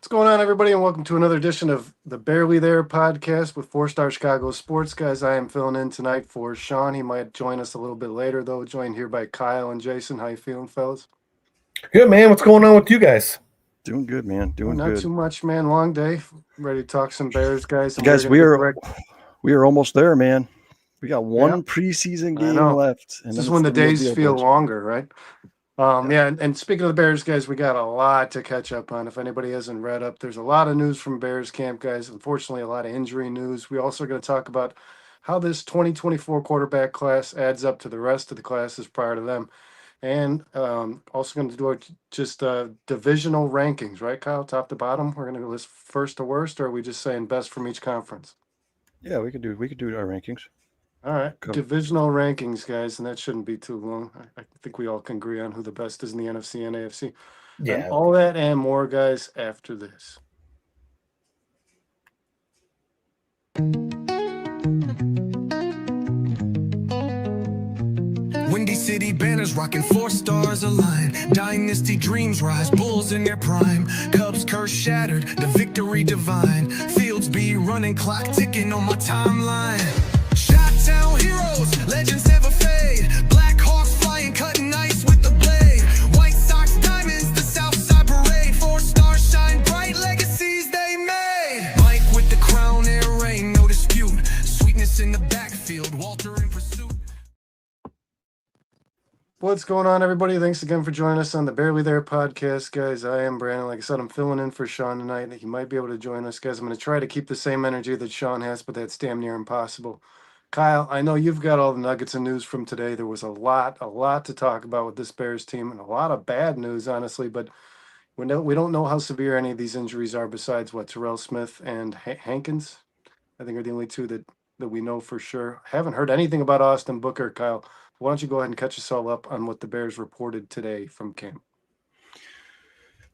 What's going on, everybody, and welcome to another edition of the Barely There podcast with 4-Star Chicago Sports Guys. I am filling in tonight for Sean. He might join us a little bit later, though. Joined here by Kyle and Jason. How you feeling, fellas? Good, man. What's going on with you guys? Doing good, man. Doing Not good. too much, man. Long day. Ready to talk some Bears, guys. And Guys, we are almost there, man. We got one preseason game left. And this is when the days feel longer, right? And speaking of the Bears, guys, we got a lot to catch up on. If anybody hasn't read up, there's a lot of news from Bears camp, guys. Unfortunately, a lot of injury news. We also are going to talk about how this 2024 quarterback class adds up to the rest of the classes prior to them. And also going to do just divisional rankings, right, Kyle? Top to bottom. We're going to list first to worst, or are we just saying best from each conference? Yeah, we could do our rankings. All right, divisional rankings, guys, and that shouldn't be too long. I think we all can agree on who the best is in the NFC and AFC. Yeah, and all that and more, guys, after this. Windy City banners rocking 4 stars align. Dynasty dreams rise, Bulls in their prime. Cubs curse shattered, the victory divine. Fields be running, clock ticking on my timeline. Shot-town heroes, legends never fade. Black Hawks flying, cutting ice with the blade. White Sox diamonds, the Southside parade. 4 stars shine bright, legacies they made. Mike with the crown, air rain, no dispute. Sweetness in the backfield, Walter in pursuit. What's going on, everybody? Thanks again for joining us on the Barely There podcast, guys. I am Brandon. Like I said, I'm filling in for Sean tonight. He might be able to join us, guys. I'm going to try to keep the same energy that Sean has, but that's damn near impossible. Kyle, I know you've got all the nuggets of news from today. There was a lot to talk about with this Bears team, and a lot of bad news, honestly, but we don't know how severe any of these injuries are besides Terrell Smith and Hankins. I think are the only two that we know for sure. Haven't heard anything about Austin Booker, Kyle. Why don't you go ahead and catch us all up on what the Bears reported today from camp?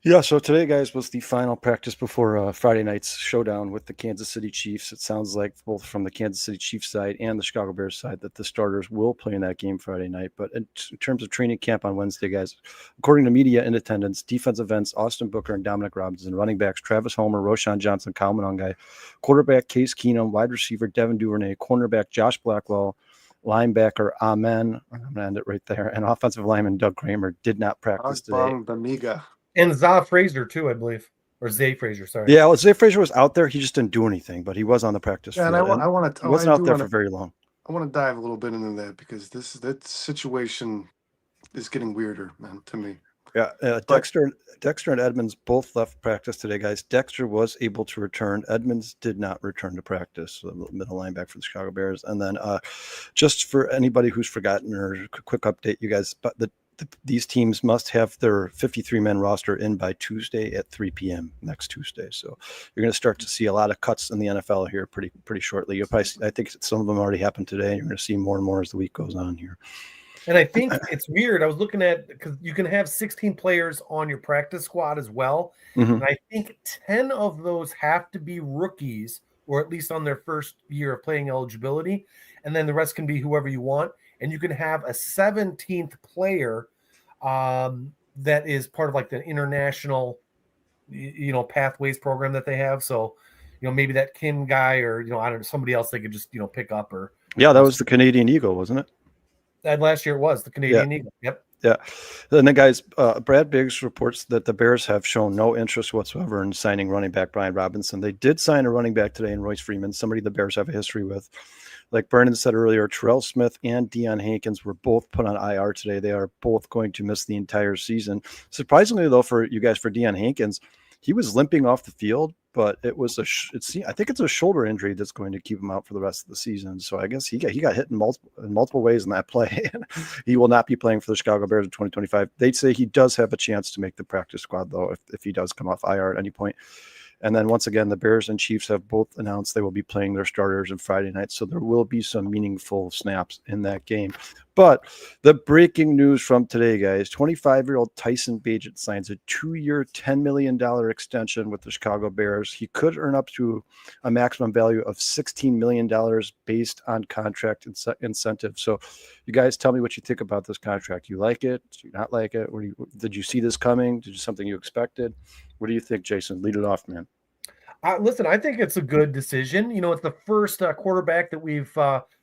Yeah, so today, guys, was the final practice before Friday night's showdown with the Kansas City Chiefs. It sounds like both from the Kansas City Chiefs side and the Chicago Bears side that the starters will play in that game Friday night. But in terms of training camp on Wednesday, guys, according to media in attendance, defensive ends Austin Booker and Dominic Robinson, running backs Travis Homer, Roshan Johnson, Kyle Monangai, quarterback Case Keenum, wide receiver Devin Duvernay, cornerback Josh Blackwell, linebacker Amen, I'm going to end it right there, and offensive lineman Doug Kramer did not practice today. And Zay Frasier, too, I believe. Or Zay Frasier, sorry. Yeah, well, Zay Frasier was out there. He just didn't do anything, but he was on the practice field. And I want to. He wasn't out there for very long. I want to dive a little bit into that because that situation is getting weirder, man, to me. Yeah, Dexter and Edmonds both left practice today, guys. Dexter was able to return. Edmonds did not return to practice, so the middle linebacker for the Chicago Bears. And then just for anybody who's forgotten or a quick update, you guys, but these teams must have their 53-man roster in by Tuesday at 3 p.m. next Tuesday. So you're going to start to see a lot of cuts in the NFL here pretty shortly. You'll probably, I think some of them already happened today. You're going to see more and more as the week goes on here. And I think it's weird. I was looking at, because you can have 16 players on your practice squad as well. Mm-hmm. And I think 10 of those have to be rookies, or at least on their first year of playing eligibility. And then the rest can be whoever you want. And you can have a 17th player that is part of like the international, pathways program that they have. So, maybe that Kim guy or, I don't know, somebody else they could just, pick up or. Yeah, that was the Canadian Eagle, wasn't it? That last year it was the Canadian Eagle. Yep. Yeah. And then, guys, Brad Biggs reports that the Bears have shown no interest whatsoever in signing running back Brian Robinson. They did sign a running back today in Royce Freeman, somebody the Bears have a history with. Like Brandon said earlier, Terrell Smith and Deion Hankins were both put on IR today. They are both going to miss the entire season. Surprisingly, though, for you guys, for Deion Hankins, he was limping off the field, but it was I think it's a shoulder injury that's going to keep him out for the rest of the season. So I guess he got hit in multiple ways in that play. He will not be playing for the Chicago Bears in 2025. They'd say he does have a chance to make the practice squad, though, if he does come off IR at any point. And then once again, the Bears and Chiefs have both announced they will be playing their starters on Friday night. So there will be some meaningful snaps in that game. But the breaking news from today, guys, 25-year-old Tyson Bagent signs a 2-year, $10 million extension with the Chicago Bears. He could earn up to a maximum value of $16 million based on contract incentive. So you guys tell me what you think about this contract. You like it? Do you not like it? Did you see this coming? Did you something you expected? What do you think, Jason? Lead it off, man. Listen, I think it's a good decision. It's the first quarterback that we've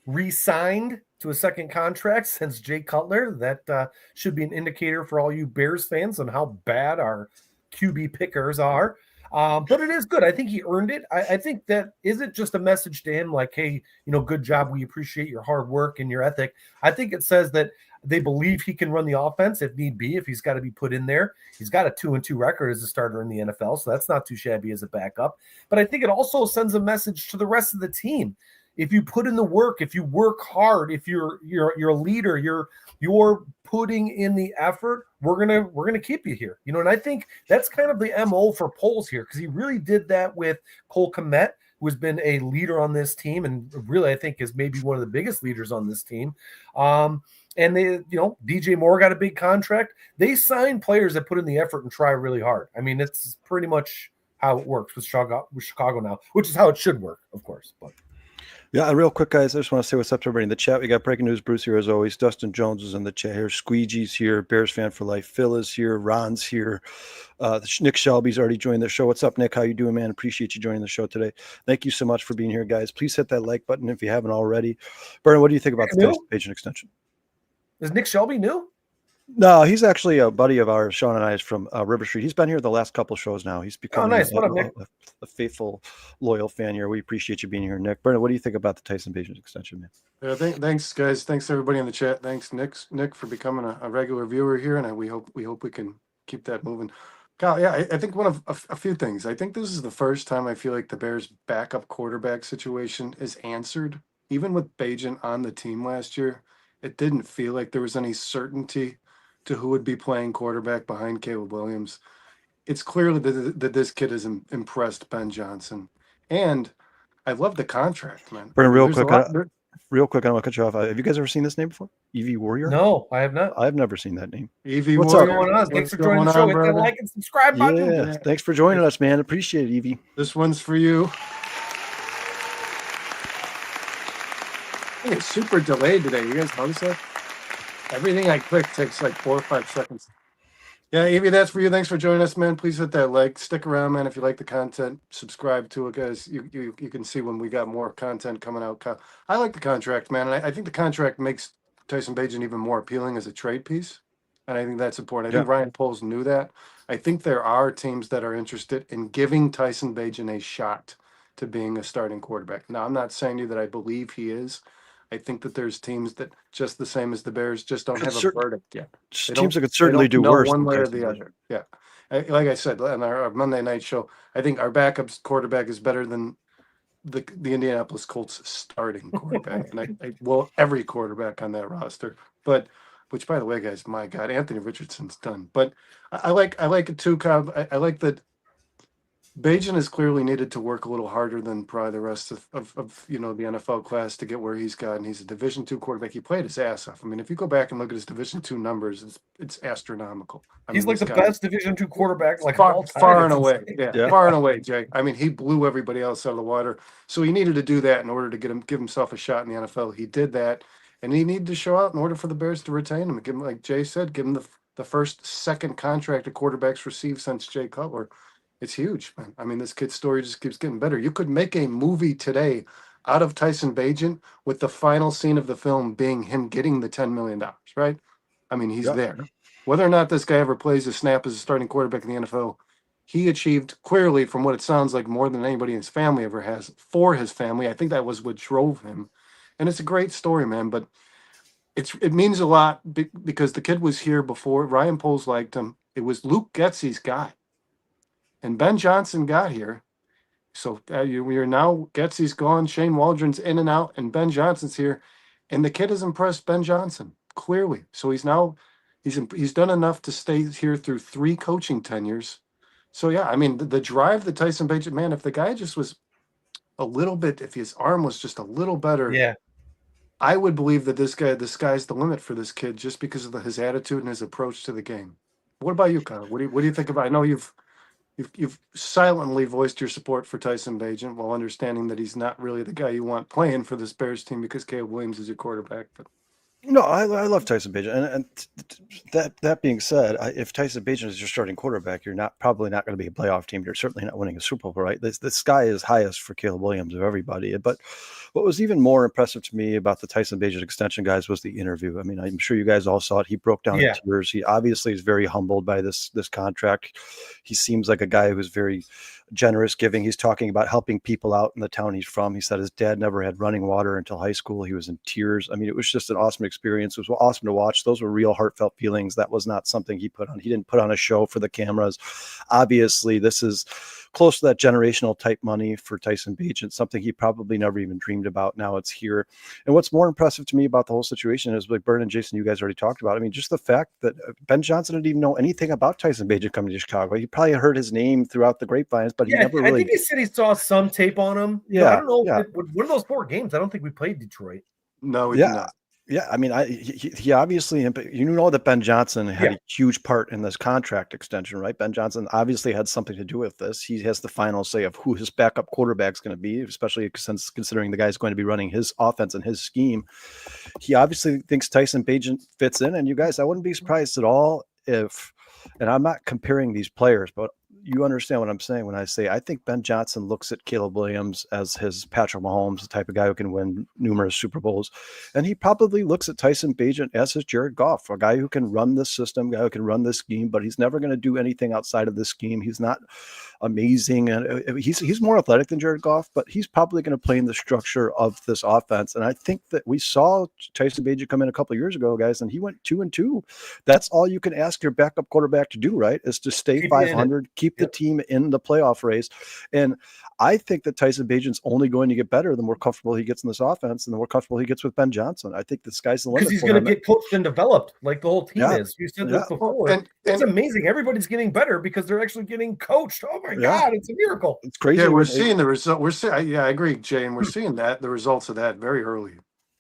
re-signed to a second contract since Jay Cutler. That should be an indicator for all you Bears fans on how bad our QB pickers are. But it is good. I think he earned it. I think that isn't just a message to him like, hey, good job. We appreciate your hard work and your ethic. I think it says that they believe he can run the offense if need be, if he's got to be put in there. He's got a 2-2 record as a starter in the NFL, so that's not too shabby as a backup. But I think it also sends a message to the rest of the team. If you put in the work, if you work hard, if you're a leader, you're putting in the effort, we're gonna keep you here. And I think that's kind of the MO for Poles here, because he really did that with Cole Kmet, who has been a leader on this team, and really I think is maybe one of the biggest leaders on this team. And they, DJ Moore got a big contract. They sign players that put in the effort and try really hard. I mean, it's pretty much how it works with Chicago now, which is how it should work, of course. But yeah, real quick, guys, I just want to say what's up to everybody in the chat. We got breaking news. Bruce here, as always. Dustin Jones is in the chat here. Squeegee's here. Bears fan for life. Phil is here. Ron's here. Nick Shelby's already joined the show. What's up, Nick? How you doing, man? Appreciate you joining the show today. Thank you so much for being here, guys. Please hit that like button if you haven't already. Vernon, what do you think about the Tyson Bagent extension? Is Nick Shelby new? No, he's actually a buddy of ours. Sean and I is from River Street. He's been here the last couple of shows now. He's become nice. What up, Nick? A faithful, loyal fan here. We appreciate you being here, Nick. Brendan, what do you think about the Tyson Bagent extension, man? Yeah, thanks, guys. Thanks everybody in the chat. Thanks, Nick, for becoming a regular viewer here, and we hope we can keep that moving. Kyle, yeah, I think one of a few things. I think this is the first time I feel like the Bears' backup quarterback situation is answered. Even with Bagent on the team last year, it didn't feel like there was any certainty to who would be playing quarterback behind Caleb Williams. It's clearly that this kid has impressed Ben Johnson. And I love the contract, man. Brendan, real quick, I don't want to cut you off. Have you guys ever seen this name before? EV Warrior? No, I have not. I've never seen that name. EV What's Warrior. up? What's going on? Thanks for joining the show. Hit that like and subscribe button. Yeah, thanks for joining us, man. Appreciate it, Evie. This one's for you. It's super delayed today. You guys notice that? Everything I click takes like 4 or 5 seconds. Yeah, Evie, that's for you. Thanks for joining us, man. Please hit that like. Stick around, man. If you like the content, subscribe to it, guys. You can see when we got more content coming out. I like the contract, man. And I think the contract makes Tyson Bagent even more appealing as a trade piece. And I think that's important. I think Ryan Poles knew that. I think there are teams that are interested in giving Tyson Bagent a shot to being a starting quarterback. Now, I'm not saying to you that I believe he is. I think that there's teams that, just the same as the Bears, just don't have a verdict yet. Teams that could certainly do worse. One way or the other. Yeah. Like I said on our Monday night show, I think our backup quarterback is better than the Indianapolis Colts starting quarterback. And every quarterback on that roster. But, which by the way, guys, my God, Anthony Richardson's done. But I like it too, Cobb. I like that Bagent has clearly needed to work a little harder than probably the rest of the NFL class to get where he's gotten. He's a Division II quarterback. He played his ass off. I mean, if you go back and look at his Division II numbers, it's astronomical. He's like the best Division II quarterback, like far and away. Yeah, far and away, Jay. I mean, he blew everybody else out of the water. So he needed to do that in order to give himself a shot in the NFL. He did that, and he needed to show out in order for the Bears to retain him. Give him, like Jay said, give him the second contract a quarterback's received since Jay Cutler. It's huge, man. I mean, this kid's story just keeps getting better. You could make a movie today out of Tyson Bagent with the final scene of the film being him getting the $10 million, right? I mean, he's there. Whether or not this guy ever plays a snap as a starting quarterback in the NFL, he achieved clearly, from what it sounds like, more than anybody in his family ever has for his family. I think that was what drove him. And it's a great story, man. But it means a lot because the kid was here before. Ryan Poles liked him. It was Luke Getsy's guy. And Ben Johnson got here. So we are now, Getsy's gone, Shane Waldron's in and out, and Ben Johnson's here. And the kid has impressed Ben Johnson, clearly. So he's done enough to stay here through 3 coaching tenures. So, yeah, I mean, the drive that Tyson Bagent, man, if the guy just was a little bit, if his arm was just a little better I would believe that the sky's the limit for this kid just because of his attitude and his approach to the game. What about you, Kyle? What do you think about? I know you've silently voiced your support for Tyson Bagent while understanding that he's not really the guy you want playing for this Bears team because Caleb Williams is your quarterback. But No, I love Tyson Bagent, and that being said, if Tyson Bagent is your starting quarterback, you're probably not going to be a playoff team. You're certainly not winning a Super Bowl, right? The sky is highest for Caleb Williams of everybody. But what was even more impressive to me about the Tyson Bagent extension, guys, was the interview. I mean, I'm sure you guys all saw it. He broke down in tears. He obviously is very humbled by this contract. He seems like a guy who's very generous, giving. He's talking about helping people out in the town he's from. He said his dad never had running water until high school. He was in tears. I mean, it was just an awesome experience. It was awesome to watch. Those were real heartfelt feelings. That was not something he put on. He didn't put on a show for the cameras. Obviously, this is close to that generational type money for Tyson Bagent, something he probably never even dreamed about. Now it's here. And what's more impressive to me about the whole situation is, like Bern and Jason, you guys already talked about. I mean, just the fact that Ben Johnson didn't even know anything about Tyson Bagent coming to Chicago. He probably heard his name throughout the grapevines, but he never really. I think he said he saw some tape on him. Yeah, I don't know. yeah. One of those 4 games, I don't think we played Detroit. no, we did not. Yeah, I mean, he obviously, you know, that Ben Johnson had a huge part in this contract extension, right? Ben Johnson obviously had something to do with this. He has the final say of who his backup quarterback is going to be, especially since considering the guy's going to be running his offense and his scheme. He obviously thinks Tyson Bagent fits in, and you guys, I wouldn't be surprised at all if, and I'm not comparing these players, but you understand what I'm saying when I say I think Ben Johnson looks at Caleb Williams as his Patrick Mahomes, the type of guy who can win numerous Super Bowls. And he probably looks at Tyson Bagent as his Jared Goff, a guy who can run this system, a guy who can run this scheme, but he's never going to do anything outside of this scheme. He's not amazing. And he's more athletic than Jared Goff, but he's probably going to play in the structure of this offense. And I think that we saw Tyson Bagent come in a couple of years ago, guys, and he went 2-2. That's all you can ask your backup quarterback to do, right? Is to stay 500, keep the team in the playoff race. And I think that Tyson Bagent's only going to get better the more comfortable he gets in this offense and the more comfortable he gets with Ben Johnson. I think the sky's the limit. Because he's going to get coached and developed like the whole team is. You said this before. And it's amazing. Everybody's getting better because they're actually getting coached. Oh my God, it's a miracle. It's crazy. Yeah, we're seeing the result. I agree, Jay, and we're seeing the results of that very early.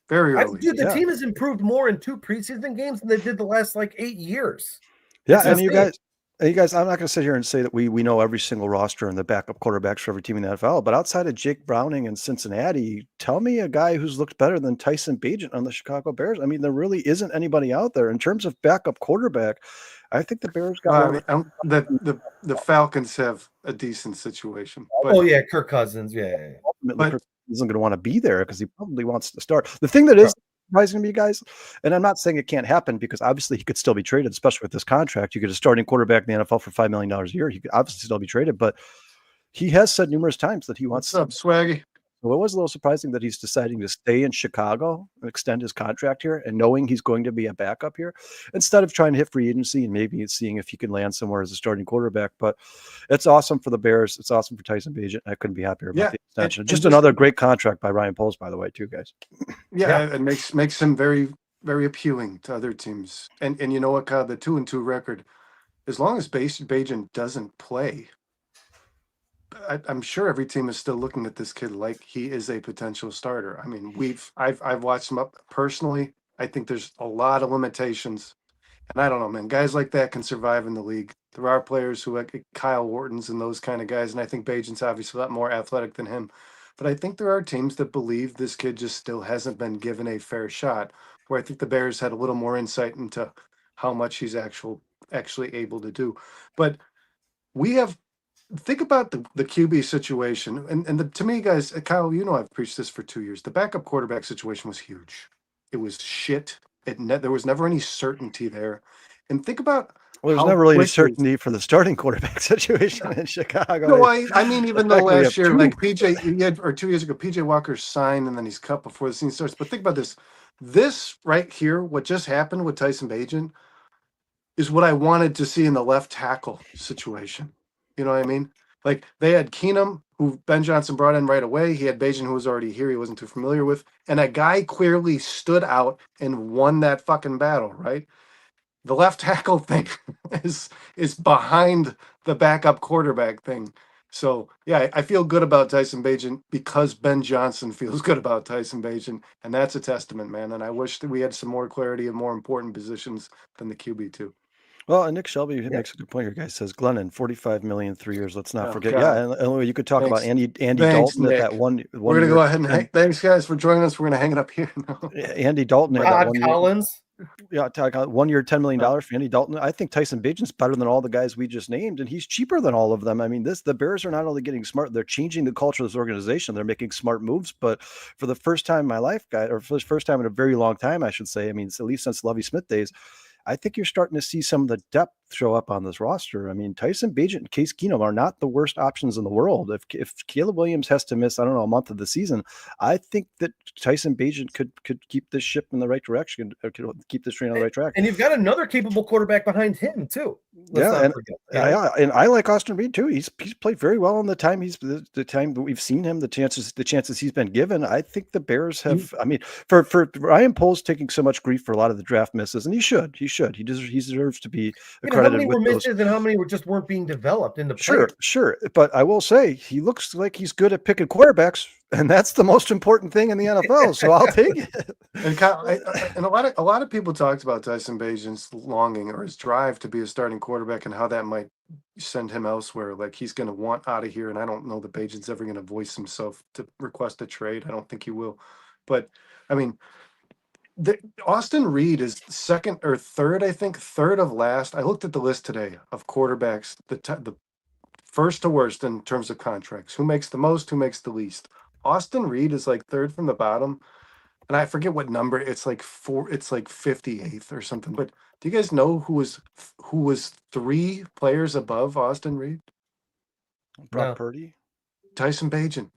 Very early. Dude, the team has improved more in 2 preseason games than they did the last 8 years. Yeah, and you guys, I'm not going to sit here and say that we know every single roster and the backup quarterbacks for every team in the NFL, but outside of Jake Browning and Cincinnati, tell me a guy who's looked better than Tyson Bagent on the Chicago Bears. I mean, there really isn't anybody out there in terms of backup quarterback. I think the Bears got the Falcons have a decent situation. But, Kirk Cousins, but Kirk isn't going to want to be there because he probably wants to start. The thing that is surprising to me, guys, and I'm not saying it can't happen because obviously he could still be traded, especially with this contract. You get a starting quarterback in the NFL for $5 million a year. He could obviously still be traded, but he has said numerous times that he wants. What's up, Swaggy? So it was a little surprising that he's deciding to stay in Chicago and extend his contract here and knowing he's going to be a backup here instead of trying to hit free agency and maybe seeing if he can land somewhere as a starting quarterback. But it's awesome for the Bears. It's awesome for Tyson Bagent. I couldn't be happier about the extension. Just another great contract by Ryan Poles, by the way, too, guys. Yeah, it makes him very, very appealing to other teams. And you know what, Kyle, the 2-2 record, as long as Bagent doesn't play, I'm sure every team is still looking at this kid like he is a potential starter. I mean, I've watched him up personally. I think there's a lot of limitations, and I don't know, man. Guys like that can survive in the league. There are players who like Kyle Wharton's and those kind of guys, and I think Bagent's obviously a lot more athletic than him. But I think there are teams that believe this kid just still hasn't been given a fair shot. Where I think the Bears had a little more insight into how much he's actually able to do. But think about the QB situation, and to me, guys, Kyle, you know I've preached this for 2 years. The backup quarterback situation was huge. It was shit. There was never any certainty there. And think about there's never really any certainty for the starting quarterback situation in Chicago. No, I mean even though last year, like or 2 years ago, PJ Walker signed and then he's cut before the season starts. But think about this. This right here, what just happened with Tyson Bagent, is what I wanted to see in the left tackle situation. You know what I mean? Like they had Keenum, who Ben Johnson brought in right away. He had Bagent, who was already here. He wasn't too familiar with. And a guy clearly stood out and won that fucking battle, right? The left tackle thing is behind the backup quarterback thing. So, yeah, I feel good about Tyson Bagent because Ben Johnson feels good about Tyson Bagent, and that's a testament, man. And I wish that we had some more clarity in more important positions than the QB2. Well, and Nick Shelby Yeah. makes a good point here, guys. Says Glennon, 45 million, 3 years. Let's not Oh, forget. God. Yeah, and you could talk about Thanks. Andy Thanks, Dalton at that Nick. one We're going to year. go ahead and thanks, guys, for joining us. We're going to hang it up here now. Andy Dalton had that Todd 1 year. Collins. Yeah, 1 year, $10 million for Andy Dalton. I think Tyson Bagent's better than all the guys we just named, and he's cheaper than all of them. I mean, the Bears are not only getting smart, they're changing the culture of this organization. They're making smart moves, but for the first time in my life, guys, or for the first time in a very long time, I should say, I mean, at least since Lovie Smith days, I think you're starting to see some of the depth show up on this roster. I mean, Tyson Bagent and Case Keenum are not the worst options in the world. If Caleb Williams has to miss, I don't know, a month of the season, I think that Tyson Bagent could keep this ship in the right direction, or could keep this train on the right track. And you've got another capable quarterback behind him too. Yeah, and I like Austin Reed too. He's played very well in the time the time that we've seen him, the chances he's been given. I think the Bears have. I mean, for Ryan Poles taking so much grief for a lot of the draft misses, and he should. He deserves to be How accredited many were with those. misses and how many just weren't being developed into Sure, players? sure. But I will say he looks like he's good at picking quarterbacks, and that's the most important thing in the NFL. So I'll take it. And Kyle, and a lot of people talked about Tyson Bagent's longing or his drive to be a starting quarterback and how that might send him elsewhere. Like he's going to want out of here. And I don't know that Bagent's ever going to voice himself to request a trade. I don't think he will. But I mean, Austin Reed is second or third, I think, third of last. I looked at the list today of quarterbacks, the first to worst in terms of contracts. Who makes the most? Who makes the least? Austin Reed is like third from the bottom, and I forget what number. It's like 58th or something. But do you guys know who was 3 players above Austin Reed? Brock Purdy, Tyson Bagent.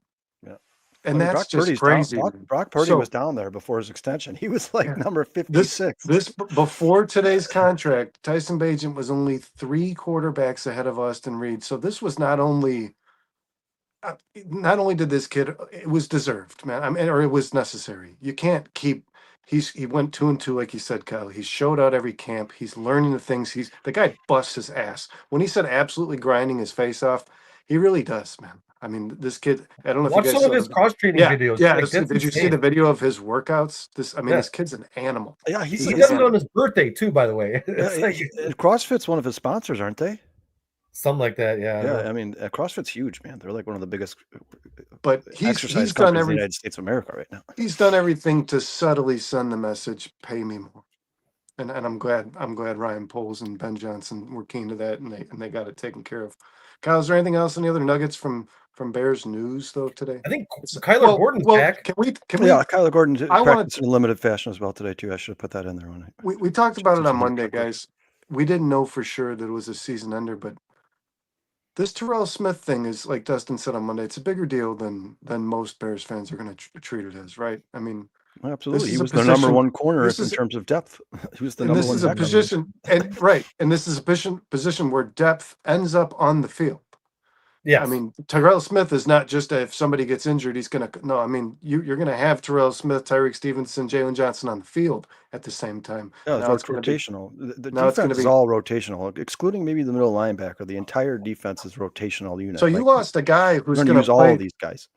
Yeah. And that's Brock just Purdy's crazy. Brock Purdy was down there before his extension. He was like number 56. This before today's contract, Tyson Bagent was only 3 quarterbacks ahead of Austin Reed. So this was not only did this kid, it was deserved, man. I mean, or it was necessary. You can't keep. He went 2-2, like you said, Kyle. He showed out every camp. He's learning the things. The guy busts his ass. When he said absolutely grinding his face off, he really does, man. I mean, this kid. I don't know Watch if you guys some of his cross training videos. Yeah, Like, did you see the video of his workouts? This kid's an animal. Yeah, he does it on his birthday too, by the way. CrossFit's one of his sponsors, aren't they? Something like that, yeah. Yeah, I mean, CrossFit's huge, man. They're like one of the biggest. But he's done in the United States of America right now. He's done everything to subtly send the message, "Pay me more." And I'm glad Ryan Poles and Ben Johnson were keen to that, and they got it taken care of. Kyle, is there anything else? Any other nuggets from Bears news though today? I think Kyler Gordon's back. Can we? Yeah, Kyler Gordon practiced in limited fashion as well today too. I should have put that in there. We talked about it on Monday, guys. We didn't know for sure that it was a season ender, but this Terrell Smith thing is, like Dustin said on Monday, it's a bigger deal than most Bears fans are going to treat it as, right? I mean, absolutely. He was the number one corner in terms of depth. He was the number one. This is a position, and this is a position where depth ends up on the field. Yeah, I mean, Terrell Smith is not just if somebody gets injured, he's going to. No, I mean, you're going to have Terrell Smith, Tyreek Stevenson, Jalen Johnson on the field at the same time. Yeah, it's rotational. The defense is all rotational, excluding maybe the middle linebacker. The entire defense is rotational unit. So you lost a guy who's going to use all of these guys.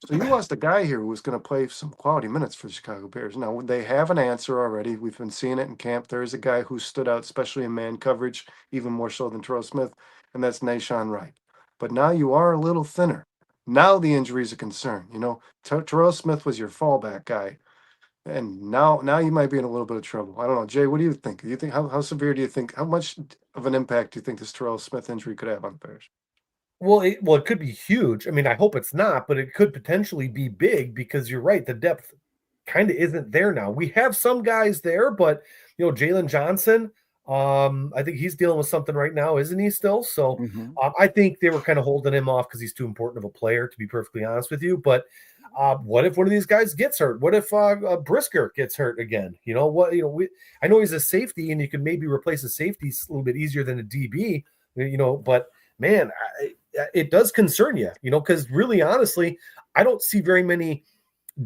So you lost a guy here who was going to play some quality minutes for the Chicago Bears. Now, they have an answer already. We've been seeing it in camp. There is a guy who stood out, especially in man coverage, even more so than Terrell Smith, and that's Nahshon Wright. But now you are a little thinner. Now the injury is a concern. You know, Terrell Smith was your fallback guy, and now you might be in a little bit of trouble. I don't know, Jay. What do you think? Do you think how severe do you think? How much of an impact do you think this Terrell Smith injury could have on the Bears? Well, it could be huge. I mean, I hope it's not, but it could potentially be big because you're right. The depth kind of isn't there now. We have some guys there, but Jalen Johnson. I think he's dealing with something right now, isn't he still? So I think they were kind of holding him off because he's too important of a player, to be perfectly honest with you. But what if one of these guys gets hurt? What if Brisker gets hurt again? I know he's a safety, and you can maybe replace a safety a little bit easier than a DB. But man, it does concern you. Because really, honestly, I don't see very many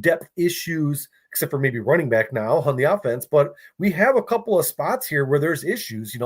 depth issues except for maybe running back now on the offense. But we have a couple of spots here where there's issues.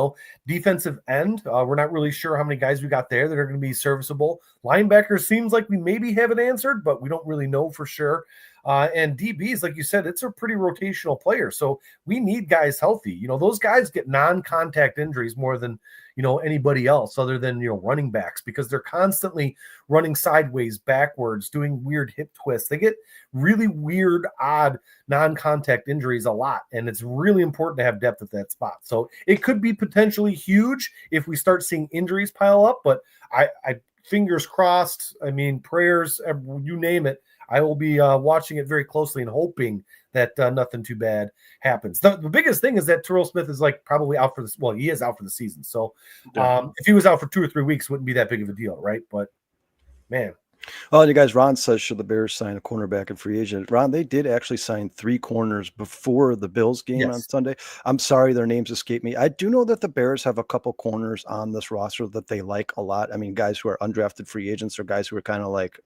Defensive end, we're not really sure how many guys we got there that are going to be serviceable. Linebacker seems like we maybe have it answered, but we don't really know for sure. And DBs, like you said, it's a pretty rotational player. So we need guys healthy. Those guys get non-contact injuries more than, anybody else other than, running backs, because they're constantly running sideways, backwards, doing weird hip twists. They get really weird, odd non-contact injuries a lot. And it's really important to have depth at that spot. So it could be potentially huge if we start seeing injuries pile up, but I fingers crossed. I mean, prayers, you name it. I will be watching it very closely and hoping that nothing too bad happens. The biggest thing is that Terrell Smith is probably out for this. Well, he is out for the season. So if he was out for 2 or 3 weeks, it wouldn't be that big of a deal, right? But man. Oh, and you guys, Ron says, should the Bears sign a cornerback and free agent? Ron, they did actually sign 3 corners before the Bills game on Sunday. I'm sorry, their names escape me. I do know that the Bears have a couple corners on this roster that they like a lot. I mean, guys who are undrafted free agents or guys who are kind of like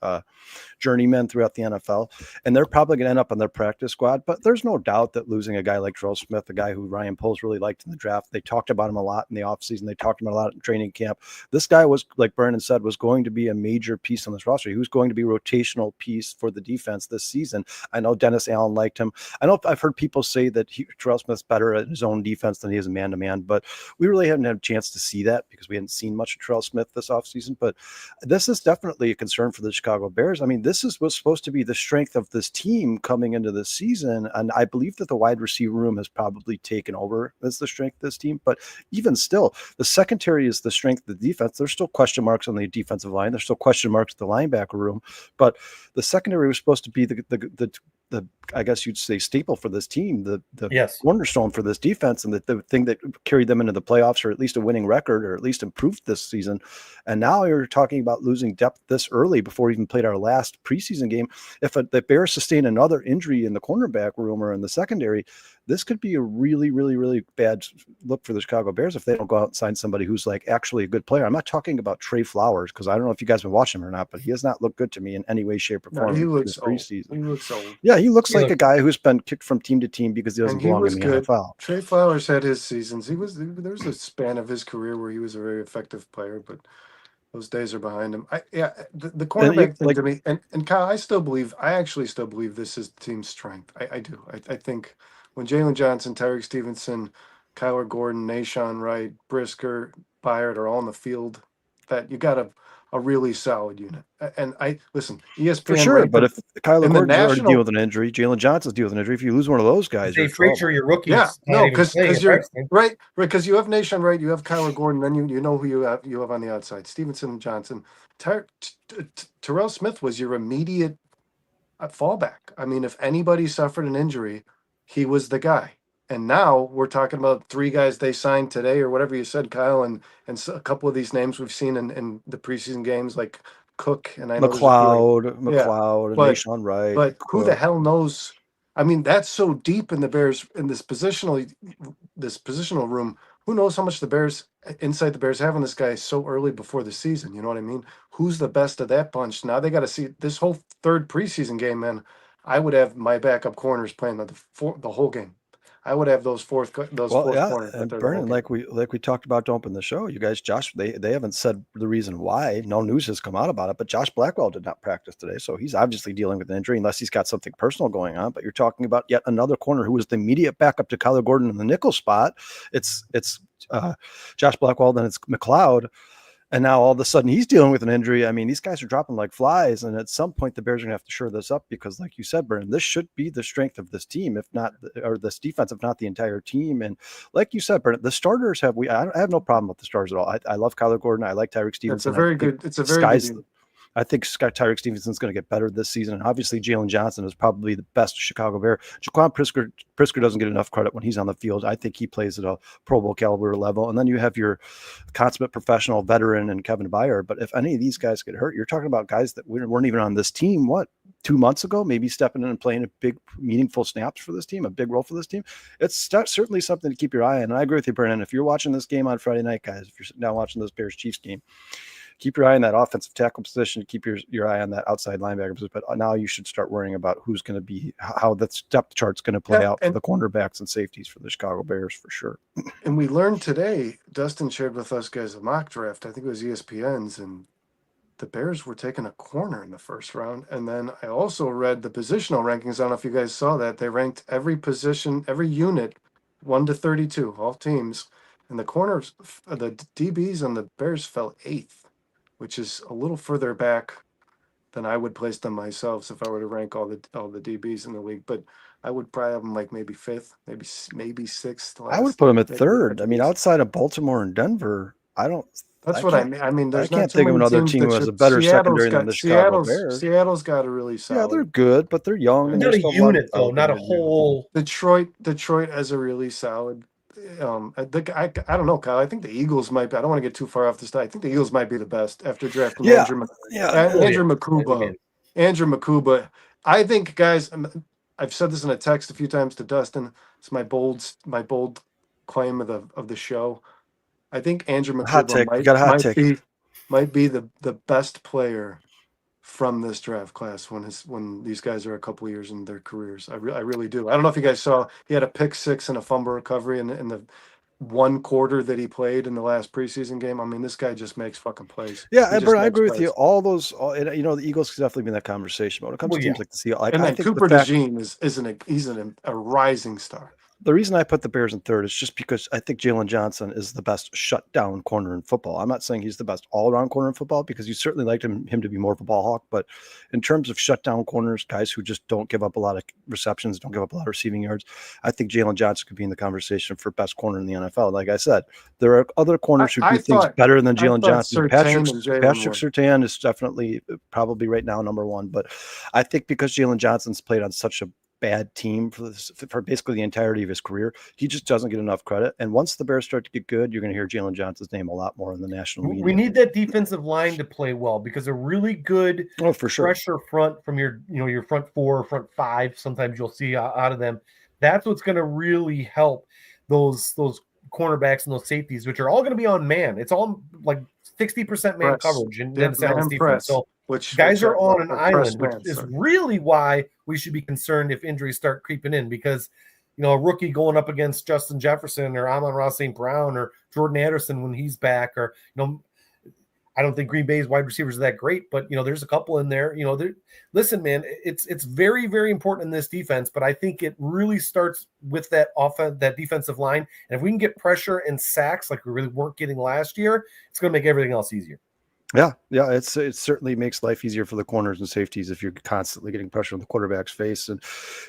journeymen throughout the NFL, and they're probably going to end up on their practice squad. But there's no doubt that losing a guy like Terrell Smith, a guy who Ryan Poles really liked in the draft, they talked about him a lot in the offseason. They talked about him a lot in training camp. This guy was, like Brandon said, was going to be a major piece on this roster. He was going to be rotational piece for the defense this season. I know Dennis Allen liked him. I know I've heard people say that Terrell Smith's better at his own defense than he is man-to-man, but we really haven't had a chance to see that because we hadn't seen much of Terrell Smith this offseason. But this is definitely a concern for the Chicago Bears. I mean, this was supposed to be the strength of this team coming into the season, and I believe that the wide receiver room has probably taken over as the strength of this team. But even still, the secondary is the strength of the defense. There's still question marks on the defensive line. There's still question marks at the linebacker room. But the secondary was supposed to be the I guess you'd say staple for this team, the cornerstone for this defense, and the thing that carried them into the playoffs, or at least a winning record, or at least improved this season. And now you're talking about losing depth this early before we even played our last preseason game. If the Bears sustain another injury in the cornerback room or in the secondary, this could be a really, really, really bad look for the Chicago Bears if they don't go out and sign somebody who's like actually a good player. I'm not talking about Trey Flowers, because I don't know if you guys have been watching him or not, but he has not looked good to me in any way, shape, or form. He looks preseason. He looks old. Yeah, he looks like a guy who's been kicked from team to team because he doesn't belong in the NFL. Trey Flowers had his seasons. There was a span of his career where he was a very effective player, but those days are behind him. The cornerback thing to me, and Kyle, I actually still believe this is the team's strength. I do. I think when Jalen Johnson, Tyreek Stevenson, Kyler Gordon, Nashawn Wright, Brisker, Byard are all in the field, that you got a really solid unit. And listen, ESPN for sure. But if Kyler Gordon's already dealing with an injury, Jalen Johnson's dealing with an injury. If you lose one of those guys, Zay Frasier, your rookie. Yeah, no, because you're right, because you have Nashawn Wright, you have Kyler Gordon, then you know who you have on the outside, Stevenson and Johnson. Terrell Smith was your immediate fallback. I mean, if anybody suffered an injury, he was the guy. And now we're talking about 3 guys they signed today, or whatever you said, Kyle, and a couple of these names we've seen in the preseason games, like Cook and I know McLeod, and Nashawn Wright. But who the hell knows? I mean, that's so deep in the Bears, in this positional room. Who knows how much the Bears have on this guy so early before the season? You know what I mean? Who's the best of that bunch? Now they got to see this whole 3rd preseason game, man. I would have my backup corners playing the whole game. I would have those fourth corners. And Vernon, like we talked about to open the show, you guys, Josh, they haven't said the reason why. No news has come out about it, but Josh Blackwell did not practice today, so he's obviously dealing with an injury, unless he's got something personal going on. But you're talking about yet another corner who was the immediate backup to Kyler Gordon in the nickel spot. It's Josh Blackwell, then it's McLeod. And now all of a sudden he's dealing with an injury. I mean, these guys are dropping like flies. And at some point, the Bears are going to have to shore this up because, like you said, Brennan, this should be the strength of this team, if not, or this defense, if not the entire team. And like you said, Brennan, the starters I have no problem with the starters at all. I love Kyler Gordon. I like Tyreek Stevenson. It's a very good. I think Tyreek Stevenson's going to get better this season. And obviously, Jalen Johnson is probably the best Chicago Bear. Jaquan Brisker doesn't get enough credit when he's on the field. I think he plays at a Pro Bowl caliber level. And then you have your consummate professional veteran and Kevin Byard. But if any of these guys get hurt, you're talking about guys that weren't even on this team, 2 months ago, maybe stepping in and playing a big, meaningful snaps for this team, a big role for this team. It's certainly something to keep your eye on. And I agree with you, Brennan. If you're watching this game on Friday night, guys, if you're sitting down watching this Bears-Chiefs game, keep your eye on that offensive tackle position, keep your eye on that outside linebacker position. But now you should start worrying about who's going to be, how the depth chart's going to play out for the cornerbacks and safeties for the Chicago Bears for sure. And we learned today, Dustin shared with us guys a mock draft. I think it was ESPN's, and the Bears were taking a corner in the first round. And then I also read the positional rankings. I don't know if you guys saw that. They ranked every position, every unit, 1 to 32, all teams. And the corners, the DBs on the Bears fell 8th, which is a little further back than I would place them myself if I were to rank all the DBs in the league. But I would probably have them like maybe 5th, maybe 6th. I would put them at 3rd. I mean, outside of Baltimore and Denver, I don't. That's what I mean. I mean, there's I not can't too think of many another teams team who that has a should- better Seattle's secondary than got- the Chicago Bears. Seattle's got a really solid. Yeah, they're good, but they're young. And Not there's a still lot unit of though, not a development to do. whole. Detroit has a really solid. I don't know, Kyle. I think the Eagles might be. I don't want to get too far off the side. I think the Eagles might be the best after drafting Andrew Makuba. Andrew Makuba. I think, guys. I've said this in a text a few times to Dustin. It's my bold claim of the show. I think Andrew Makuba might be the best player from this draft class when these guys are a couple years in their careers. I really do. I don't know if you guys saw, he had a pick 6 and a fumble recovery in the one quarter that he played in the last preseason game. I mean, this guy just makes fucking plays. Yeah, Bert, I agree with you. The Eagles could definitely be in that conversation. But when it comes to teams like the Seahawks, and then Cooper DeJean he's a rising star. The reason I put the Bears in 3rd is just because I think Jalen Johnson is the best shutdown corner in football. I'm not saying he's the best all-around corner in football because you certainly liked him to be more of a ball hawk. But in terms of shutdown corners, guys who just don't give up a lot of receptions, don't give up a lot of receiving yards, I think Jalen Johnson could be in the conversation for best corner in the NFL. Like I said, there are other corners who do things better than Jalen Johnson. Patrick Surtain is definitely probably right now number 1. But I think because Jalen Johnson's played on such a bad team for basically the entirety of his career, he just doesn't get enough credit. And once the Bears start to get good, you're going to hear Jalen Johnson's name a lot more in the national media. We need that defensive line to play well because a really good pressure front from your front 4 or front 5, sometimes you'll see out of them. That's what's going to really help those cornerbacks and those safeties, which are all going to be on man. It's all like 60% man coverage in Dennis Allen's defense. So which guys are on an island, which is really why we should be concerned if injuries start creeping in, because a rookie going up against Justin Jefferson or Amon-Ra St. Brown or Jordan Anderson when he's back, or I don't think Green Bay's wide receivers are that great, but there's a couple in there. Listen, man, it's very, very important in this defense, but I think it really starts with that defensive line. And if we can get pressure and sacks like we really weren't getting last year, it's going to make everything else easier. Yeah, it certainly makes life easier for the corners and safeties if you're constantly getting pressure on the quarterback's face, and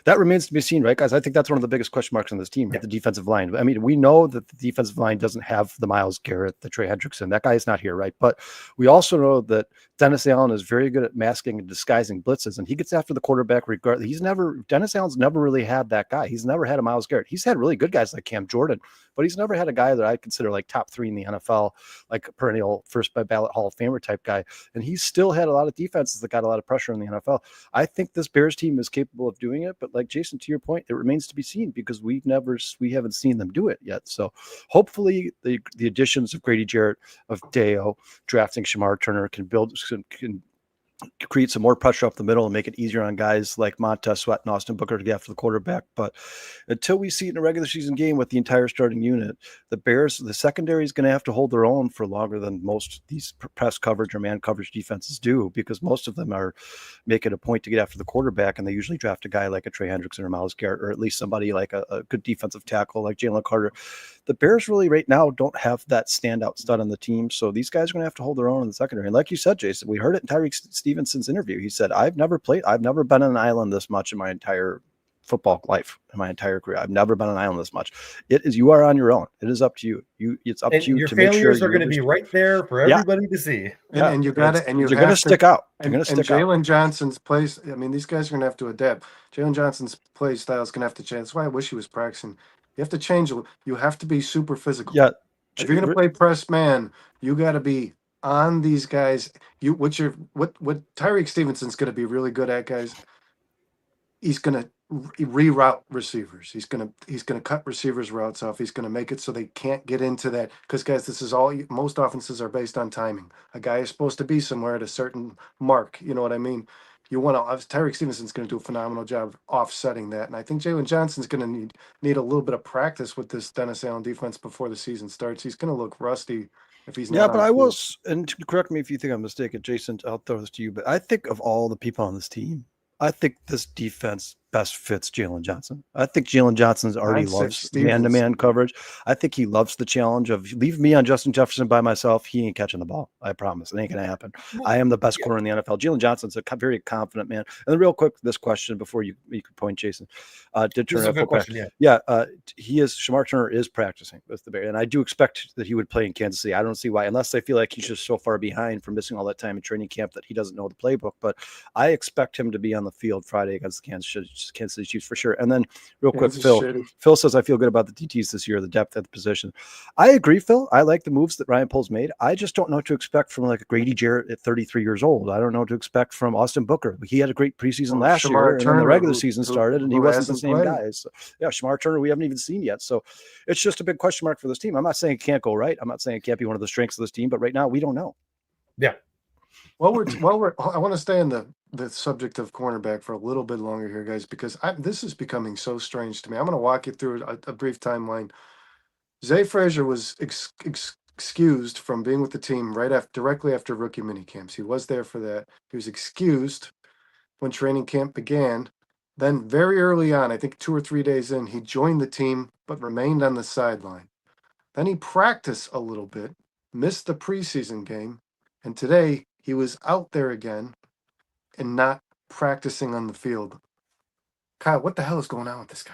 that remains to be seen, right, guys? I think that's one of the biggest question marks on this team, right? The defensive line. I mean, we know that the defensive line doesn't have the Myles Garrett, the Trey Hendrickson. That guy is not here, right? But we also know that Dennis Allen is very good at masking and disguising blitzes, and he gets after the quarterback regardless. Dennis Allen's never really had that guy. He's never had a Myles Garrett. He's had really good guys like Cam Jordan, but he's never had a guy that I consider like top 3 in the NFL, like a perennial first by ballot Hall of Famer type guy. And he's still had a lot of defenses that got a lot of pressure in the NFL. I think this Bears team is capable of doing it, but like Jason, to your point, it remains to be seen because we haven't seen them do it yet. So hopefully the additions of Grady Jarrett, of Deo, drafting Shamar Turner can create some more pressure up the middle and make it easier on guys like Montez Sweat and Austin Booker to get after the quarterback. But until we see it in a regular season game with the entire starting unit, the secondary is going to have to hold their own for longer than most these press coverage or man coverage defenses do, because most of them are making a point to get after the quarterback, and they usually draft a guy like a Trey Hendrickson or Myles Garrett, or at least somebody like a good defensive tackle like Jalen Carter. The Bears really right now don't have that standout stud on the team, so these guys are going to have to hold their own in the secondary. And like you said, Jason, we heard it in Tyreek Stevenson's interview. He said, I've never been on an island this much in my entire football life, in my entire career. I've never been on an island this much. You are on your own. It is up to you. It's up to you to make sure. Your failures are going to be right there for everybody to see. And you're going to stick out. Jalen Johnson's place. I mean, these guys are going to have to adapt. Jalen Johnson's play style is going to have to change. That's why I wish he was practicing. You have to change. You have to be super physical. Yeah. If you're going to play press man, you got to be on these guys. What Tyreek Stevenson's going to be really good at, guys. He's going to reroute receivers. He's gonna cut receivers' routes off. He's gonna make it so they can't get into that. Because guys, this is all most offenses are based on timing. A guy is supposed to be somewhere at a certain mark. You know what I mean? You want to. Tyreek Stevenson's going to do a phenomenal job of offsetting that, and I think Jalen Johnson's going to need a little bit of practice with this Dennis Allen defense before the season starts. He's going to look rusty if he's Yeah, not but on I the field. was, and correct me if you think I'm mistaken, Jason, I'll throw this to you, but I think of all the people on this team, I think this defense best fits Jalen Johnson. I think Jalen Johnson's already I'd say loves man-to-man Stevenson. coverage. I think he loves the challenge of leave me on Justin Jefferson by myself. He ain't catching the ball. I promise. It ain't going to happen. I am the best corner in the NFL. Jalen Johnson's a very confident man. And then real quick, this question before you could point, Jason. Did This is turn a good out question, yeah. Shamar Turner is practicing with the Bears. And I do expect that he would play in Kansas City. I don't see why, unless they feel like he's just so far behind from missing all that time in training camp that he doesn't know the playbook. But I expect him to be on the field Friday against the Kansas City Chiefs for sure. And then real quick, Phil says, I feel good about the DTs this year, the depth at the position. I agree, Phil. I like the moves that Ryan Poles made. I just don't know what to expect from like a Grady Jarrett at 33 years old. I don't know what to expect from Austin Booker. He had a great preseason last year, and then the regular season started, and he wasn't the same guy. So, yeah, Shamar Turner, we haven't even seen yet. So it's just a big question mark for this team. I'm not saying it can't go right. I'm not saying it can't be one of the strengths of this team, but right now we don't know. Yeah. I want to stay in the subject of cornerback for a little bit longer here, guys, because this is becoming so strange to me. I'm going to walk you through a brief timeline. Zay Frasier was excused from being with the team directly after rookie minicamps. He was there for that. He was excused when training camp began. Then very early on, I think 2 or 3 days in, he joined the team but remained on the sideline. Then he practiced a little bit, missed the preseason game, and today he was out there again and not practicing on the field. Kyle, what the hell is going on with this guy?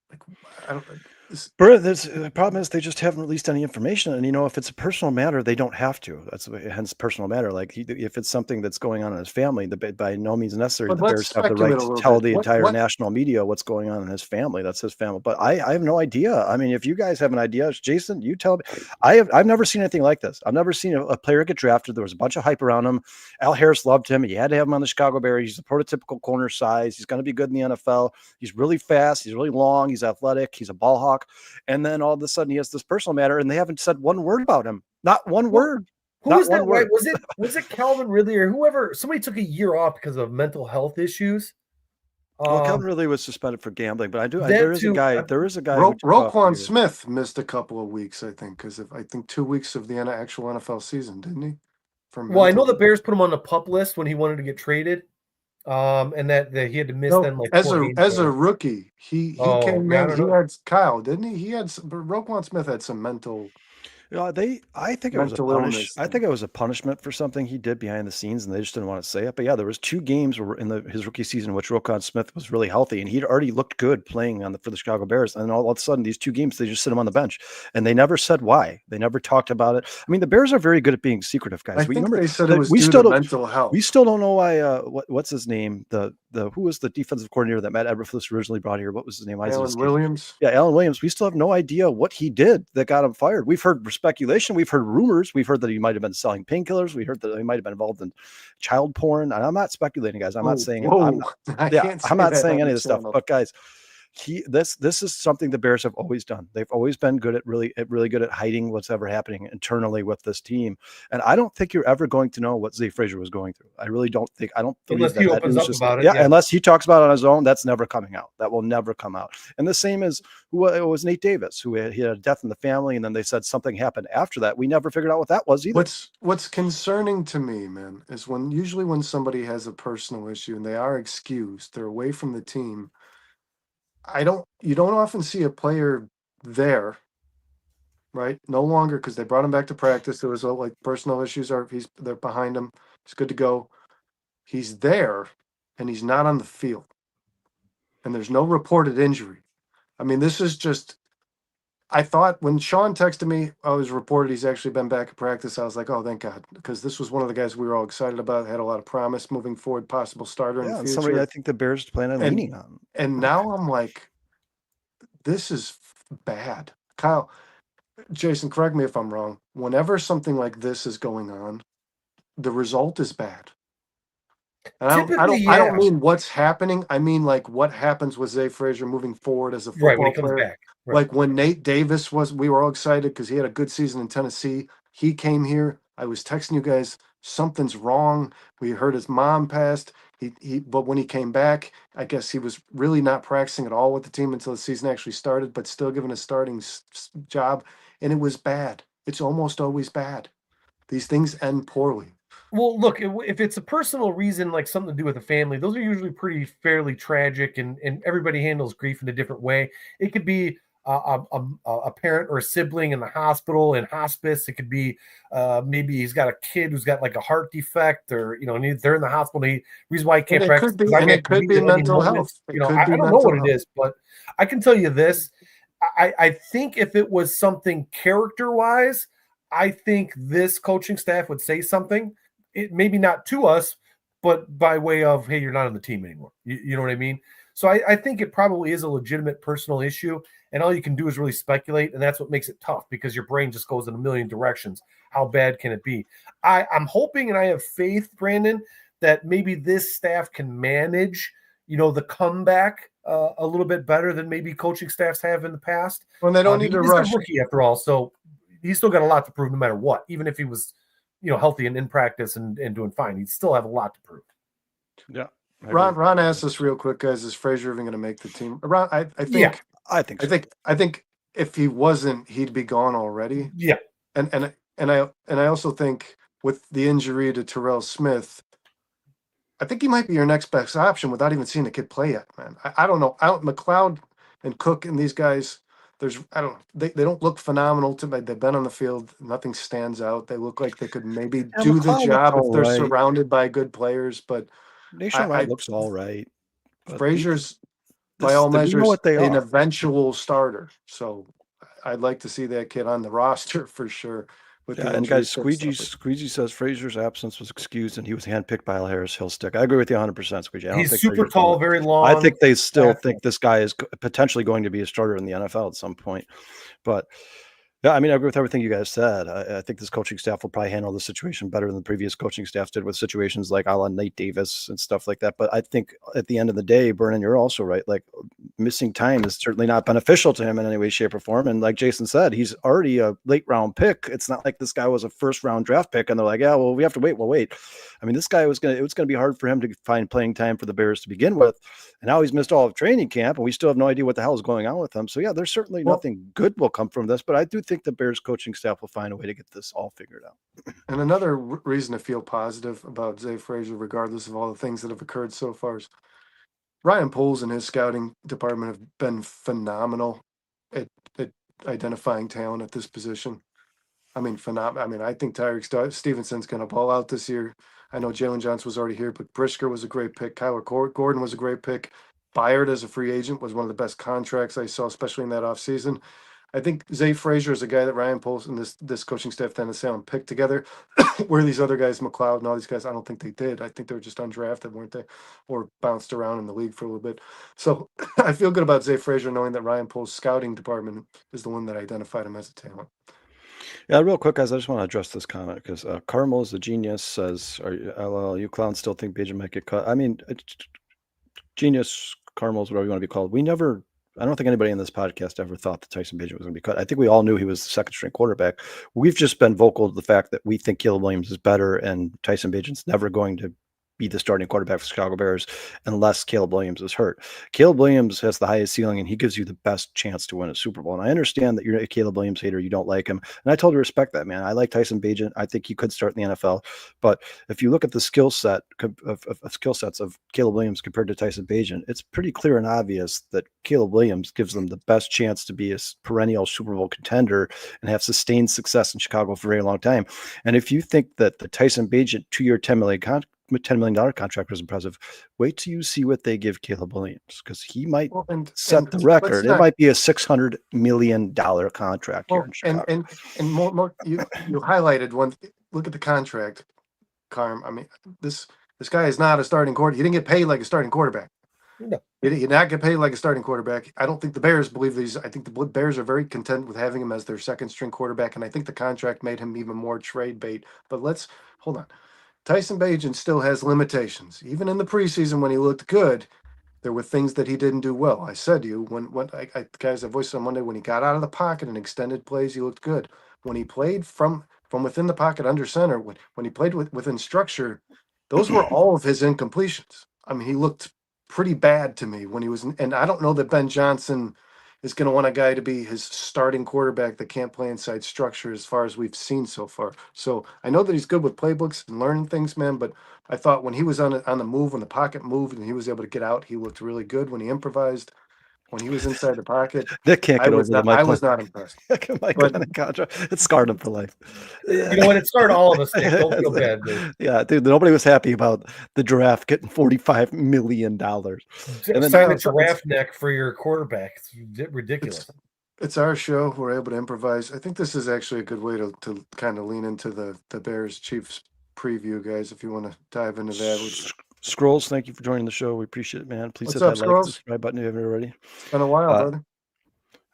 Like, I don't. The problem is they just haven't released any information, and if it's a personal matter, they don't have to. That's hence personal matter. Like if it's something that's going on in his family, by no means necessary. The Bears have the right to tell the entire national media what's going on in his family. That's his family. But I have no idea. I mean, if you guys have an idea, Jason, you tell me. I've never seen anything like this. I've never seen a player get drafted. There was a bunch of hype around him. Al Harris loved him. You had to have him on the Chicago Bears. He's a prototypical corner size. He's going to be good in the NFL. He's really fast. He's really long. He's athletic. He's a ball hawk. And then all of a sudden he has this personal matter, and they haven't said one word about him. Not one word. Who was that? Right? Was it Calvin Ridley or whoever? Somebody took a year off because of mental health issues. Well, Calvin Ridley was suspended for gambling, but there is a guy. Roquan Smith missed a couple of weeks, I think, because of 2 weeks of the actual NFL season, didn't he? Well, I know the Bears put him on the PUP list when he wanted to get traded. And that he had to miss then like as a rookie, he came in. He had Kyle, didn't he? He had Roquan Smith had some mental. I think it was a punishment. I think it was a punishment for something he did behind the scenes, and they just didn't want to say it. But yeah, there was 2 games in his rookie season in which Roquan Smith was really healthy, and he'd already looked good playing for the Chicago Bears. And all of a sudden, these 2 games, they just sit him on the bench, and they never said why. They never talked about it. I mean, the Bears are very good at being secretive, guys. I think they said it was due to mental health. We still don't know why. What's his name? Who was the defensive coordinator that Matt Eberflus originally brought here? What was his name? Alan Williams. Yeah, Alan Williams. We still have no idea what he did that got him fired. We've heard speculation. We've heard rumors. We've heard that he might have been selling painkillers. We heard that he might have been involved in child porn. And I'm not speculating, guys. I'm not saying. I'm not saying any of this stuff. But guys, this is something the Bears have always done. They've always been really good at hiding what's ever happening internally with this team. And I don't think you're ever going to know what Zay Frasier was going through. I really don't think. I don't believe unless he opens up about it. Yeah, unless he talks about it on his own, that's never coming out. That will never come out. And the same as it was Nate Davis, who he had a death in the family, and then they said something happened after that. We never figured out what that was either. What's concerning to me, man, is usually when somebody has a personal issue and they are excused, they're away from the team. You don't often see a player there, right? No longer, because they brought him back to practice. There was like personal issues, they're behind him. He's good to go. He's there, and he's not on the field, and there's no reported injury. I mean, this is just. I thought when Sean texted me, I was reported he's actually been back at practice. I was like, oh, thank God, because this was one of the guys we were all excited about. Had a lot of promise moving forward, possible starter in the future. Somebody I think the Bears plan on leaning on. And now I'm like, this is bad. Kyle, Jason, correct me if I'm wrong. Whenever something like this is going on, the result is bad. And Typically, I don't yeah. mean what's happening. I mean like what happens with Zay Frasier moving forward as a Right, when football he comes player. back. Right. Like when Nate Davis we were all excited because he had a good season in Tennessee. He came here. I was texting you guys, something's wrong. We heard his mom passed. But when he came back, I guess he was really not practicing at all with the team until the season actually started, but still given a starting job. And it was bad. It's almost always bad. These things end poorly. Well, look, if it's a personal reason, like something to do with a family, those are usually pretty fairly tragic, and everybody handles grief in a different way. It could be a parent or a sibling in the hospital in hospice. It could be maybe he's got a kid who's got like a heart defect, or they're in the hospital. Reason why he can't practice. It could be mental health. I don't know what it is, but I can tell you this: I think if it was something character wise, I think this coaching staff would say something. It maybe not to us, but by way of, hey, you're not on the team anymore. You know what I mean? So I think it probably is a legitimate personal issue, and all you can do is really speculate, and that's what makes it tough because your brain just goes in a million directions. How bad can it be? I'm hoping and I have faith, Brandon, that maybe this staff can manage, the comeback a little bit better than maybe coaching staffs have in the past. Well, they don't need to rush. He's a rookie after all, so he's still got a lot to prove no matter what, even if he was healthy and in practice and doing fine. He'd still have a lot to prove. Yeah. Ron asked us real quick, guys, is Frasier even going to make the team? Ron, I think I think if he wasn't, he'd be gone already. Yeah. And I also think with the injury to Terrell Smith, I think he might be your next best option without even seeing a kid play yet, man. I don't know. McLeod and Cook and these guys, they don't look phenomenal to me. They've been on the field. Nothing stands out. They look like they could maybe do the job if they're surrounded by good players. But Nationwide looks all right. Frazier's, by all measures, an eventual starter. So I'd like to see that kid on the roster for sure. And guys, Squeegee says Frazier's absence was excused and he was handpicked by Harris Hillstick. I agree with you 100%, Squeegee. He's super tall, very long. I think they still think this guy is potentially going to be a starter in the NFL at some point. But yeah, I mean, I agree with everything you guys said. I think this coaching staff will probably handle the situation better than the previous coaching staff did with situations like a la Nate Davis and stuff like that. But I think at the end of the day, Vernon, you're also right. Like missing time is certainly not beneficial to him in any way, shape, or form. And like Jason said, he's already a late round pick. It's not like this guy was a first round draft pick and they're like, yeah, well, we have to wait. Well, wait. I mean, this guy it was going to be hard for him to find playing time for the Bears to begin with. And now he's missed all of training camp and we still have no idea what the hell is going on with him. So yeah, there's certainly nothing good will come from this, but I do think the Bears coaching staff will find a way to get this all figured out. And another reason to feel positive about Zay Frasier, regardless of all the things that have occurred so far, is Ryan Poles and his scouting department have been phenomenal at identifying talent at this position. I mean, phenomenal. I mean, I think Tyreek Stevenson's going to ball out this year. I know Jalen Johnson was already here, but Brisker was a great pick. Kyler Gordon was a great pick. Byard as a free agent was one of the best contracts I saw, especially in that offseason. I think Zay Frasier is a guy that Ryan Poles and this coaching staff tend to sound picked together. Where these other guys, McLeod and all these guys, I don't think they did. I think they were just undrafted, weren't they? Or bounced around in the league for a little bit. So I feel good about Zay Frasier knowing that Ryan Poles' scouting department is the one that identified him as a talent. Yeah, real quick, guys, I just want to address this comment because Carmel is a genius says, you clowns still think Bagent might get cut? I mean, genius, Carmel's, whatever you want to be called. I don't think anybody in this podcast ever thought that Tyson Bagent was going to be cut. I think we all knew he was the second string quarterback. We've just been vocal to the fact that we think Caleb Williams is better and Tyson Bagent's never going to be the starting quarterback for Chicago Bears unless Caleb Williams is hurt. Caleb Williams has the highest ceiling and he gives you the best chance to win a Super Bowl. And I understand that you're a Caleb Williams hater. You don't like him. And I totally respect that, man. I like Tyson Bagent. I think he could start in the NFL. But if you look at the skill sets of Caleb Williams compared to Tyson Bagent, it's pretty clear and obvious that Caleb Williams gives them the best chance to be a perennial Super Bowl contender and have sustained success in Chicago for a very long time. And if you think that the Tyson Bagent 2-year $10 million contract was impressive, wait till you see what they give Caleb Williams, because he might set the record. It might be a $600 million contract here in Chicago. And more you highlighted one. Look at the contract, Carm. I mean, this guy is not a starting quarterback. He didn't get paid like a starting quarterback. No. He did not get paid like a starting quarterback. I don't think the Bears believe these. I think the Bears are very content with having him as their second string quarterback, and I think the contract made him even more trade bait. But let's hold on. Tyson Bagent still has limitations. Even in the preseason when he looked good, there were things that he didn't do well. I said to you, guys, I voiced on Monday, when he got out of the pocket and extended plays, he looked good. When he played from within the pocket under center, when he played within structure, those were all of his incompletions. I mean, he looked pretty bad to me when he was, and I don't know that Ben Johnson is going to want a guy to be his starting quarterback that can't play inside structure as far as we've seen so far. So I know that he's good with playbooks and learning things, man, but I thought when he was on the move, when the pocket moved and he was able to get out, he looked really good. When he improvised, when he was inside the pocket, Nick can't get over the I was not impressed. Michael Anaconda. It scarred him for life. You know what? It scarred all of us, Nick. Don't feel bad, dude. Yeah, dude. Nobody was happy about the draft getting $45 million. And then sign a giraffe neck for your quarterback. It's ridiculous. It's our show. We're able to improvise. I think this is actually a good way to kind of lean into the Bears Chiefs preview, guys. If you want to dive into that. Scrolls, thank you for joining the show. We appreciate it, man. Please hit that like, subscribe button if you haven't already. It's been a while, brother.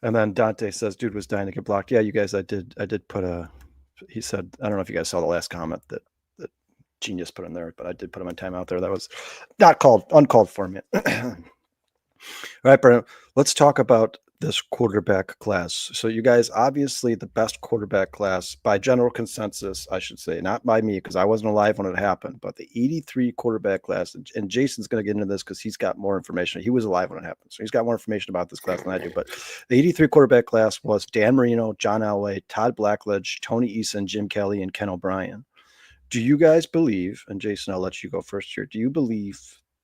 And then Dante says, dude was dying to get blocked. Yeah, you guys, I did put he said, I don't know if you guys saw the last comment that Genius put in there, but I did put him on timeout there. That was uncalled for me. All right, Brennan, let's talk about this quarterback class. So you guys, obviously the best quarterback class by general consensus, I should say, not by me, because I wasn't alive when it happened, but the 83 quarterback class, and Jason's going to get into this because he's got more information. He was alive when it happened, so he's got more information about this class than I do. But the 83 quarterback class was Dan Marino, John Elway, Todd Blackledge, Tony Eason, Jim Kelly, and Ken O'Brien. Do you guys believe, and Jason, I'll let you go first here, do you believe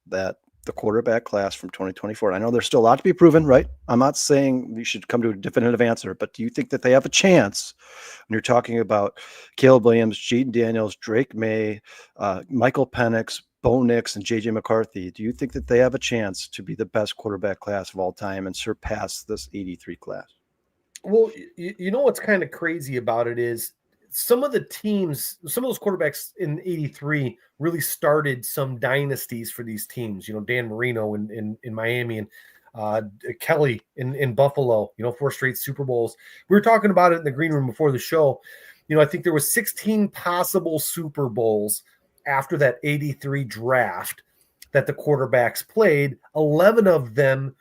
that the quarterback class from 2024, I know there's still a lot to be proven, right? I'm not saying we should come to a definitive answer, but do you think that they have a chance when you're talking about Caleb Williams, Jaden Daniels, Drake May, Michael Penix, Bo Nix, and JJ McCarthy? Do you think that they have a chance to be the best quarterback class of all time and surpass this 83 class? Well, you know what's kind of crazy about it is some of the teams, some of those quarterbacks in 83 really started some dynasties for these teams. You know, Dan Marino in Miami and Kelly in Buffalo, 4 straight Super Bowls. We were talking about it in the green room before the show. I think there was 16 possible Super Bowls after that 83 draft that the quarterbacks played. 11 of them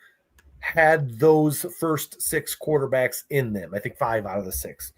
had those first 6 quarterbacks in them. I think 5 out of the 6.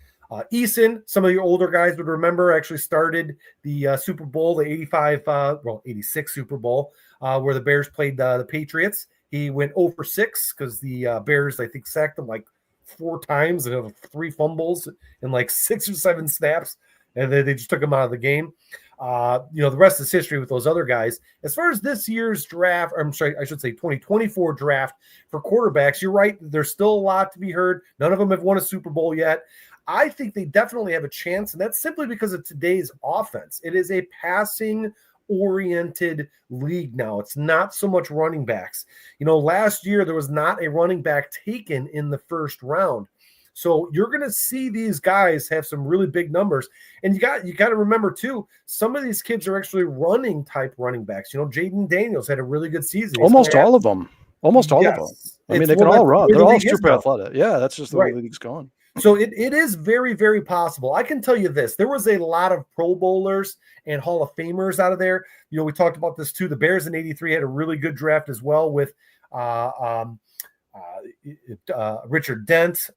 Eason, some of your older guys would remember, actually started the Super Bowl, the 86 Super Bowl, where the Bears played the Patriots. He went 0 for 6 because the Bears, I think, sacked him like 4 times and had 3 fumbles and like 6 or 7 snaps, and then they just took him out of the game. The rest is history with those other guys. As far as this year's draft, or I'm sorry, I should say 2024 draft for quarterbacks, you're right. There's still a lot to be heard. None of them have won a Super Bowl yet. I think they definitely have a chance, and that's simply because of today's offense. It is a passing-oriented league now. It's not so much running backs. Last year there was not a running back taken in the first round. So you're going to see these guys have some really big numbers. And you got to remember, too, some of these kids are actually running type running backs. Jaden Daniels had a really good season. Almost all of them. I mean, they can all run. They're all super athletic. Yeah, that's just the way the league's going. So it is very, very possible. I can tell you this. There was a lot of Pro Bowlers and Hall of Famers out of there. We talked about this too. The Bears in 83 had a really good draft as well with Richard Dent,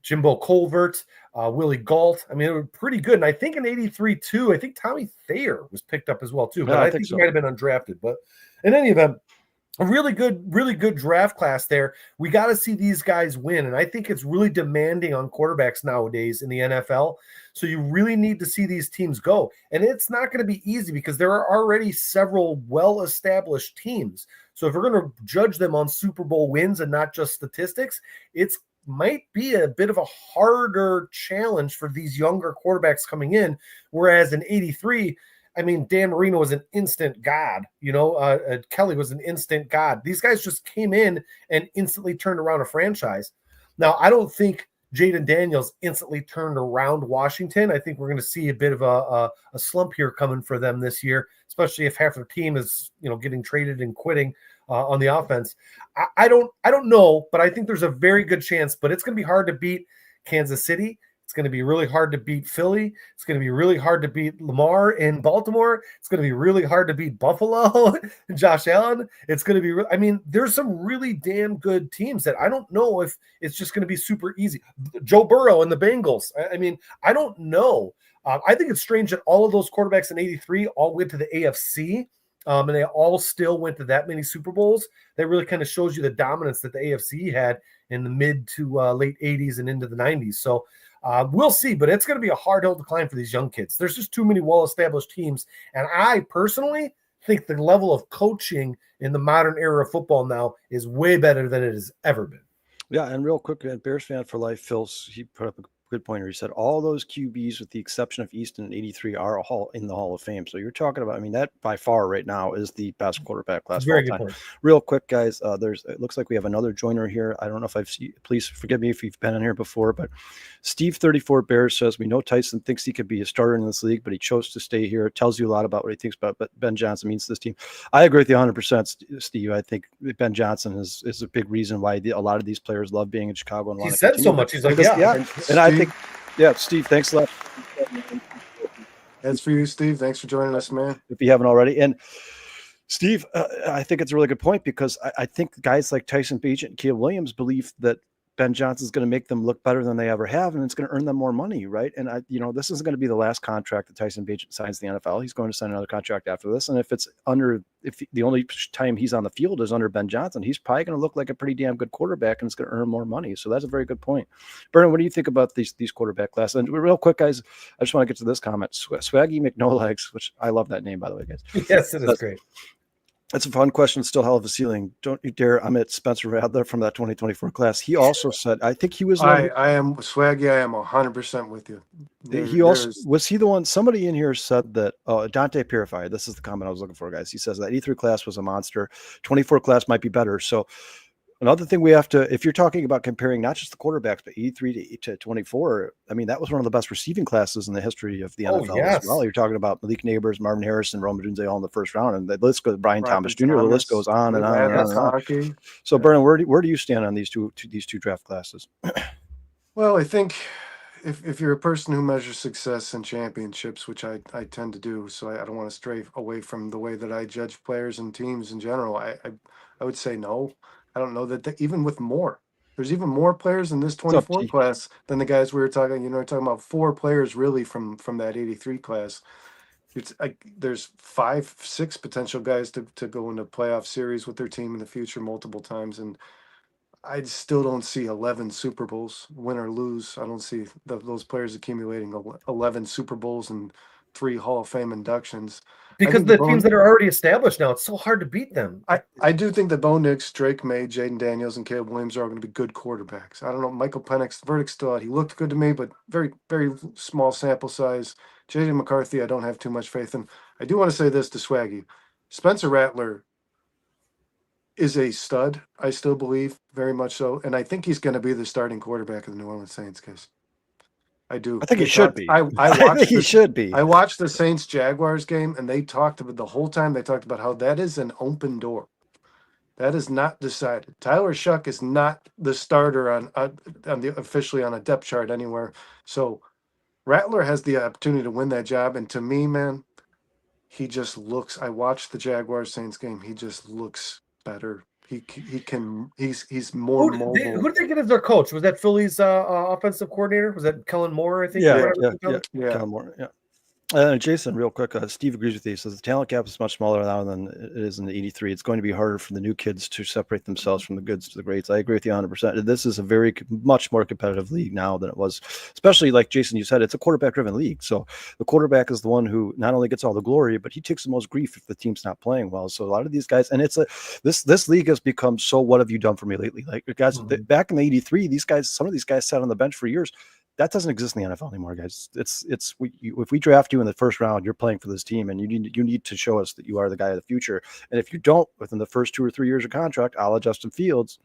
Jimbo Colvert, Willie Gault. I mean, they were pretty good. And I think in 83 too, I think Tommy Thayer was picked up as well too. But I think he might have been undrafted. But in any event, a really good draft class there. We got to see these guys win. And I think it's really demanding on quarterbacks nowadays in the NFL. So you really need to see these teams go. And it's not going to be easy because there are already several well-established teams. So if we're going to judge them on Super Bowl wins and not just statistics, it's might be a bit of a harder challenge for these younger quarterbacks coming in. Whereas in 83, I mean, Dan Marino was an instant god. Kelly was an instant god. These guys just came in and instantly turned around a franchise. Now, I don't think Jaden Daniels instantly turned around Washington. I think we're going to see a bit of a slump here coming for them this year, especially if half their team is, getting traded and quitting on the offense. I don't know, but I think there's a very good chance. But it's going to be hard to beat Kansas City. It's going to be really hard to beat Philly. It's going to be really hard to beat Lamar in Baltimore. It's going to be really hard to beat Buffalo and Josh Allen. It's going to be, I mean, there's some really damn good teams that I don't know if it's just going to be super easy. Joe Burrow and the Bengals. I mean, I don't know. I think it's strange that all of those quarterbacks in 83 all went to the AFC. And they all still went to that many Super Bowls. That really kind of shows you the dominance that the AFC had in the mid to late 80s and into the 90s. So we'll see, but it's going to be a hard hill to climb for these young kids. There's just too many well-established teams. And I personally think the level of coaching in the modern era of football now is way better than it has ever been. Yeah, and real quick, Bears fan for life, he put up a good pointer. He said all those QBs, with the exception of Easton in 83, are in the Hall of Fame. So you're talking about, I mean, that by far right now is the best quarterback class of all time. Point. Real quick, guys, it looks like we have another joiner here. I don't know if I've seen, please forgive me if you've been in here before, but Steve 34 Bears says, we know Tyson thinks he could be a starter in this league, but he chose to stay here. It tells you a lot about what he thinks about Ben Johnson means to this team. I agree with you 100%, Steve. I think Ben Johnson is a big reason why a lot of these players love being in Chicago. And he said so much. He's like, yeah. And I think, yeah, Steve, thanks a lot. That's for you, Steve. Thanks for joining us, man. If you haven't already. And Steve, I think it's a really good point, because I think guys like Tyson Bagent and Caleb Williams believe that Ben Johnson's going to make them look better than they ever have, and it's going to earn them more money, right? And this isn't going to be the last contract that Tyson Bagent signs in the NFL. He's going to sign another contract after this, and if the only time he's on the field is under Ben Johnson, he's probably going to look like a pretty damn good quarterback, and it's going to earn more money. So that's a very good point. Bernard, what do you think about these quarterback classes? And real quick, guys, I just want to get to this comment. Swaggy McNolegs, which I love that name, by the way, guys. Yes, it is great. That's a fun question. Still hell of a ceiling. Don't you dare. I'm at Spencer Radler from that 2024 class. He also said, I think he was. I am Swaggy. I am 100% with you. Was he the one? Somebody in here said that. Dante Purifier. This is the comment I was looking for, guys. He says that 83 class was a monster. 24 class might be better. So another thing we have to, if you're talking about comparing not just the quarterbacks, but 83 to 24, I mean, that was one of the best receiving classes in the history of the NFL as well. You're talking about Malik Neighbors, Marvin Harrison, Rome Odunze all in the first round, and the list goes, Brian Thomas Jr., the list goes on and on and on and on. So, Brennan, where do you stand on these two draft classes? Well, I think if you're a person who measures success in championships, which I tend to do, so I don't want to stray away from the way that I judge players and teams in general, I would say no. I don't know that even with more, there's even more players in this 24 class than the guys we were talking. We're talking about 4 players really from that 83 class. There's 5, 6 potential guys to go into playoff series with their team in the future multiple times, and I still don't see 11 Super Bowls, win or lose. I don't see those players accumulating 11 Super Bowls and 3 Hall of Fame inductions. Because the teams that are already established now, it's so hard to beat them. I do think that Bo Nix, Drake May, Jaden Daniels, and Caleb Williams are all going to be good quarterbacks. I don't know. Michael Penix, the verdict's still out. He looked good to me, but very, very small sample size. J.J. McCarthy, I don't have too much faith in. I do want to say this to Swaggy. Spencer Rattler is a stud, I still believe, very much so. And I think he's going to be the starting quarterback of the New Orleans Saints, guys. I do. I think he should be. I watched he should be. I watched the Saints Jaguars game, and they talked about the whole time. They talked about how that is an open door. That is not decided. Tyler Shuck is not the starter officially on a depth chart anywhere. So Rattler has the opportunity to win that job, and to me, man, he just looks. I watched the Jaguars Saints game. He just looks better. He's more mobile. Who did they get as their coach? Was that Philly's offensive coordinator? Was that Kellen Moore, I think? Yeah. Kellen Moore, yeah. Jason, real quick, Steve agrees with you. He says the talent gap is much smaller now than it is in the 83. It's going to be harder for the new kids to separate themselves from the goods to the greats. I agree with you 100%. This is a much more competitive league now than it was, especially like Jason, you said, it's a quarterback-driven league. So the quarterback is the one who not only gets all the glory, but he takes the most grief if the team's not playing well. So a lot of these guys, and this league has become so what have you done for me lately? Like guys, back in the 83, some of these guys sat on the bench for years. That doesn't exist in the NFL anymore, guys. If we draft you in the first round, you're playing for this team, and you need to show us that you are the guy of the future. And if you don't, within the first 2 or 3 years of contract, a la Justin Fields,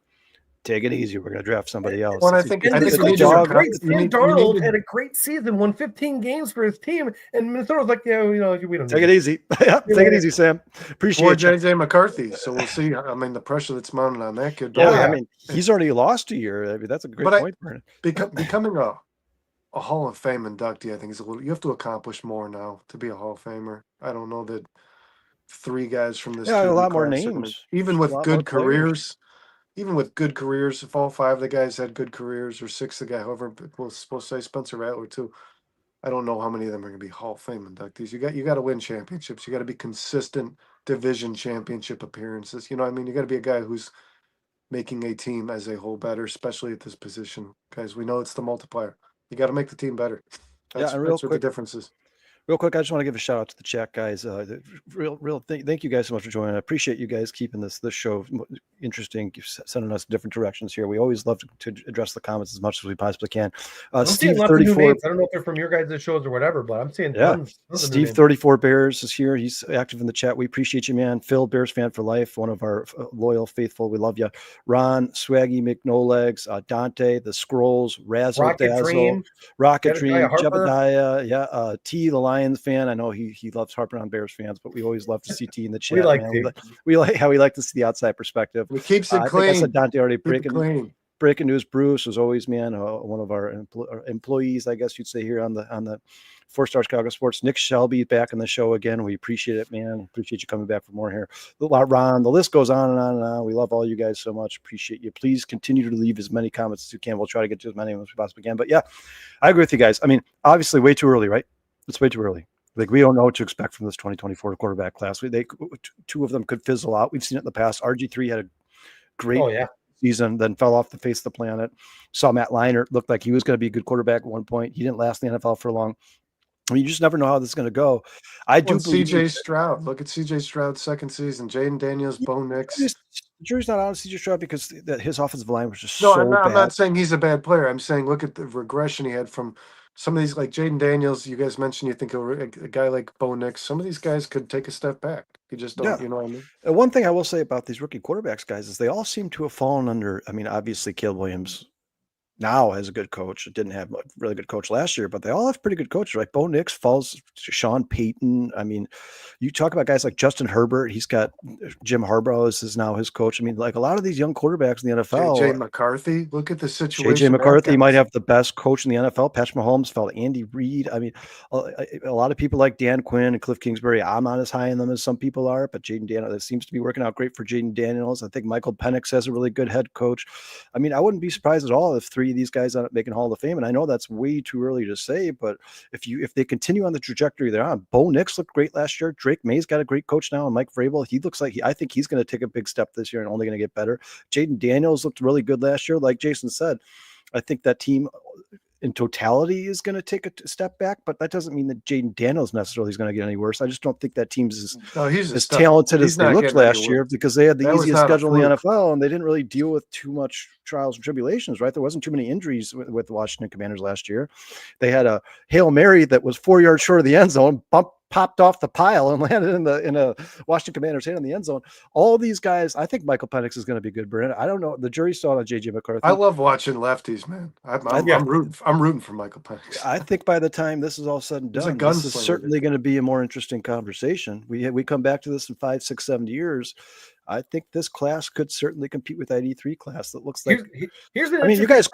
take it easy. We're going to draft somebody else. Well, I think Sam Darnold had a great season, won 15 games for his team, and Minnesota's like, we don't take it easy. Take it easy, Sam. Appreciate it. Or J.J. McCarthy. So we'll see. I mean, the pressure that's mounted on that kid. Yeah, I mean, he's already lost a year. I mean, that's a great point, Brandon. Becoming a Hall of Fame inductee, I think, is a little. You have to accomplish more now to be a Hall of Famer. I don't know that 3 guys from this Yeah, a QB lot more class are going to, names, even a with lot more good players. careers, even with good careers, if all 5 of the guys had good careers, or 6 of the guy, however we're supposed to say, Spencer Rattler too. I don't know how many of them are going to be Hall of Fame inductees. You got to win championships. You got to be consistent division championship appearances. You know what I mean? You got to be a guy who's making a team as a whole better, especially at this position. Guys, we know it's the multiplier. You got to make the team better. Yeah, and That's what the difference is. Real quick, I just want to give a shout out to the chat guys. Thank you guys so much for joining. I appreciate you guys keeping this show interesting, sending us different directions here. We always love to address the comments as much as we possibly can. I'm Steve seeing lots of new 34. names. I don't know if they're from your guys' shows or whatever, but I'm seeing tons of new Steve names. 34 Bears is here. He's active in the chat. We appreciate you, man. Phil, Bears fan for life, one of our loyal, faithful. We love you. Ron, Swaggy, McNolegs, Dante, the Scrolls, Razzle Rocket Dazzle, Dream, Rocket Dream, Harper. Jebediah, T, the Lions fan. I know he loves harping on Bears fans, but we always love to see T in the chat. We like man. We like how we like to see the outside perspective. It keeps it I clean. think I said Dante already. Breaking news, Bruce, as always, man, one of our employees, I guess you'd say, here on the 4-Star Chicago Sports. Nick Shelby back on the show again. We appreciate it, man. Appreciate you coming back for more here. Ron, the list goes on and on and on. We love all you guys so much. Appreciate you. Please continue to leave as many comments as you can. We'll try to get to as many as we possibly can. But yeah, I agree with you guys. I mean, obviously, way too early, right? It's way too early. Like, we don't know what to expect from this 2024 quarterback class. 2 of them could fizzle out. We've seen it in the past. RG3 had a great season, then fell off the face of the planet. Saw Matt Leinart, looked like he was going to be a good quarterback at one point. He didn't last in the NFL for long. I mean, you just never know how this is going to go. I do believe CJ Stroud. Look at CJ Stroud's second season. Jaden Daniels, Bo Nix. The jury's not on CJ Stroud because his offensive line was just no, so bad. I'm not saying he's a bad player. I'm saying look at the regression he had from some of these, like Jaden Daniels. You guys mentioned you think a guy like Bo Nix. Some of these guys could take a step back. You just don't. You know what I mean? One thing I will say about these rookie quarterbacks, guys, is they all seem to have fallen under. I mean, obviously, Caleb Williams now has a good coach. It didn't have a really good coach last year, but they all have pretty good coaches. Like Bo Nix falls to Sean Payton. I mean, you talk about guys like Justin Herbert. He's got Jim Harbaugh is now his coach. I mean, like a lot of these young quarterbacks in the NFL. JJ McCarthy. Look at the situation. JJ McCarthy might have the best coach in the NFL. Patrick Mahomes felt Andy Reid. I mean, a lot of people like Dan Quinn and Cliff Kingsbury. I'm not as high on them as some people are, but Jaden Daniels, it seems to be working out great for Jaden Daniels. I think Michael Penix has a really good head coach. I mean, I wouldn't be surprised at all if 3 of these guys end up making Hall of Fame. And I know that's way too early to say, but if they continue on the trajectory they're on, Bo Nix looked great last year. Drake May's got a great coach now, and Mike Vrabel. He looks like I think he's going to take a big step this year and only going to get better. Jaden Daniels looked really good last year. Like Jason said, I think that team in totality is going to take a step back, but that doesn't mean that Jaden Daniels necessarily is going to get any worse. I just don't think that team's as talented as they looked last year because they had the easiest schedule in the NFL and they didn't really deal with too much trials and tribulations, right? There wasn't too many injuries with the Washington Commanders last year. They had a Hail Mary that was 4 yards short of the end zone, popped off the pile and landed in a Washington Commanders hand in the end zone. All these guys, I think Michael Penix is going to be good, Brandon. I don't know. The jury's still on JJ McCarthy. I love watching lefties, man. I'm rooting for Michael Penix. I think by the time this is all said and done, this is certainly going to be a more interesting conversation. We come back to this in 5, 6, 7 years. I think this class could certainly compete with that E3 class. That looks like. I mean, you guys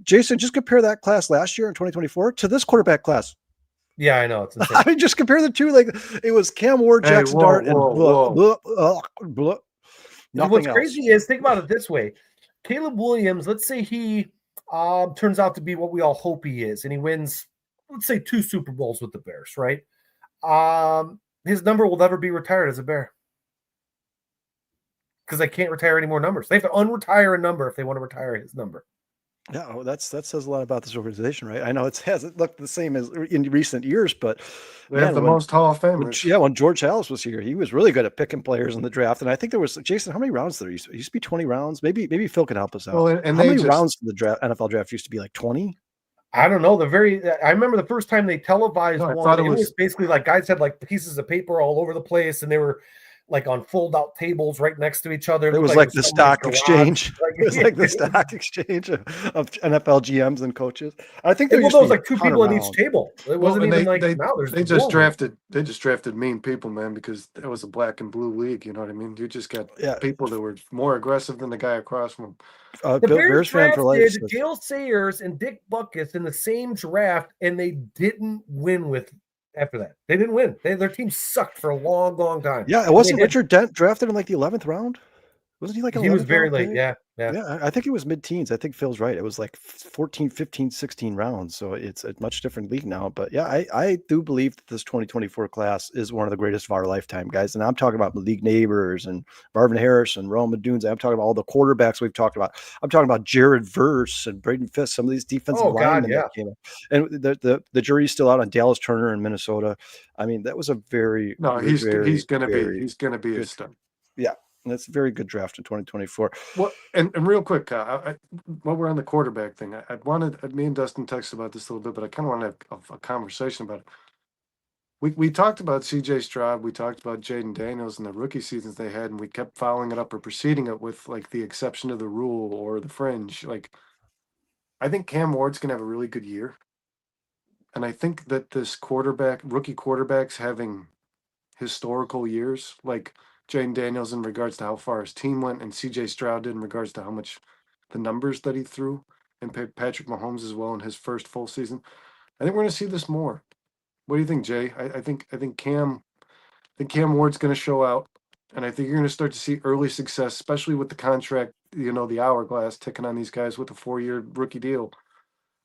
Jason, just compare that class last year in 2024 to this quarterback class. Yeah, I know. It's insane. I mean, just compare the two. Like it was Cam Ward, Jackson Dart, and what's crazy is, think about it this way: Caleb Williams. Let's say he turns out to be what we all hope he is, and he wins, let's say, 2 Super Bowls with the Bears. Right? His number will never be retired as a Bear because they can't retire any more numbers. They have to unretire a number if they want to retire his number. Yeah, that says a lot about this organization, right? I know it hasn't looked the same as in recent years, but they have the most Hall of Famers. When George Halas was here, he was really good at picking players in the draft. And I think there was, Jason, how many rounds there used to be? 20 rounds. Maybe Phil can help us out. Well, and how many rounds in the NFL draft used to be, like 20? I don't know. I remember the first time they televised one. It was basically like guys had like pieces of paper all over the place, and they were like on fold out tables right next to each other. It was like the stock exchange. It was like the stock exchange of NFL GMs and coaches. I think there was like two people at each table. It wasn't even like now there's they just drafted mean people, man, because it was a black and blue league. You know what I mean? You just got people that were more aggressive than the guy across from them. The Bears fan for life. Gale Sayers and Dick Butkus in the same draft, and they didn't win with. After that, they didn't win. Their team sucked for a long, long time. Yeah, it wasn't Richard Dent drafted in like the 11th round? Wasn't he like he was very late? Yeah. I think it was mid-teens. I think Phil's right. It was like 14, 15, 16 rounds. So it's a much different league now. But yeah, I do believe that this 2024 class is one of the greatest of our lifetime, guys. And I'm talking about Malik Neighbors and Marvin Harris and Rome Dunze. I'm talking about all the quarterbacks we've talked about. I'm talking about Jared Verse and Braden Fisk, some of these defensive linemen that came up. And the jury's still out on Dallas Turner in Minnesota. I mean, that was a very he's gonna be a stud. Yeah. That's a very good draft in 2024. Well, and real quick, while we're on the quarterback thing, me and Dustin texted about this a little bit, but I kind of want to have a conversation about it. We talked about C.J. Stroud, we talked about Jaden Daniels and the rookie seasons they had, and we kept following it up or preceding it with like the exception to the rule or the fringe. Like, I think Cam Ward's gonna have a really good year, and I think that this rookie quarterbacks having historical years, like Jaden Daniels in regards to how far his team went, and C.J. Stroud did in regards to how much the numbers that he threw, and Patrick Mahomes as well in his first full season. I think we're going to see this more. What do you think, Jay? I think Cam Ward's going to show out, and I think you're going to start to see early success, especially with the contract, the hourglass ticking on these guys with a 4-year rookie deal.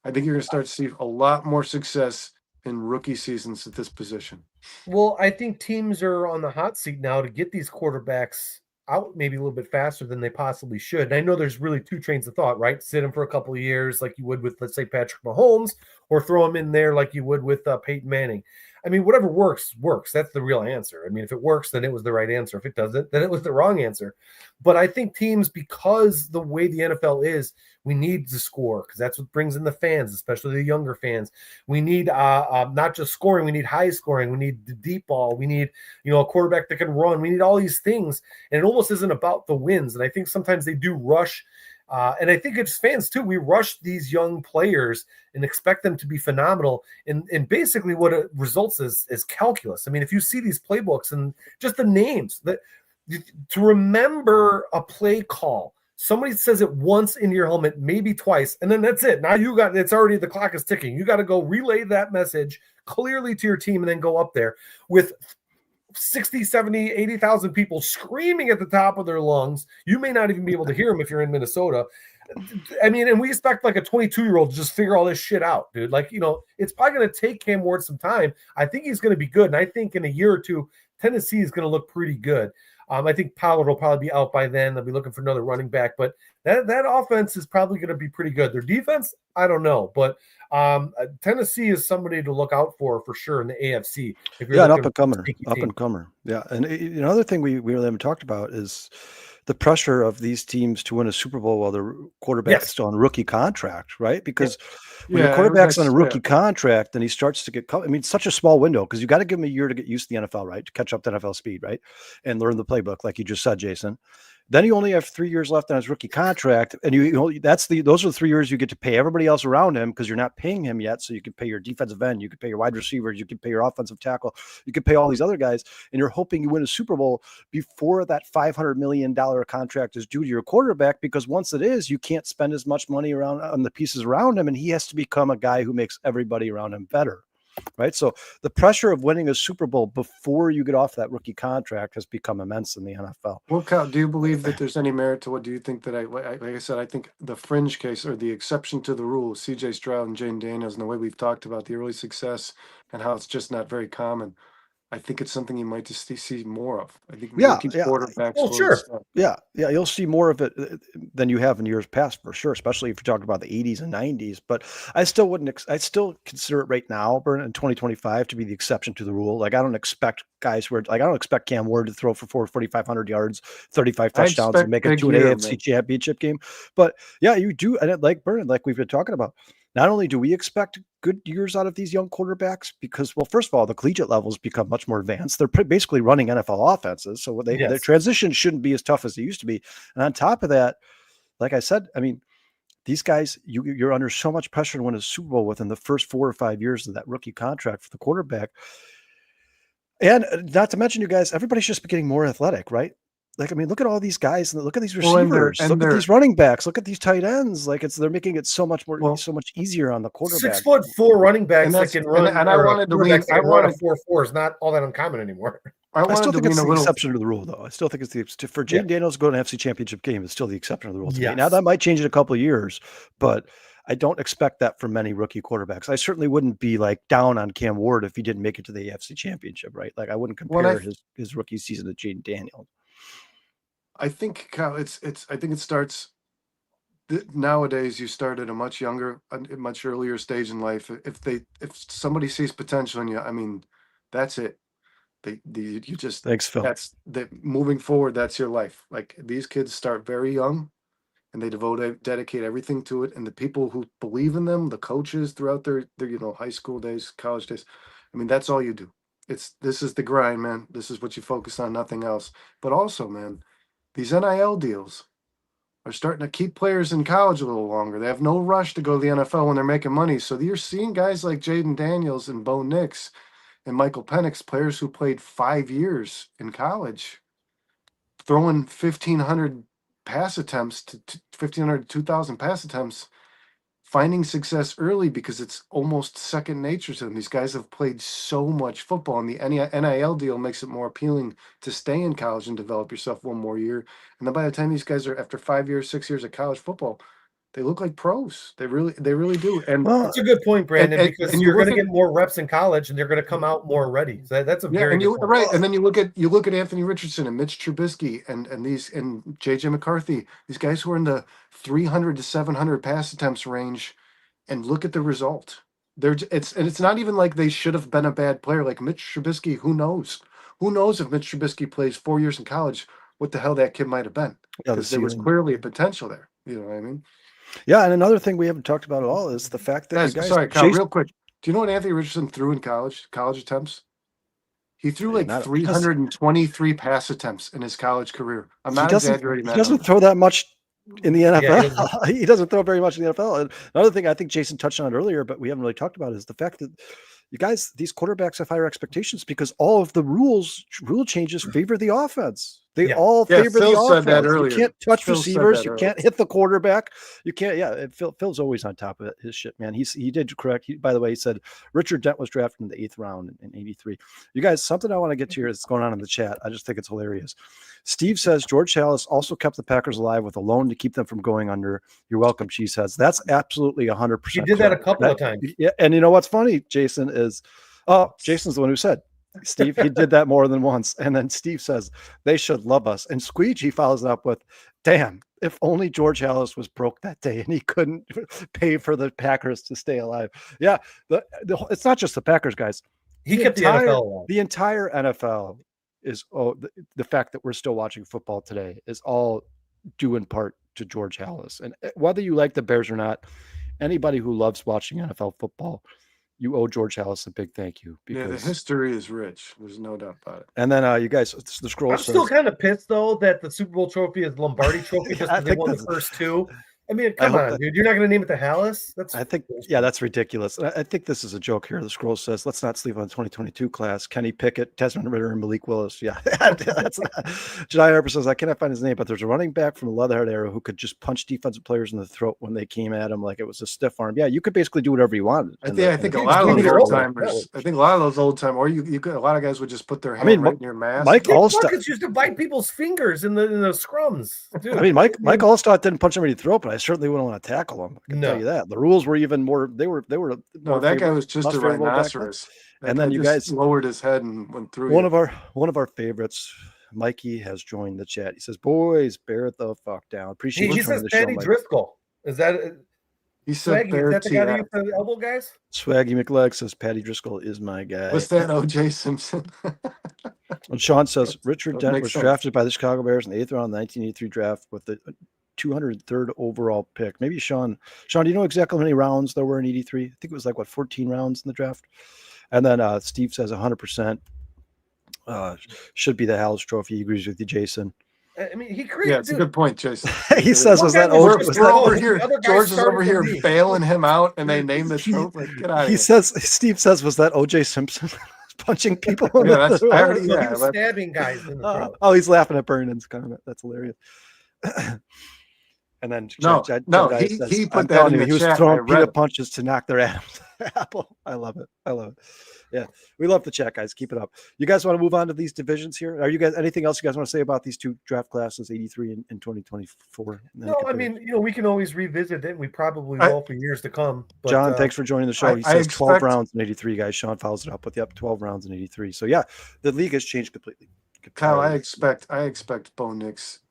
I think you're going to start to see a lot more success in rookie seasons at this position. Well, I think teams are on the hot seat now to get these quarterbacks out maybe a little bit faster than they possibly should. And I know there's really two trains of thought, right? Sit him for a couple of years like you would with, let's say, Patrick Mahomes, or throw him in there like you would with Peyton Manning. I mean, whatever works. That's the real answer. I mean, if it works, then it was the right answer. If it doesn't, then it was the wrong answer. But I think teams, because the way the NFL is, we need to score because that's what brings in the fans, especially the younger fans. We need not just scoring, we need high scoring. We need the deep ball. We need, a quarterback that can run. We need all these things. And it almost isn't about the wins. And I think sometimes they do rush. And I think it's fans too. We rush these young players and expect them to be phenomenal. And basically what it results is calculus. I mean, if you see these playbooks and just the names, to remember a play call, somebody says it once in your helmet, maybe twice, and then that's it. Now it's already, the clock is ticking. You got to go relay that message clearly to your team and then go up there with 60, 70, 80,000 people screaming at the top of their lungs. You may not even be able to hear them if you're in Minnesota. I mean, and we expect like a 22-year-old to just figure all this shit out, dude. Like, it's probably going to take Cam Ward some time. I think he's going to be good. And I think in a year or two, Tennessee is going to look pretty good. I think Pollard will probably be out by then. They'll be looking for another running back, but that offense is probably going to be pretty good. Their defense, I don't know, but Tennessee is somebody to look out for sure in the AFC. An up and comer. Yeah, and another thing we really haven't talked about is the pressure of these teams to win a Super Bowl while their quarterback is still on a rookie contract, right? Because when your quarterback's on a rookie contract, then he starts to get cut. I mean, it's such a small window because you got to give him a year to get used to the NFL, right? To catch up to NFL speed, right? And learn the playbook, like you just said, Jason. Then you only have 3 years left on his rookie contract, and those are the 3 years you get to pay everybody else around him because you're not paying him yet. So you can pay your defensive end, you can pay your wide receivers, you can pay your offensive tackle, you can pay all these other guys, and you're hoping you win a Super Bowl before that $500 million contract is due to your quarterback. Because once it is, you can't spend as much money around on the pieces around him, and he has to become a guy who makes everybody around him better. Right. So the pressure of winning a Super Bowl before you get off that rookie contract has become immense in the NFL. Well, Kyle, do you believe that there's any merit to what? Do you think that like I said, I think the fringe case or the exception to the rule, C.J. Stroud and Jaden Daniels, and the way we've talked about the early success and how it's just not very common. I think it's something you might just see more of. I think quarterbacks. Well, sure. Yeah, you'll see more of it than you have in years past for sure, especially if you're talking about the 80s and 90s. But I still consider it right now, in 2025, to be the exception to the rule. Like I don't expect I don't expect Cam Ward to throw for 4,500 yards, 35 touchdowns, and make it to an AFC championship game. But yeah, you do, and like we've been talking about. Not only do we expect good years out of these young quarterbacks because, well, first of all, the collegiate levels become much more advanced. They're basically running NFL offenses, so their transition shouldn't be as tough as it used to be. And on top of that, like I said, I mean, these guys, you're under so much pressure to win a Super Bowl within the first 4 or 5 years of that rookie contract for the quarterback. And not to mention, you guys, everybody's just getting more athletic, right? Like, I mean, look at all these guys, and look at these receivers, look at these running backs, look at these tight ends. Like, they're making it so much easier on the quarterback. 6'4" running backs that can run. And I wanted to lean. I run a 4.4 is not all that uncommon anymore. I still think it's the exception to the rule, though. I still think it's for Jaden Daniels to go to an NFC Championship game. It's still the exception to the rule. To me. Now that might change in a couple of years, but I don't expect that from many rookie quarterbacks. I certainly wouldn't be like down on Cam Ward if he didn't make it to the AFC Championship, right? Like, I wouldn't compare his rookie season to Jaden Daniels. I think, Kyle, I think it starts nowadays. You start at a much earlier stage in life. If somebody sees potential in you, I mean, that's it. You just thanks, Phil. Moving forward. That's your life. Like, these kids start very young, and they dedicate everything to it. And the people who believe in them, the coaches throughout their high school days, college days. I mean, that's all you do. This is the grind, man. This is what you focus on, nothing else. But also, man, these NIL deals are starting to keep players in college a little longer. They have no rush to go to the NFL when they're making money. So you're seeing guys like Jaden Daniels and Bo Nix and Michael Penix, players who played 5 years in college, throwing 1,500 pass attempts to 1,500 to 2,000 pass attempts, finding success early because it's almost second nature to them. These guys have played so much football, and the NIL deal makes it more appealing to stay in college and develop yourself one more year. And then by the time these guys are after 5 years, 6 years of college football, they look like pros. They really do. And that's a good point, Brandon, because you're going to get more reps in college, and they're going to come out more ready. So that's a very good point. Right. And then you look at Anthony Richardson and Mitch Trubisky and JJ McCarthy, these guys who are in the 300 to 700 pass attempts range, and look at the result. It's not even like they should have been a bad player. Like Mitch Trubisky, who knows? Who knows if Mitch Trubisky plays 4 years in college, what the hell that kid might have been? Because there was clearly a potential there. You know what I mean? Yeah, and another thing we haven't talked about at all is the fact that sorry, Kyle, real quick. Do you know what Anthony Richardson threw in college attempts? He threw like 323 pass attempts in his college career. I'm not exaggerating that. He doesn't throw that much in the NFL. He doesn't throw very much in the NFL. And another thing I think Jason touched on it earlier, but we haven't really talked about, is the fact that you guys, these quarterbacks have higher expectations because all of the rule changes favor the offense. They all favor the offense. Said that earlier. You can't touch receivers. You can't hit the quarterback. You can't. Phil's always on top of his shit, man. He did correct. By the way, he said Richard Dent was drafted in the 8th round in '83. You guys, something I want to get to here that's going on in the chat. I just think it's hilarious. Steve says George Halas also kept the Packers alive with a loan to keep them from going under. You're welcome, Cheeseheads. That's absolutely 100%. He did that a couple of times. Yeah, and you know what's funny, Jason, is Jason's the one who said, Steve, he did that more than once. And then Steve says, they should love us. And Squeegee follows it up with, damn, if only George Halas was broke that day and he couldn't pay for the Packers to stay alive. Yeah, it's not just the Packers, guys. He kept the NFL alive. The entire NFL is, the fact that we're still watching football today is all due in part to George Halas. And whether you like the Bears or not, anybody who loves watching NFL football, you owe George Halas a big thank you. Because the history is rich. There's no doubt about it. And then you guys, the scroll I'm still kind of pissed, though, that the Super Bowl trophy is Lombardi trophy just because they won the first two. I mean, come on, dude. You're not going to name it the Halas? That's ridiculous. I think this is a joke here. The scroll says, let's not sleep on the 2022 class. Kenny Pickett, Desmond Ridder, and Malik Willis. Yeah. That's not. Jedi Harper says, I cannot find his name, but there's a running back from the Leatherhead era who could just punch defensive players in the throat when they came at him like it was a stiff arm. Yeah, you could basically do whatever you wanted. I think a lot of those old timers, or you could, a lot of guys would just put their hand right in your mask. Mike Allstott used to bite people's fingers in the scrums. Dude. I mean, Mike Allstott didn't punch him in the throat, but I certainly wouldn't want to tackle him. I can tell you that. The rules were even more. They were. No, that guy was just a rhinoceros. And then you guys lowered his head and went through. One of our favorites, Mikey, has joined the chat. He says, "Boys, bear it the fuck down." Appreciate. He says Patty Driscoll. Is that? He said, "Is that the guy that used to elbow guys?" Swaggy McLeod says, "Patty Driscoll is my guy." What's that? O.J. Simpson. And Sean says Richard Dent was drafted by the Chicago Bears in the 8th round, 1983 draft with the 203rd overall pick. Maybe Sean, do you know exactly how many rounds there were in 83? I think it was like 14 rounds in the draft. And then Steve says 100%. Should be the Hal's Trophy. He agrees with you, Jason. I mean, he created. Yeah, it's a good point, Jason. He says, was that we're was over that, here? George is over here bailing him out, and they name the trophy. Like, get out of he here. says, Steve says, was that O.J. Simpson punching people? Yeah, that's already, He yeah. was stabbing guys in the throat. Oh, he's laughing at Burnen's comment. That's hilarious. And then No, Jed says, he put I'm that telling in you, the he was chat. throwing I read peanut it. punches to knock their Adam's apple. I love it. Yeah, we love the chat, guys. Keep it up. You guys want to move on to these divisions here? Are you guys anything else you guys want to say about these two draft classes, 83 and 2024? No, I mean, we can always revisit it. We probably will for years to come. But, John, thanks for joining the show. He says 12 rounds in 83, guys. Sean follows it up with 12 rounds in 83. So yeah, the league has changed completely. Kyle, I expect Bo Nix.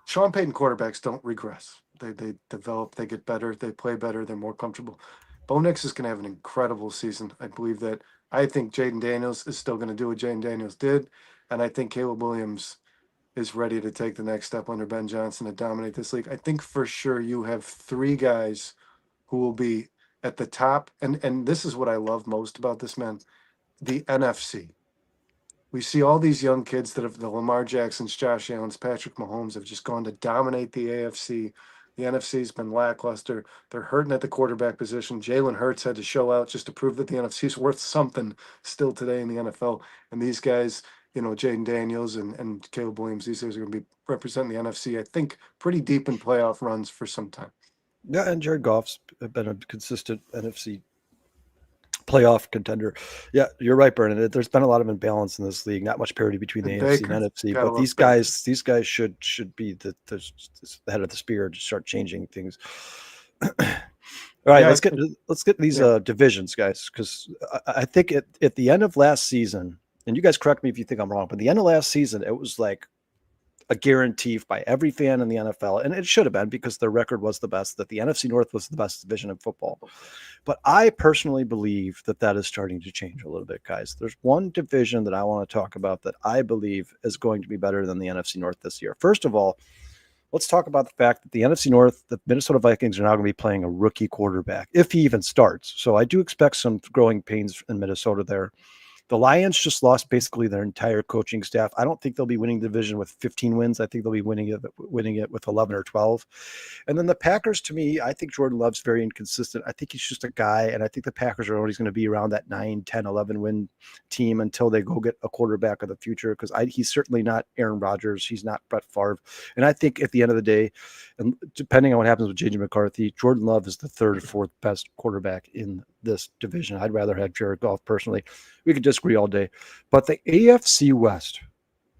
Sean Payton quarterbacks don't regress. They develop, they get better, they play better, they're more comfortable. Bo Nix is going to have an incredible season. I believe that. I think Jaden Daniels is still going to do what Jaden Daniels did, and I think Caleb Williams is ready to take the next step under Ben Johnson to dominate this league. I think for sure you have three guys who will be at the top, and this is what I love most about this, man, the NFC. We see all these young kids that have the Lamar Jacksons, Josh Allen's, Patrick Mahomes have just gone to dominate the AFC. The NFC's been lackluster. They're hurting at the quarterback position. Jalen Hurts had to show out just to prove that the NFC's worth something still today in the NFL. And these guys, Jaden Daniels and Caleb Williams, these guys are going to be representing the NFC, I think, pretty deep in playoff runs for some time. Yeah, and Jared Goff's been a consistent NFC playoff contender. Yeah, you're right, Bernard. There's been a lot of imbalance in this league. Not much parity between the AFC and NFC. But these guys should be the head of the spear to start changing things. All right, let's get these divisions, guys, because I think at the end of last season, and you guys correct me if you think I'm wrong, but at the end of last season, it was like a guarantee by every fan in the NFL, and it should have been because their record was the best, that the NFC North was the best division in football. But I personally believe that is starting to change a little bit, guys. There's one division that I want to talk about that I believe is going to be better than the NFC North this year. First of all, let's talk about the fact that the NFC North, the Minnesota Vikings are now going to be playing a rookie quarterback, if he even starts. So I do expect some growing pains in Minnesota there. The Lions just lost basically their entire coaching staff. I don't think they'll be winning the division with 15 wins. I think they'll be winning it with 11 or 12. And then the Packers, to me, I think Jordan Love's very inconsistent. I think he's just a guy, and I think the Packers are always going to be around that 9, 10, 11 win team until they go get a quarterback of the future, because he's certainly not Aaron Rodgers. He's not Brett Favre. And I think at the end of the day, and depending on what happens with J.J. McCarthy, Jordan Love is the third or fourth best quarterback in this division. I'd rather have Jared Goff personally. We could disagree all day. But the AFC West,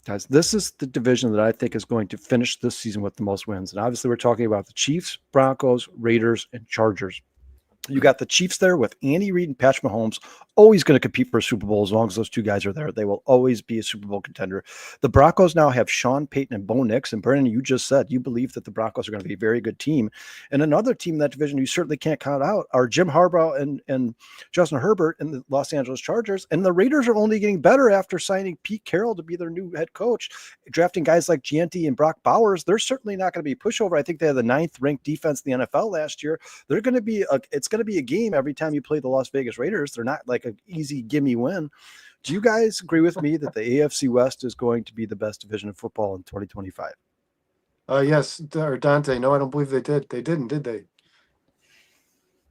guys, this is the division that I think is going to finish this season with the most wins. And obviously we're talking about the Chiefs, Broncos, Raiders, and Chargers. You got the Chiefs there with Andy Reid and Patrick Mahomes, always going to compete for a Super Bowl as long as those two guys are there. They will always be a Super Bowl contender. The Broncos now have Sean Payton and Bo Nix. And Brennan, you just said you believe that the Broncos are going to be a very good team. And another team in that division you certainly can't count out are Jim Harbaugh and Justin Herbert and the Los Angeles Chargers. And the Raiders are only getting better after signing Pete Carroll to be their new head coach, drafting guys like Gianti and Brock Bowers. They're certainly not going to be a pushover. I think they had the 9th ranked defense in the NFL last year. They're going to be it's going to be a game every time you play the Las Vegas Raiders. They're not like an easy gimme win. Do you guys agree with me that the AFC West is going to be the best division of football in 2025? Yes, or Dante. No, I don't believe they did. They didn't, did they?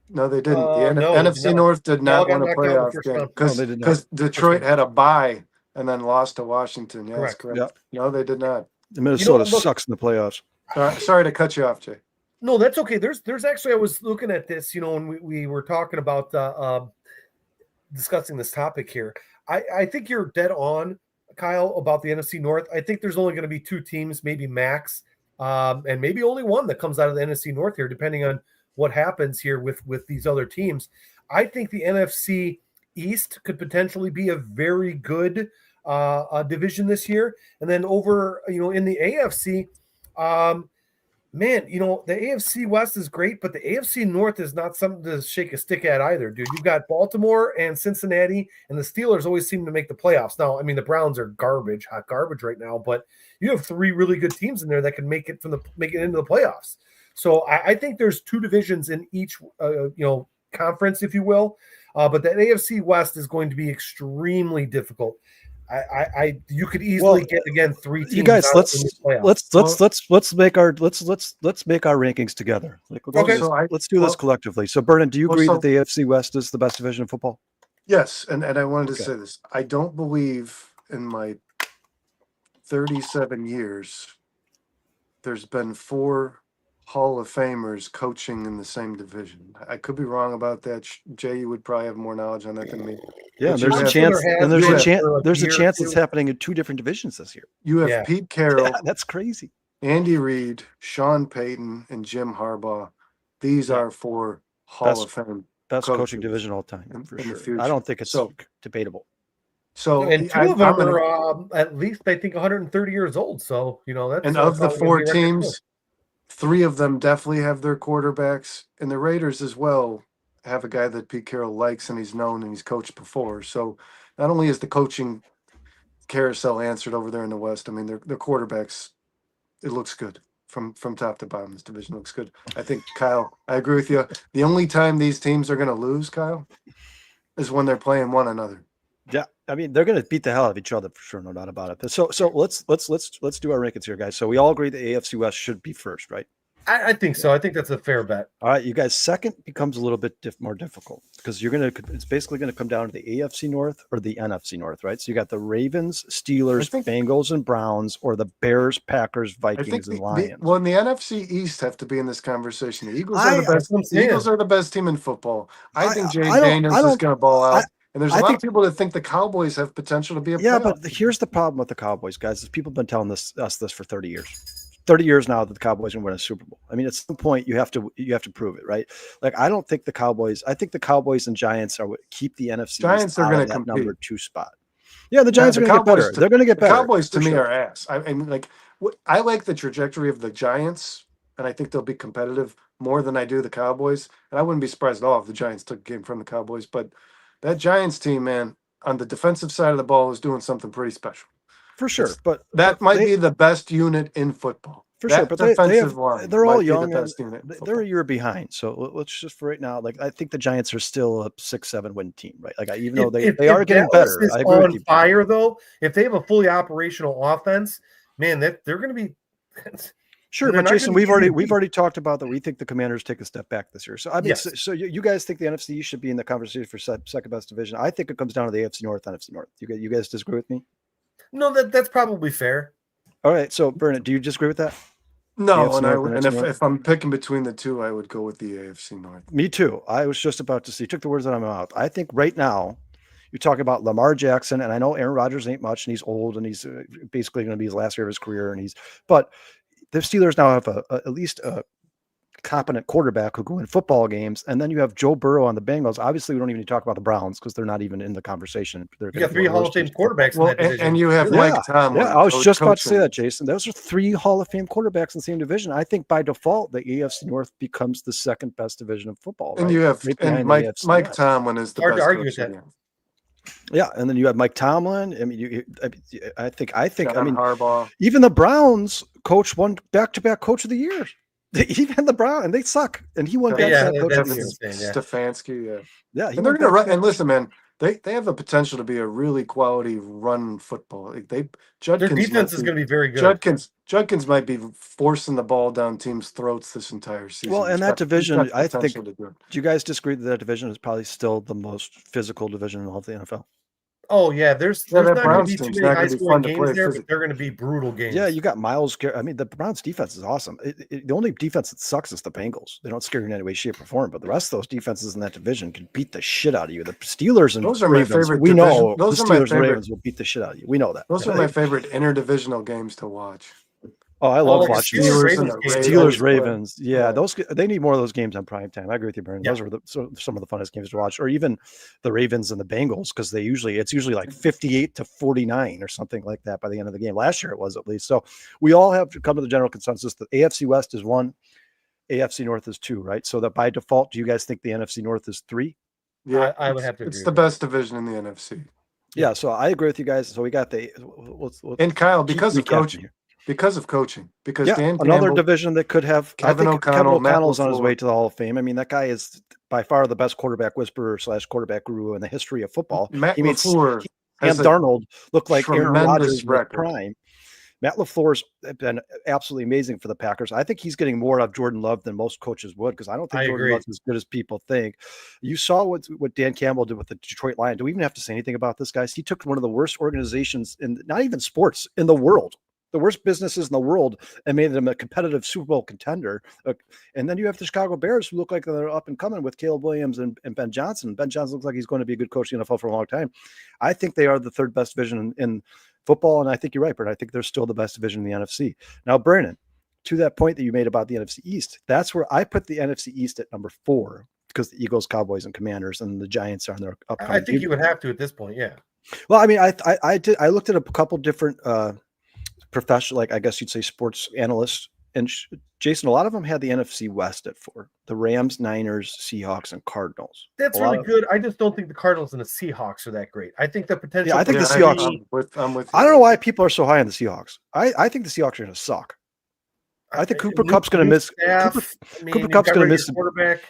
No, they didn't. The no, NFC North did not win a playoff game because Detroit had a bye and then lost to Washington. Yeah, correct. Yep. No, they did not. Minnesota sucks in the playoffs. Sorry to cut you off, Jay. No, that's okay. There's actually, I was looking at this, when we were talking about discussing this topic here. I think you're dead on, Kyle, about the NFC North. I think there's only going to be 2 teams, maybe max, and maybe only one that comes out of the NFC North here, depending on what happens here with these other teams. I think the NFC East could potentially be a very good division this year. And then over, in the AFC, Man, the AFC West is great, but the AFC North is not something to shake a stick at either, dude. You've got Baltimore and Cincinnati, and the Steelers always seem to make the playoffs. Now, I mean, the Browns are hot garbage right now, but you have 3 really good teams in there that can make it into the playoffs. So I think there's 2 divisions in each, conference, if you will. But that AFC West is going to be extremely difficult. You could easily get again 3 teams. You guys, let's make our rankings together. Let's do this collectively. So, Bernard, do you agree that the AFC West is the best division of football? Yes, and I wanted to say this. I don't believe in my 37 years there's been 4 Hall of Famers coaching in the same division. I could be wrong about that. Jay, you would probably have more knowledge on that than me. Yeah, there's a chance, and there's a chance it's happening in 2 different divisions this year. You have Pete Carroll. Yeah, that's crazy. Andy Reid, Sean Payton, and Jim Harbaugh. These are 4 Hall of Fame best coaching division all time for sure. I don't think it's debatable. So, and 2 of them are at least, I think, 130 years old. So that's and of the 4 teams. 3 of them definitely have their quarterbacks, and the Raiders as well have a guy that Pete Carroll likes and he's known and he's coached before. So not only is the coaching carousel answered over there in the West, I mean, their quarterbacks, it looks good from top to bottom. This division looks good. I think, Kyle, I agree with you. The only time these teams are going to lose, Kyle, is when they're playing one another. Yeah, I mean, they're going to beat the hell out of each other for sure, no doubt about it. So let's do our rankings here, guys. So we all agree the AFC West should be first, right? I think so. I think that's a fair bet. All right, you guys. Second becomes a little bit more difficult because it's basically going to come down to the AFC North or the NFC North, right? So you got the Ravens, Steelers, Bengals, and Browns, or the Bears, Packers, Vikings, and Lions. The NFC East have to be in this conversation. The Eagles are the best. The Eagles are the best team in football. I think Jay Daniels is going to ball out. And there's a lot of people that think the Cowboys have potential to be a playoff. Yeah, but here's the problem with the Cowboys, guys. Is people have been telling us this for 30 years. 30 years now that the Cowboys are going to win a Super Bowl. I mean, at some point you have to prove it, right? Like, I don't think the Cowboys. I think the Cowboys and Giants are what keep the NFC Giants are going to compete. Number 2 spot. Yeah, the Giants are going to get better. They're going to get better. The Cowboys to me are ass. I mean, like, I like the trajectory of the Giants, and I think they'll be competitive more than I do the Cowboys. And I wouldn't be surprised at all if the Giants took a game from the Cowboys. But that Giants team, man, on the defensive side of the ball is doing something pretty special. For sure. But that might be the best unit in football. For sure. But they're all young. They're a year behind. So let's just for right now, like, I think the Giants are still a 6-7 win team, right? Like, even though they are getting better. I agree with you. Fire though, if they have a fully operational offense, man, they're going to be sure. But Jason, we've already talked about that. We think the Commanders take a step back this year. So I mean, so you guys think the NFC should be in the conversation for second best division? I think it comes down to the AFC North, NFC North. You guys disagree with me? No, that's probably fair. All right. So Bernard, do you disagree with that? No, and if I'm picking between the 2, I would go with the AFC North. Me too. I was just about to say, you took the words out of my mouth. I think right now, you're talking about Lamar Jackson, and I know Aaron Rodgers ain't much, and he's old, and he's basically going to be his last year of his career, but the Steelers now have at least a competent quarterback who go in football games, and then you have Joe Burrow on the Bengals. Obviously, we don't even need to talk about the Browns because they're not even in the conversation. You got 3 Hall of Fame quarterbacks in that division. And you have Mike Tomlin. Yeah, I was just about to say that, Jason. Those are 3 Hall of Fame quarterbacks in the same division. I think by default, the AFC North becomes the second best division of football. And you have Mike Tomlin is the best. Hard to argue with that. Yeah, and then you have Mike Tomlin. I mean, I think. Harbaugh. Even the Browns coach won back-to-back Coach of the Year. Even the Browns, and they suck. And he won back-to-back Coach of the Year. Stefanski, yeah. And they're going to run. And listen, man, they have the potential to be a really quality run football. Their defense is going to be very good. Judkins might be forcing the ball down teams' throats this entire season. Well, in that division, I think. Do you guys disagree that division is probably still the most physical division in all of the NFL? Oh yeah, there's not going to be too many high-scoring games there, but they're going to be brutal games. Yeah, you got Miles. I mean, the Browns' defense is awesome. The only defense that sucks is the Bengals. They don't scare you in any way, shape, or form. But the rest of those defenses in that division can beat the shit out of you. The Steelers and those are Ravens, my favorite. We know the Steelers and Ravens will beat the shit out of you. We know that. Those are my favorite interdivisional games to watch. Oh, I love Oh, watching Steelers and the Steelers, Ravens. Ravens. Yeah, Yeah. those they need more of those games on prime time. I agree with you, Brandon. Yeah. Those are some of the funnest games to watch, or even the Ravens and the Bengals, because it's usually like 58-49 or something like that by the end of the game. Last year it was, at least. So we all have to come to the general consensus that AFC West is 1, AFC North is 2, right? So that by default, do you guys think the NFC North is 3? Yeah, I would have to It's agree the with that. best division in the NFC. Yeah, so I agree with you guys. So we got And Kyle, keep because of recapping coaching, here. because Yeah, Dan another Campbell, division that could have. I Kevin think Kevin O'Connell, Matt O'Connell's on his LaFleur. way to the Hall of Fame. I mean, that guy is by far the best quarterback whisperer / quarterback guru in the history of football. Matt He made LaFleur Sam has a Darnold look like Aaron tremendous Rodgers in his record. prime. Matt LaFleur's been absolutely amazing for the Packers. I think he's getting more out of Jordan Love than most coaches would, because I don't think I Jordan agree. Love's as good as people think. You saw what Dan Campbell did with the Detroit Lions. Do we even have to say anything about this, guys? He took one of the worst organizations in not even sports in the world, the worst businesses in the world, and made them a competitive Super Bowl contender. And then you have the Chicago Bears, who look like they're up and coming with Caleb Williams and Ben Johnson. Ben Johnson looks like he's going to be a good coach in the NFL for a long time. I think they are the third best division in football, and I think you're right, Bert. I think they're still the best division in the NFC. Now, Brandon, to that point that you made about the NFC East, that's where I put the NFC East at number 4, because the Eagles, Cowboys, and Commanders, and the Giants are in their upcoming. I think you would have to at this point, yeah. Well, I mean, I looked at a couple different professional, like I guess you'd say sports analysts, and Jason, a lot of them had the NFC West at 4. The Rams, Niners, Seahawks, and Cardinals. That's really good. I just don't think the Cardinals and the Seahawks are that great. I think the potential. Yeah, I think the Yeah, Seahawks. I'm with you. I don't know why people are so high on the Seahawks. I think the Seahawks are going to suck. I think Cooper Kupp's going to miss. Cooper Kupp's going to miss. Quarterback.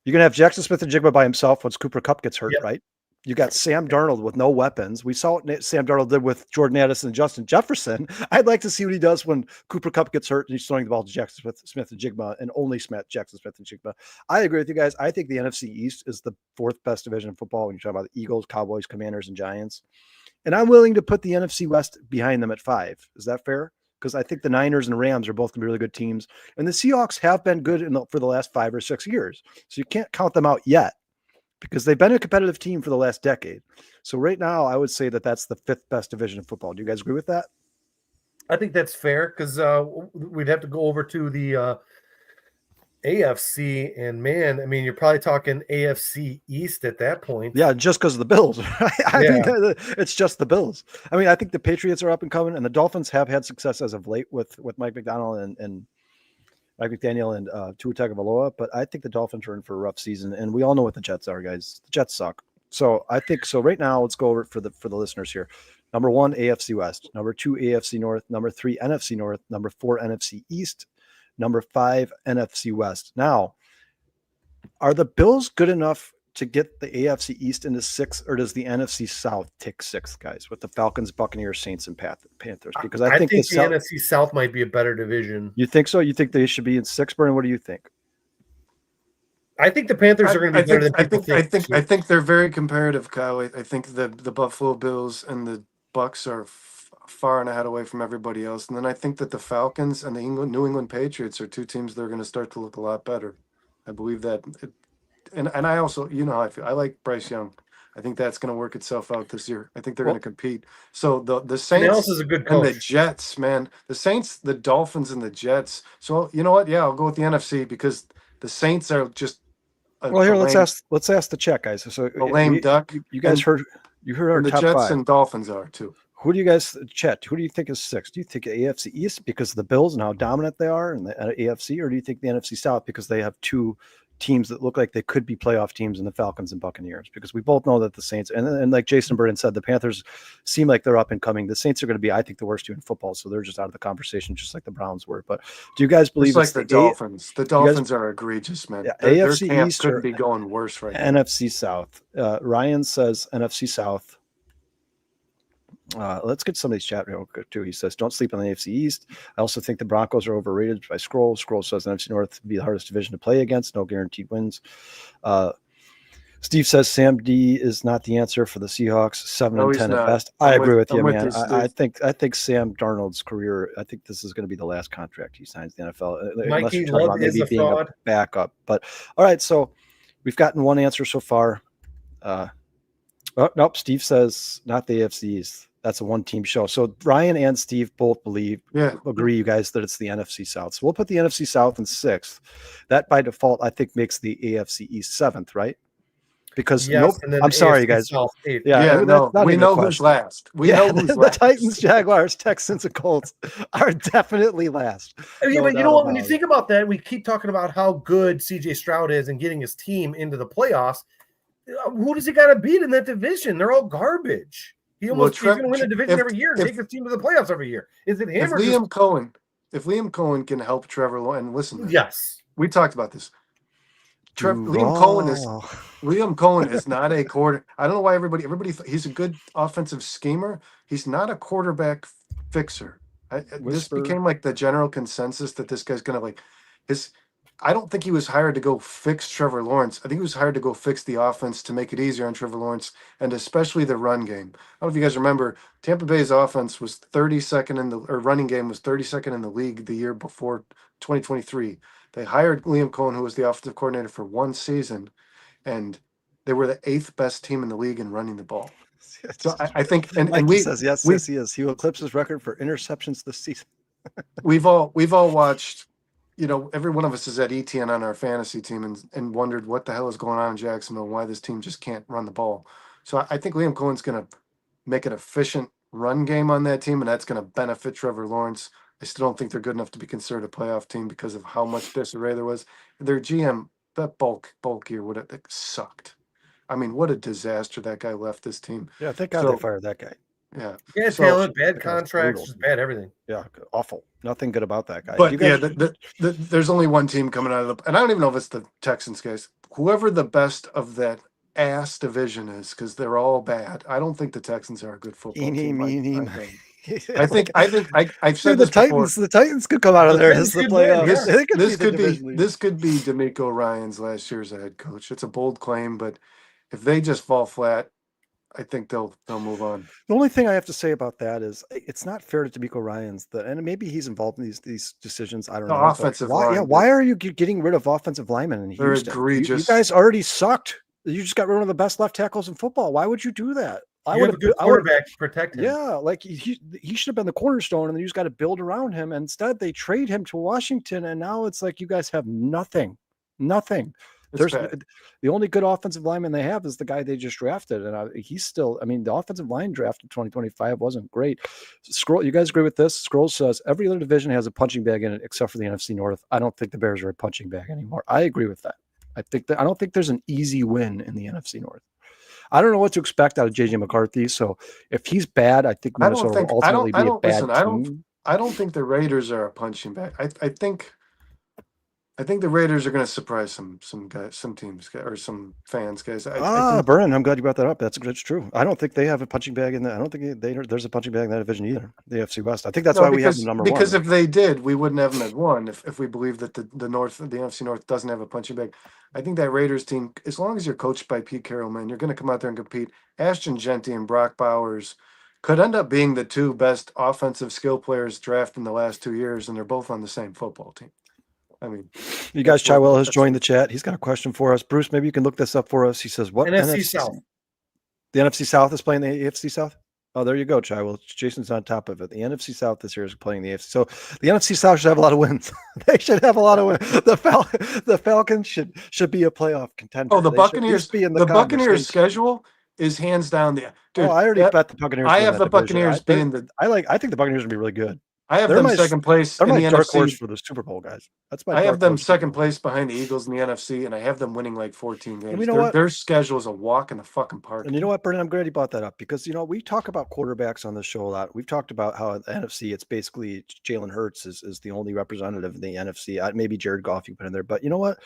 You're going to have Jackson Smith-Njigba by himself once Cooper Kupp gets hurt, Yep. right? You got Sam Darnold with no weapons. We saw what Sam Darnold did with Jordan Addison and Justin Jefferson. I'd like to see what he does when Cooper Kupp gets hurt and he's throwing the ball to Jackson Smith-Njigba and only Jackson Smith-Njigba. I agree with you guys. I think the NFC East is the 4th best division in football when you talk about the Eagles, Cowboys, Commanders, and Giants. And I'm willing to put the NFC West behind them at 5. Is that fair? Because I think the Niners and Rams are both going to be really good teams. And the Seahawks have been good for the last 5 or 6 years. So you can't count them out yet, because they've been a competitive team for the last decade. So right now, I would say that that's the 5th best division of football. Do you guys agree with that? I think that's fair, because we'd have to go over to the AFC, and man, I mean, you're probably talking AFC East at that point. Yeah, just because of the Bills. I think it's just the Bills. I mean, I think the Patriots are up and coming, and the Dolphins have had success as of late with Mike McDonald and Mike McDaniel and Tua Tagovailoa, but I think the Dolphins are in for a rough season, and we all know what the Jets are, guys. The Jets suck. So I think so. Right now, let's go over it for the listeners here. Number 1, AFC West. Number 2, AFC North. Number 3, NFC North. Number 4, NFC East. Number 5, NFC West. Now, are the Bills good enough to get the AFC East into 6th, or does the NFC South take 6th, guys, with the Falcons, Buccaneers, Saints, and Panthers? Because I think the NFC South might be a better division. You think so? You think they should be in 6th, Brian? What do you think? I think the Panthers are going to be better than people think. I think they're very comparative, Kyle. I think the Buffalo Bills and the Bucks are far and ahead away from everybody else. And then I think that the Falcons and the New England Patriots are 2 teams that are going to start to look a lot better. I believe that. And I also, you know how I feel. I like Bryce Young. I think that's going to work itself out this year. I think they're going to compete. So the Saints is a good and coach. the Jets, man. The Saints, the Dolphins, and the Jets. So you know what? Yeah, I'll go with the NFC, because the Saints are just let's ask the chat, guys. So a lame duck. You guys heard our the top Jets 5. and Dolphins are too. Who do you guys, Chet, who do you think is 6th? Do you think AFC East because of the Bills and how dominant they are in the AFC, or do you think the NFC South because they have 2 teams that look like they could be playoff teams in the Falcons and Buccaneers? Because we both know that the Saints, and like Jason Burden said, the Panthers seem like they're up and coming. The Saints are going to be, I think, the worst team in football, so they're just out of the conversation, just like the Browns were. But do you guys believe it's like the Dolphins? The Dolphins are egregious, man. Yeah, Their AFC camp East couldn't be going worse right now. NFC South. Ryan says NFC South. Let's get some of these chat real quick too. He says, don't sleep on the AFC East. I also think the Broncos are overrated by Scroll. Scroll says NFC North would be the hardest division to play against. No guaranteed wins. Steve says Sam D is not the answer for the Seahawks. 7-10 at best. I agree with you, man. I think Sam Darnold's career, I think this is going to be the last contract he signs in the NFL. Mikey Love is a fraud. Backup. But all right, so we've gotten one answer so far. Oh, nope. Steve says not the AFC East. That's a one-team show. So Ryan and Steve both agree, you guys, that it's the NFC South. So we'll put the NFC South in 6th. That by default, I think, makes the AFC East 7th, right? Because I'm sorry, you guys. No, we know who's last. We know who's the last. Titans, Jaguars, Texans, and Colts are definitely last. Yeah, but you know what? When you think about that, we keep talking about how good CJ Stroud is and getting his team into the playoffs. Who does he got to beat in that division? They're all garbage. He's going to win the division every year and take his team to the playoffs every year. Is it him if Liam Cohen can help Trevor Lawrence, and listen, yes, we talked about this. Liam Cohen is not a quarter. I don't know why everybody he's a good offensive schemer. He's not a quarterback fixer. This became like the general consensus that this guy's gonna I don't think he was hired to go fix Trevor Lawrence. I think he was hired to go fix the offense to make it easier on Trevor Lawrence, and especially the run game. I don't know if you guys remember, Tampa Bay's offense was 32nd running game was 32nd in the league the year before 2023. They hired Liam Cohen, who was the offensive coordinator for one season, and they were the 8th best team in the league in running the ball. So I think, and he says yes, he is. He will eclipse his record for interceptions this season. we've all watched. Every one of us has had ETN on our fantasy team and wondered what the hell is going on in Jacksonville, why this team just can't run the ball. So I think Liam Cohen's going to make an efficient run game on that team, and that's going to benefit Trevor Lawrence. I still don't think they're good enough to be considered a playoff team because of how much disarray there was. Their GM, that bulkier would have sucked. I mean, what a disaster that guy left this team. Yeah, thank God they fired that guy. Yeah. Bad talent, bad contracts, just bad everything. Yeah, awful. Nothing good about that guy. But there's only one team coming out of and I don't even know if it's the Texans, guys. Whoever the best of that ass division is, because they're all bad. I don't think the Texans are a good football team. I've said the Titans. The Titans could come out of there as the playoffs. This could be DeMeco Ryans last year as a head coach. It's a bold claim, but if they just fall flat, I think they'll move on. The only thing I have to say about that is it's not fair to DeMeco Ryans, and maybe he's involved in these decisions. I don't know. Offensive line. Why are you getting rid of offensive linemen in Houston? They're egregious. You guys already sucked. You just got rid of one of the best left tackles in football. Why would you do that? I would have good quarterback to protect him. Yeah, like he should have been the cornerstone, and then you just got to build around him. And instead, they trade him to Washington, and now it's like you guys have nothing. The only good offensive lineman they have is the guy they just drafted, and he's still. I mean, the offensive line draft in 2025 wasn't great. Scroll, you guys agree with this? Scroll says every other division has a punching bag in it except for the NFC North. I don't think the Bears are a punching bag anymore. I agree with that. I don't think there's an easy win in the NFC North. I don't know what to expect out of JJ McCarthy. So if he's bad, I think Minnesota will ultimately be a bad team. I don't think the Raiders are a punching bag. I think the Raiders are going to surprise some guys, some teams, or some fans, guys. Brennan, I'm glad you brought that up. That's true. I don't think they have a punching bag in that. I don't think there's a punching bag in that division either. The AFC West. I think that's why we have them number one. Because if they did, we wouldn't have them at one. If we believe that the NFC North doesn't have a punching bag, I think that Raiders team, as long as you're coached by Pete Carroll, man, you're going to come out there and compete. Ashton Genty and Brock Bowers could end up being the two best offensive skill players drafted in the last 2 years, and they're both on the same football team. I mean, you guys, Chywell has joined the chat. He's got a question for us. Bruce, maybe you can look this up for us. He says, what NFC South? The NFC South is playing the AFC South? Oh, there you go, Chywell. Jason's on top of it. The NFC South this year is playing the AFC. So the NFC South should have a lot of wins. They should have a lot of wins. The Falcons should be a playoff contender. Oh, the Buccaneers Buccaneers schedule is hands down the. Dude, I already bet the Buccaneers. I have the Buccaneers being the. I think the Buccaneers will be really good. I have them second place in the dark NFC. Horse for the Super Bowl, guys. I have them second place behind the Eagles in the NFC, and I have them winning like 14 games. You know what? Their schedule is a walk in the fucking park. And you know what, Brendan? I'm glad you brought that up because, we talk about quarterbacks on this show a lot. We've talked about how the NFC, it's basically Jalen Hurts is the only representative in the NFC. Maybe Jared Goff you put in there. But you know what?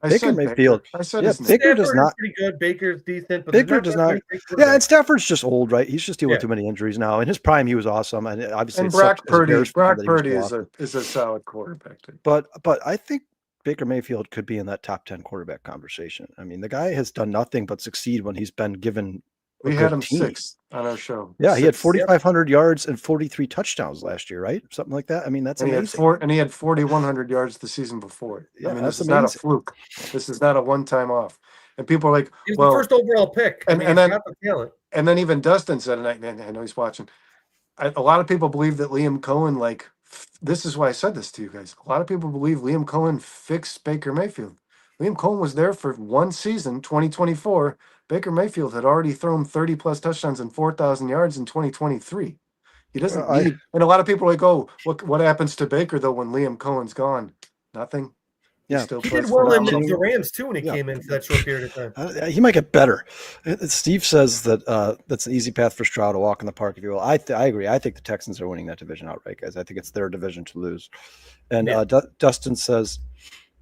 Baker Mayfield. Baker does not. Pretty good. Baker's decent. But Baker does not. Yeah, and Stafford's just old, right? He's just dealing with too many injuries now. In his prime, he was awesome, and obviously, Brock Purdy is a solid quarterback. But I think Baker Mayfield could be in that top 10 quarterback conversation. I mean, the guy has done nothing but succeed when he's been given. We had him 6 on our show. Yeah, he had 4,500 yards and 43 touchdowns last year, right? Something like that. I mean, that's amazing. He had 4,100 yards the season before. Yeah, I mean, this is not a fluke. This is not a one-time off. And people are like, He was well, the first overall pick. and He's then got the talent. and then even Dustin said, and I know he's watching. A lot of people believe that Liam Cohen, this is why I said this to you guys. A lot of people believe Liam Cohen fixed Baker Mayfield. Liam Cohen was there for one season, 2024. Baker Mayfield had already thrown 30 plus touchdowns and 4,000 yards in 2023. He doesn't need, and a lot of people are like, oh, what happens to Baker though when Liam Cohen's gone? Nothing. Yeah, he did well in the Rams too when he came in for that short period of time. He might get better. Steve says that that's an easy path for Stroud to walk in the park, if you will. I agree. I think the Texans are winning that division outright, guys. I think it's their division to lose. And Dustin says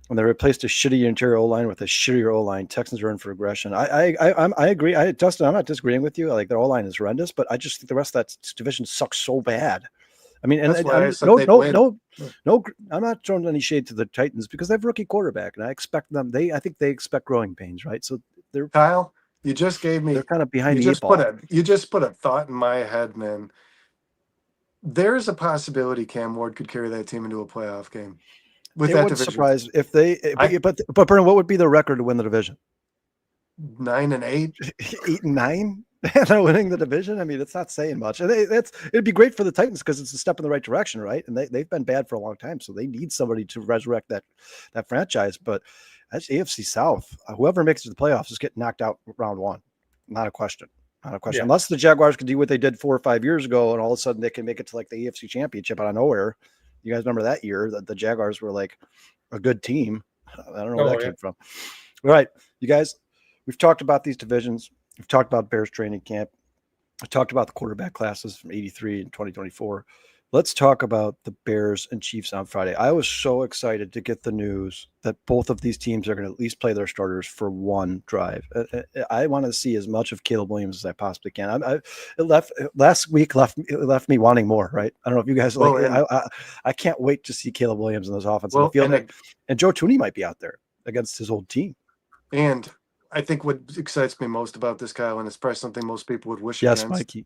when they replaced a shitty interior O-line with a shittier O-line, Texans are in for aggression. I agree. Dustin, I'm not disagreeing with you. Like their O-line is horrendous, but I just think the rest of that division sucks so bad. I mean, and no, I'm not throwing any shade to the Titans because they have a rookie quarterback, and I expect them. I think they expect growing pains, right? So they're Kyle. You just gave me. They're kind of behind the eight ball. You just put a thought in my head, man. There's a possibility Cam Ward could carry that team into a playoff game. It wouldn't surprise if they. But Brennan, what would be the record to win the division? 9-8, 8-9. They're winning the division. I mean, it's not saying much. And it'd be great for the Titans because it's a step in the right direction, right? And they've been bad for a long time, so they need somebody to resurrect that franchise. But that's AFC South. Whoever makes it to the playoffs is getting knocked out round one. Not a question. Not a question. Yeah. Unless the Jaguars can do what they did 4 or 5 years ago, and all of a sudden they can make it to like the AFC Championship out of nowhere. You guys remember that year that the Jaguars were like a good team? I don't know where that came from. All right, you guys. We've talked about these divisions. We've talked about Bears training camp. I talked about the quarterback classes from 83 and 2024. Let's talk about the Bears and Chiefs on Friday. I was so excited to get the news that both of these teams are going to at least play their starters for one drive. I want to see as much of Caleb Williams as I possibly can. Last week left me wanting more, right? I don't know if you guys I can't wait to see Caleb Williams in this offense on the field. And Joe Thuney might be out there against his old team. And I think what excites me most about this, Kyle, and it's probably something most people would wish against. Yes, Mikey.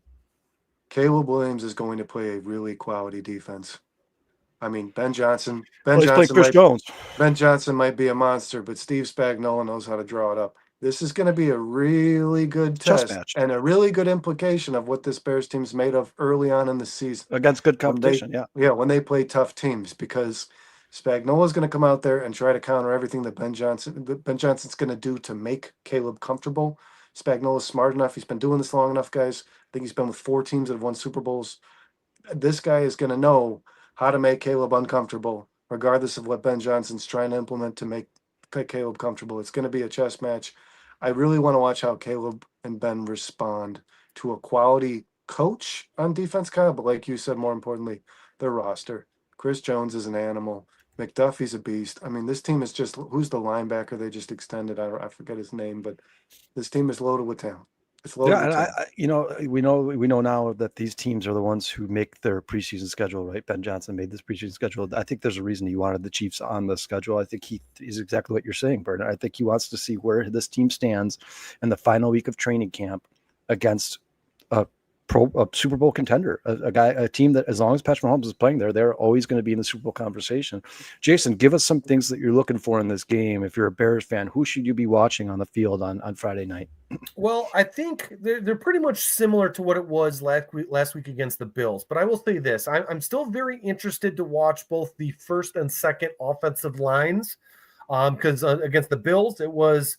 Caleb Williams is going to play a really quality defense. I mean, Ben Johnson Jones. Ben Johnson might be a monster, but Steve Spagnuolo knows how to draw it up. This is going to be a really good test and a really good implication of what this Bears team's made of early on in the season. Against good competition, when they play tough teams, because Spagnuolo is going to come out there and try to counter everything that Ben Johnson's going to do to make Caleb comfortable. Spagnuolo is smart enough. He's been doing this long enough, guys. I think he's been with 4 teams that have won Super Bowls. This guy is going to know how to make Caleb uncomfortable, regardless of what Ben Johnson's trying to implement to make Caleb comfortable. It's going to be a chess match. I really want to watch how Caleb and Ben respond to a quality coach on defense, Kyle, but like you said, more importantly, their roster. Chris Jones is an animal. McDuffie's a beast. I mean, this team is just, who's the linebacker they just extended? I forget his name, but this team is loaded with talent. It's loaded with talent. We know now that these teams are the ones who make their preseason schedule, right? Ben Johnson made this preseason schedule. I think there's a reason he wanted the Chiefs on the schedule. I think he is exactly what you're saying, Bernard. I think he wants to see where this team stands in the final week of training camp against a Super Bowl contender, a team that, as long as Patrick Mahomes is playing there, they're always going to be in the Super Bowl conversation. Jason, give us some things that you're looking for in this game. If you're a Bears fan, who should you be watching on the field on Friday night? Well, I think they're pretty much similar to what it was last week against the Bills. But I will say this: I'm still very interested to watch both the first and second offensive lines, because against the Bills, it was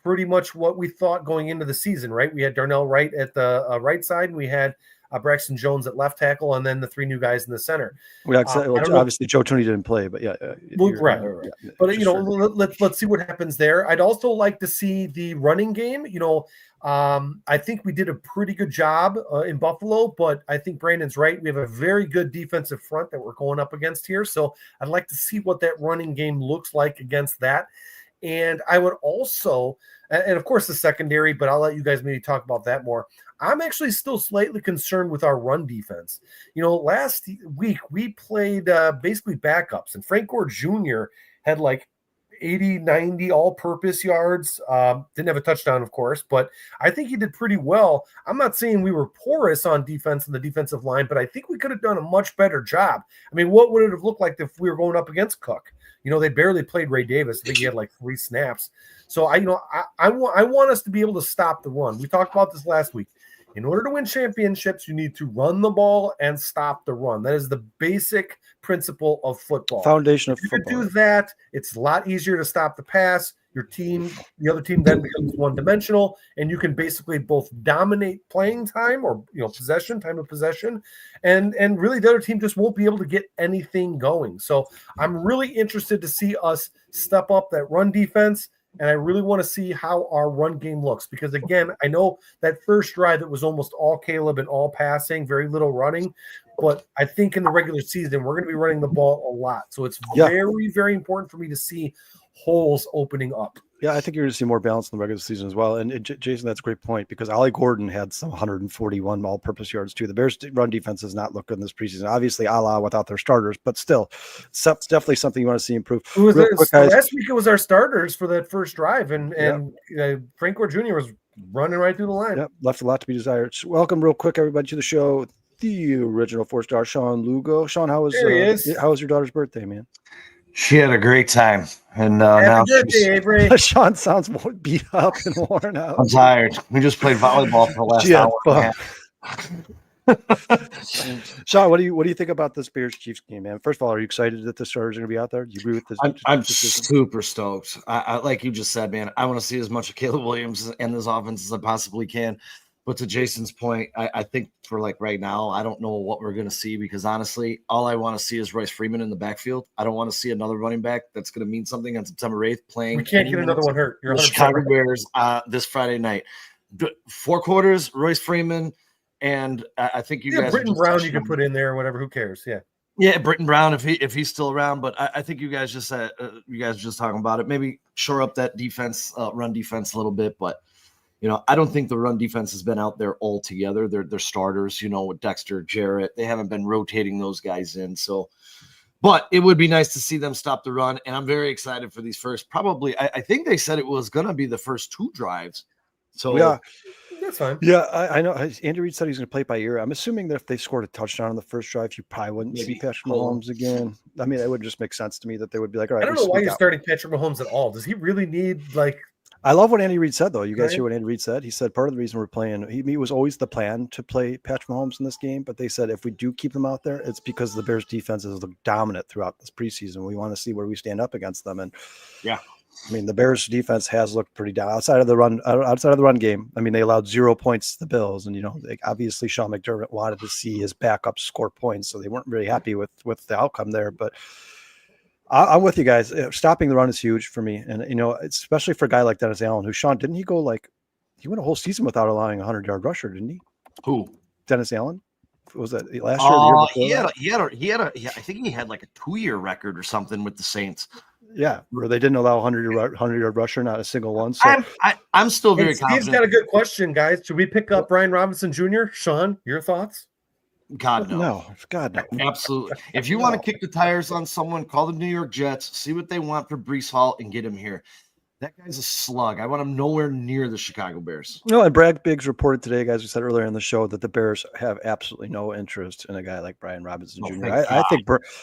pretty much what we thought going into the season, right? We had Darnell Wright at the right side, and we had Braxton Jones at left tackle, and then the 3 new guys in the center. Obviously Joe Thuney didn't play, but right. But let's see what happens there. I'd also like to see the running game. I think we did a pretty good job in Buffalo, but I think Brandon's right. We have a very good defensive front that we're going up against here, so I'd like to see what that running game looks like against that. And I would also, and of course the secondary, but I'll let you guys maybe talk about that more. I'm actually still slightly concerned with our run defense. Last week we played basically backups, and Frank Gore Jr. had like 80, 90 all-purpose yards. Didn't have a touchdown, of course, but I think he did pretty well. I'm not saying we were porous on defense in the defensive line, but I think we could have done a much better job. I mean, what would it have looked like if we were going up against Cook? They barely played Ray Davis. I think he had like 3 snaps. So I want us to be able to stop the run. We talked about this last week. In order to win championships, you need to run the ball and stop the run. That is the basic principle of football. Foundation of if you football. can do that, it's a lot easier to stop the pass. Your team, the other team then becomes one-dimensional, and you can basically both dominate playing time or time of possession, and really the other team just won't be able to get anything going. So I'm really interested to see us step up that run defense, and I really want to see how our run game looks because, again, I know that first drive that was almost all Caleb and all passing, very little running, but I think in the regular season we're going to be running the ball a lot. So it's very, very important for me to see holes opening up. Yeah, I think you're going to see more balance in the regular season as well. And Jason, that's a great point because Ollie Gordon had some 141 all-purpose yards too. The Bears' run defense has not looked good in this preseason. Obviously, without their starters, but still, it's definitely something you want to see improve. Last week it was our starters for that first drive, and Frank Gore Jr. was running right through the line. Yep, left a lot to be desired. So welcome, real quick, everybody, to the show. The original 4-star Sean Lugo. Sean, how was your daughter's birthday, man? She had a great time, and Happy now birthday, Avery. Sean sounds beat up and worn out. I'm tired. We just played volleyball for the last hour. Sean, what do you think about this Bears Chiefs game, man? First of all, are you excited that the starters are going to be out there? Do you agree with this? I'm super stoked. I like you just said, man. I want to see as much of Caleb Williams and this offense as I possibly can. But to Jason's point, I think for like right now, I don't know what we're going to see because honestly, all I want to see is Royce Freeman in the backfield. I don't want to see another running back that's going to mean something on September 8th playing. We can't get another one hurt. You're the Chicago Bears this Friday night. 4 quarters, Royce Freeman, and I think you guys. Britton Brown you can put in there, whatever. Who cares? Yeah, Britton Brown if he's still around. But I think you guys just said you guys were just talking about it. Maybe shore up that defense, run defense a little bit, but. I don't think the run defense has been out there altogether. They're starters, with Dexter, Jarrett. They haven't been rotating those guys in. So, but it would be nice to see them stop the run. And I'm very excited for these first. Probably, I think they said it was going to be the first 2 drives. So yeah, that's fine. Yeah, I know. Andy Reid said he's going to play it by ear. I'm assuming that if they scored a touchdown on the first drive, you probably wouldn't see Patrick Mahomes again. I mean, it would just make sense to me that they would be like, all right. I don't know why you're starting Patrick Mahomes at all. Does he really need I love what Andy Reid said, though. You guys hear what Andy Reid said? He said part of the reason we're playing, he was always the plan to play Patrick Mahomes in this game, but they said if we do keep them out there, it's because the Bears' defense has looked dominant throughout this preseason. We want to see where we stand up against them. And I mean, the Bears' defense has looked pretty down outside of the run game. I mean, they allowed 0 points to the Bills, and obviously Sean McDermott wanted to see his backup score points, so they weren't really happy with the outcome there, but. I'm with you guys. Stopping the run is huge for me. And, especially for a guy like Dennis Allen, who Sean, didn't he go he went a whole season without allowing a 100-yard rusher, didn't he? Who? Dennis Allen? Was that last year? Or the year before I think he had like a 2-year record or something with the Saints. Yeah, where they didn't allow a 100-yard rusher, not a single one. So I'm still very confident. Steve's got a good question, guys. Should we pick up Brian Robinson Jr.? Sean, your thoughts? God, no. God, no. Absolutely. If you want to kick the tires on someone, call the New York Jets, see what they want for Breece Hall, and get him here. That guy's a slug. I want him nowhere near the Chicago Bears. No, and Brad Biggs reported today, guys, we said earlier in the show that the Bears have absolutely no interest in a guy like Brian Robinson Jr.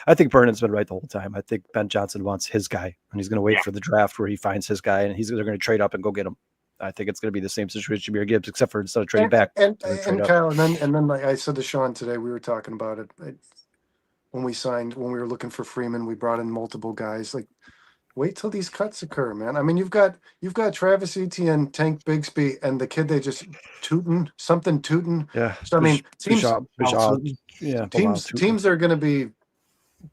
I think Vernon's been right the whole time. I think Ben Johnson wants his guy, and he's going to wait for the draft where he finds his guy, and they're going to trade up and go get him. I think it's going to be the same situation with Jahmyr Gibbs, except for instead of trading back. And Kyle, and then like I said to Sean today, we were talking about it. When we were looking for Freeman, we brought in multiple guys. Like, wait till these cuts occur, man. I mean, you've got Travis Etienne, Tank Bigsby, and the kid they just Tootin. Yeah. So I mean, teams are going to be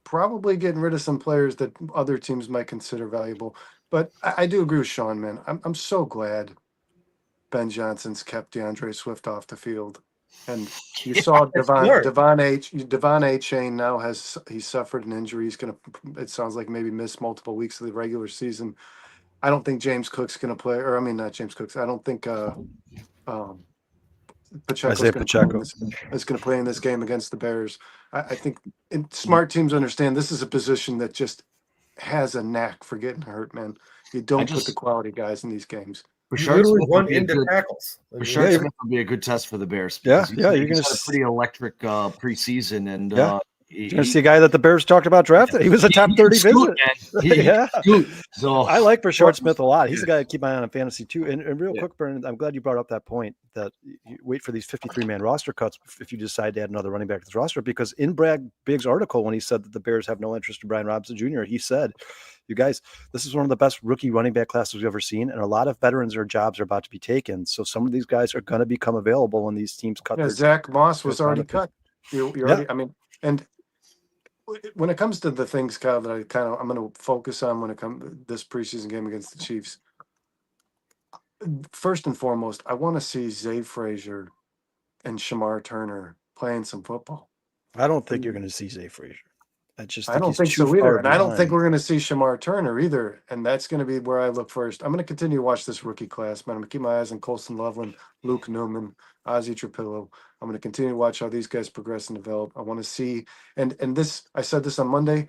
probably getting rid of some players that other teams might consider valuable. But I do agree with Sean, man. I'm so glad Ben Johnson's kept DeAndre Swift off the field. And you saw Devon A. Chain now he suffered an injury. He's going to, it sounds like, maybe miss multiple weeks of the regular season. I don't think James Cook's going to play, or I mean, not James Cook's. I don't think Pacheco's is going to play in this game against the Bears. I think smart teams understand this is a position that just has a knack for getting hurt, man. You don't put the quality guys in these games. Literally run into tackles. Rashard Smith would be a good test for the Bears. Yeah, you're going to see a pretty electric preseason, and You're going to see a guy that the Bears talked about drafted. He was a top 30 visit. Yeah. So I like Rashard Smith a lot. He's a guy to keep an eye on in fantasy too. And real quick, Brennan, I'm glad you brought up that point that you wait for these 53-man roster cuts if you decide to add another running back to this roster. Because in Brad Biggs' article, when he said that the Bears have no interest in Brian Robinson Jr., he said, you guys, this is one of the best rookie running back classes we've ever seen. And a lot of veterans or jobs are about to be taken. So some of these guys are going to become available when these teams cut. Yeah, Zach Moss was already cut. You already, I mean, and when it comes to the things, Kyle, that I'm going to focus on when it comes this preseason game against the Chiefs. First and foremost, I want to see Zay Frasier and Shamar Turner playing some football. I don't think you're going to see Zay Frasier. I don't think so either, and I don't think we're going to see Shamar Turner either. And that's going to be where I look first. I'm going to continue to watch this rookie class, man. I'm going to keep my eyes on Colston Loveland, Luke Newman, Ozzie Trapillo. I'm going to continue to watch how these guys progress and develop. I want to see, and this, I said this on Monday,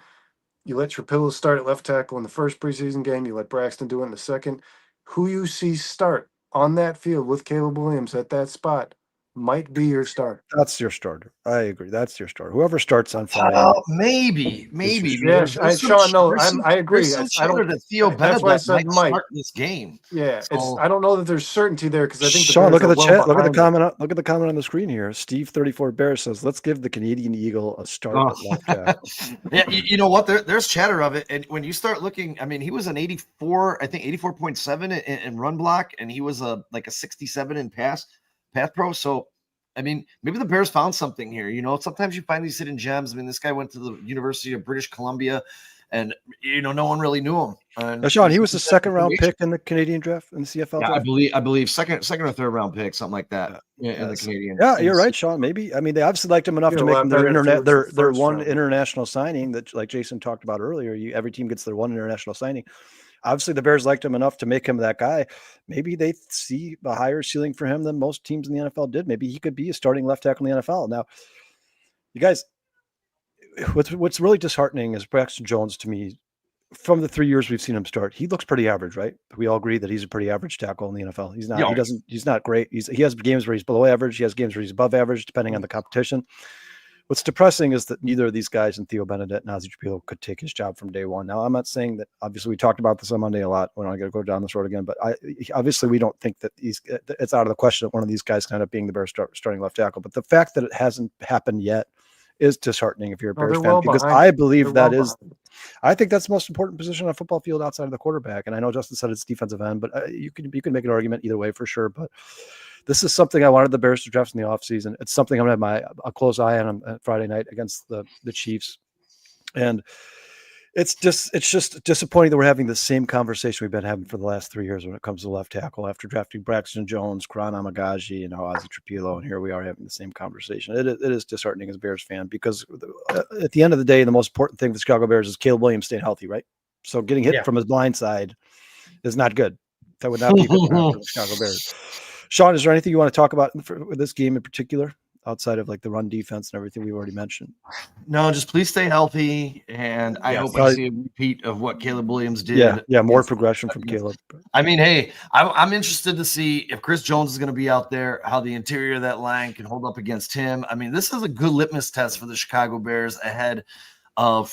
you let Trapillo start at left tackle in the first preseason game. You let Braxton do it in the second. Who you see start on that field with Caleb Williams at that spot might be your starter. That's your starter. I agree. That's your starter. Whoever starts on Friday. Maybe. Yeah, Sean, no, I agree. I don't that Theo Bennett why I said might start this game. Yeah, so, I don't know that there's certainty there because I think Sean, look at the chat. Look at the comment. Look at the comment on the screen here. Steve 34 Bear says, "Let's give the Canadian Eagle a start at left tackle." Yeah, you know what? There's chatter of it, and when you start looking, I mean, he was an 84, I think 84.7 in run block, and he was like a 67 in path pro. So, I mean, maybe the Bears found something here. You know, sometimes you find these hidden gems. I mean, this guy went to the University of British Columbia, and no one really knew him. Now, Sean, he was the second round pick in the Canadian draft, in the CFL draft. I believe second or third round pick, something like that. In the Canadian. Yeah, you're right, Sean. Maybe. I mean, they obviously liked him enough to make him their one international signing that, like Jason talked about earlier. Every team gets their one international signing. Obviously, the Bears liked him enough to make him that guy. Maybe they see a higher ceiling for him than most teams in the NFL did. Maybe he could be a starting left tackle in the NFL. Now, you guys, what's really disheartening is Braxton Jones to me. From the 3 years we've seen him start, he looks pretty average, right? We all agree that he's a pretty average tackle in the NFL. He's not. He's not great. He has games where he's below average. He has games where he's above average, depending on the competition. What's depressing is that neither of these guys, and Theo Bennett and Ozzie Trapillo, could take his job from day one. Now, I'm not saying that. Obviously, we talked about this on Monday a lot. We're not going to go down this road again, but obviously we don't think that it's out of the question that one of these guys can end up being the Bears starting left tackle. But the fact that it hasn't happened yet is disheartening if you're a Bears fan, because I believe I think that's the most important position on a football field outside of the quarterback. And I know Justin said it's defensive end, but you can make an argument either way for sure. But this is something I wanted the Bears to draft in the offseason. It's something I'm going to have a close eye on Friday night against the Chiefs. And it's just disappointing that we're having the same conversation we've been having for the last 3 years when it comes to left tackle after drafting Braxton Jones, Karan Amagaji, and now Ozzie Trapillo. And here we are having the same conversation. It is disheartening as a Bears fan, because at the end of the day, the most important thing for the Chicago Bears is Caleb Williams staying healthy, right? So getting hit from his blind side is not good. That would not be good for the Chicago Bears. Sean, is there anything you want to talk about with this game in particular, outside of like the run defense and everything we've already mentioned? No, just please stay healthy, and I hope we see a repeat of what Caleb Williams did. Yeah, more progression from Caleb. I mean, hey, I'm interested to see if Chris Jones is going to be out there, how the interior of that line can hold up against him. I mean, this is a good litmus test for the Chicago Bears ahead of,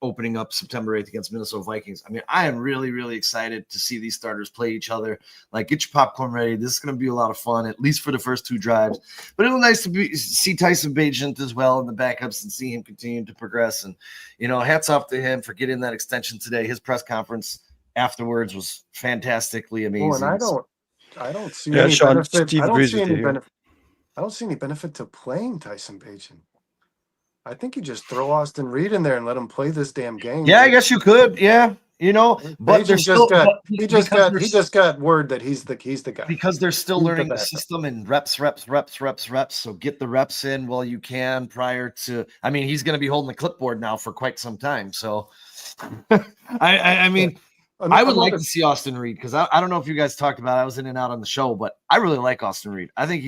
opening up September 8th against Minnesota Vikings. I mean, I am really, really excited to see these starters play each other. Like, get your popcorn ready. This is going to be a lot of fun, at least for the first two drives. But it was nice to see Tyson Bagent as well in the backups and see him continue to progress. And, hats off to him for getting that extension today. His press conference afterwards was fantastically amazing. Oh, and I don't see any Sean, benefit. Steve I don't see any benefit to playing Tyson Bagent. I think you just throw Austin Reed in there and let him play this damn game. Yeah, I guess you could. Yeah, but he just got word that he's the guy, because they're still learning the system and reps. So get the reps in while you can prior to. I mean, he's going to be holding the clipboard now for quite some time. So, I mean. I would like to see Austin Reed, because I don't know if you guys talked about it. I was in and out on the show, but I really like Austin Reed. I think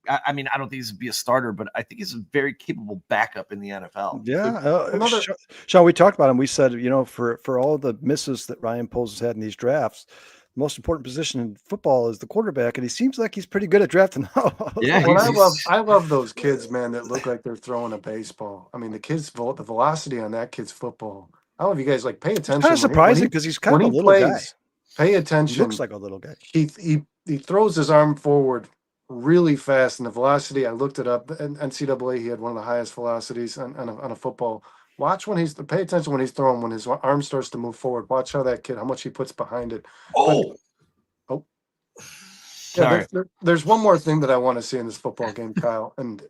I mean, I don't think he's be a starter, but I think he's a very capable backup in the NFL. Yeah. Sean, we talked about him. We said, for all the misses that Ryan Poles has had in these drafts, most important position in football is the quarterback, and he seems like he's pretty good at drafting. Yeah, Well, I love those kids, man, that look like they're throwing a baseball. I mean, the velocity on that kid's football. I don't know if you guys pay It's attention. kind of surprising because he's kind of a little guy. Pay He attention. looks like a little guy. He throws his arm forward really fast, and the velocity. I looked it up. In NCAA, he had one of the highest velocities on a football. Watch when pay attention when he's throwing. When his arm starts to move forward, watch how much he puts behind it. Yeah, there's one more thing that I want to see in this football game, Kyle, and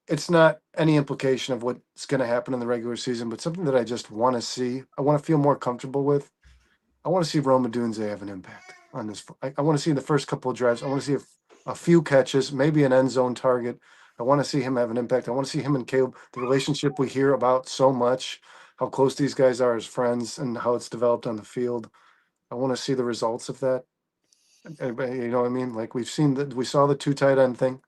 it's not any implication of what's going to happen in the regular season, but something that I just want to see. I want to feel more comfortable with. I want to see Rome Odunze have an impact on this. I want to see in the first couple of drives. I want to see a few catches, maybe an end zone target. I want to see him have an impact. I want to see him and Caleb, the relationship we hear about so much, how close these guys are as friends, and how it's developed on the field. I want to see the results of that. You know what I mean? Like we saw the 2 tight end thing.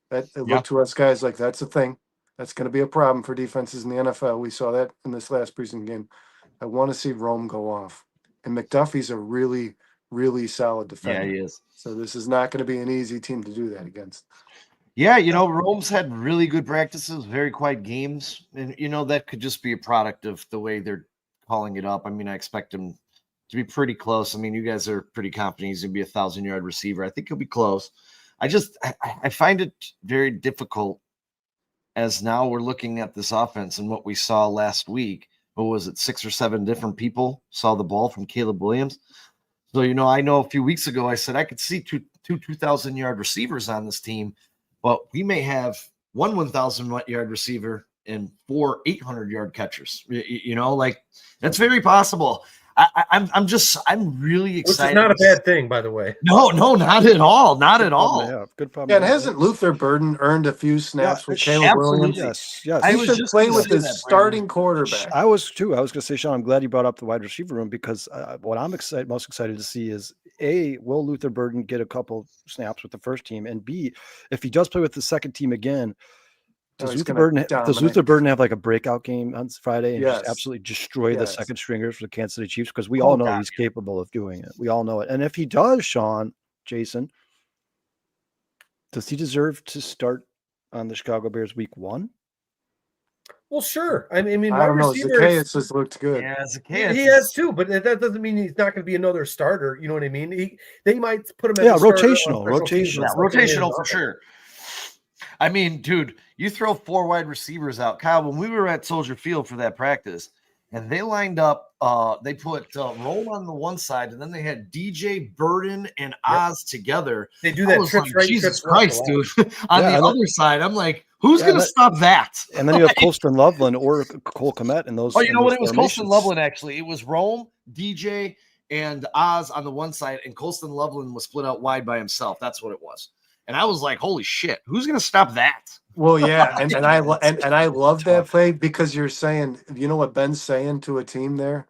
That it looked to us guys like that's a thing. That's going to be a problem for defenses in the NFL. We saw that in this last preseason game. I want to see Rome go off. And McDuffie's a really, really solid defender. Yeah, he is. So this is not going to be an easy team to do that against. Yeah, Rome's had really good practices, very quiet games. And, that could just be a product of the way they're calling it up. I mean, I expect him to be pretty close. I mean, you guys are pretty confident he's going to be a 1,000-yard receiver. I think he'll be close. I find it very difficult as now we're looking at this offense and what we saw last week. What was it? 6 or 7 different people saw the ball from Caleb Williams. So, I know a few weeks ago I said I could see two 2,000-yard receivers on this team, but we may have one 1,000-yard receiver and 4 800-yard catchers. That's very possible. I'm really excited. Which is not a bad thing, by the way. No, not at all. Not at all. Yeah, good problem. Yeah, and hasn't Luther Burden earned a few snaps with Caleb Williams? Yes. He should play with his starting quarterback. I was too. I was going to say, Sean, I'm glad you brought up the wide receiver room because what I'm most excited to see is A, will Luther Burden get a couple snaps with the first team, and B, if he does play with the second team again, does Luther Burden have like a breakout game on Friday and just absolutely destroy the second stringers for the Kansas City Chiefs? Because we all know he's capable of doing it. We all know it. And if he does, Jason, does he deserve to start on the Chicago Bears week 1? Well, sure. I mean, I don't know. Zacchaeus has looked good. Yeah, Zacchaeus. He has too, but that doesn't mean he's not going to be another starter. You know what I mean? They might put him as rotational for sure. I mean, dude, you throw 4 wide receivers out. Kyle, when we were at Soldier Field for that practice, and they lined up, they put Roll on the one side, and then they had DJ, Burden, and Oz together. They do that trips right. Jesus Christ, dude. On the other side, I'm like, who's going to stop that? And then you have Colston Loveland or Cole Kmet in those. Oh, you know what? It was Colston Loveland, actually. It was Rome, DJ, and Oz on the one side, and Colston Loveland was split out wide by himself. That's what it was. And I was like, holy shit, who's going to stop that? Well, yeah, and I love that play because you're saying, you know what Ben's saying to a team there?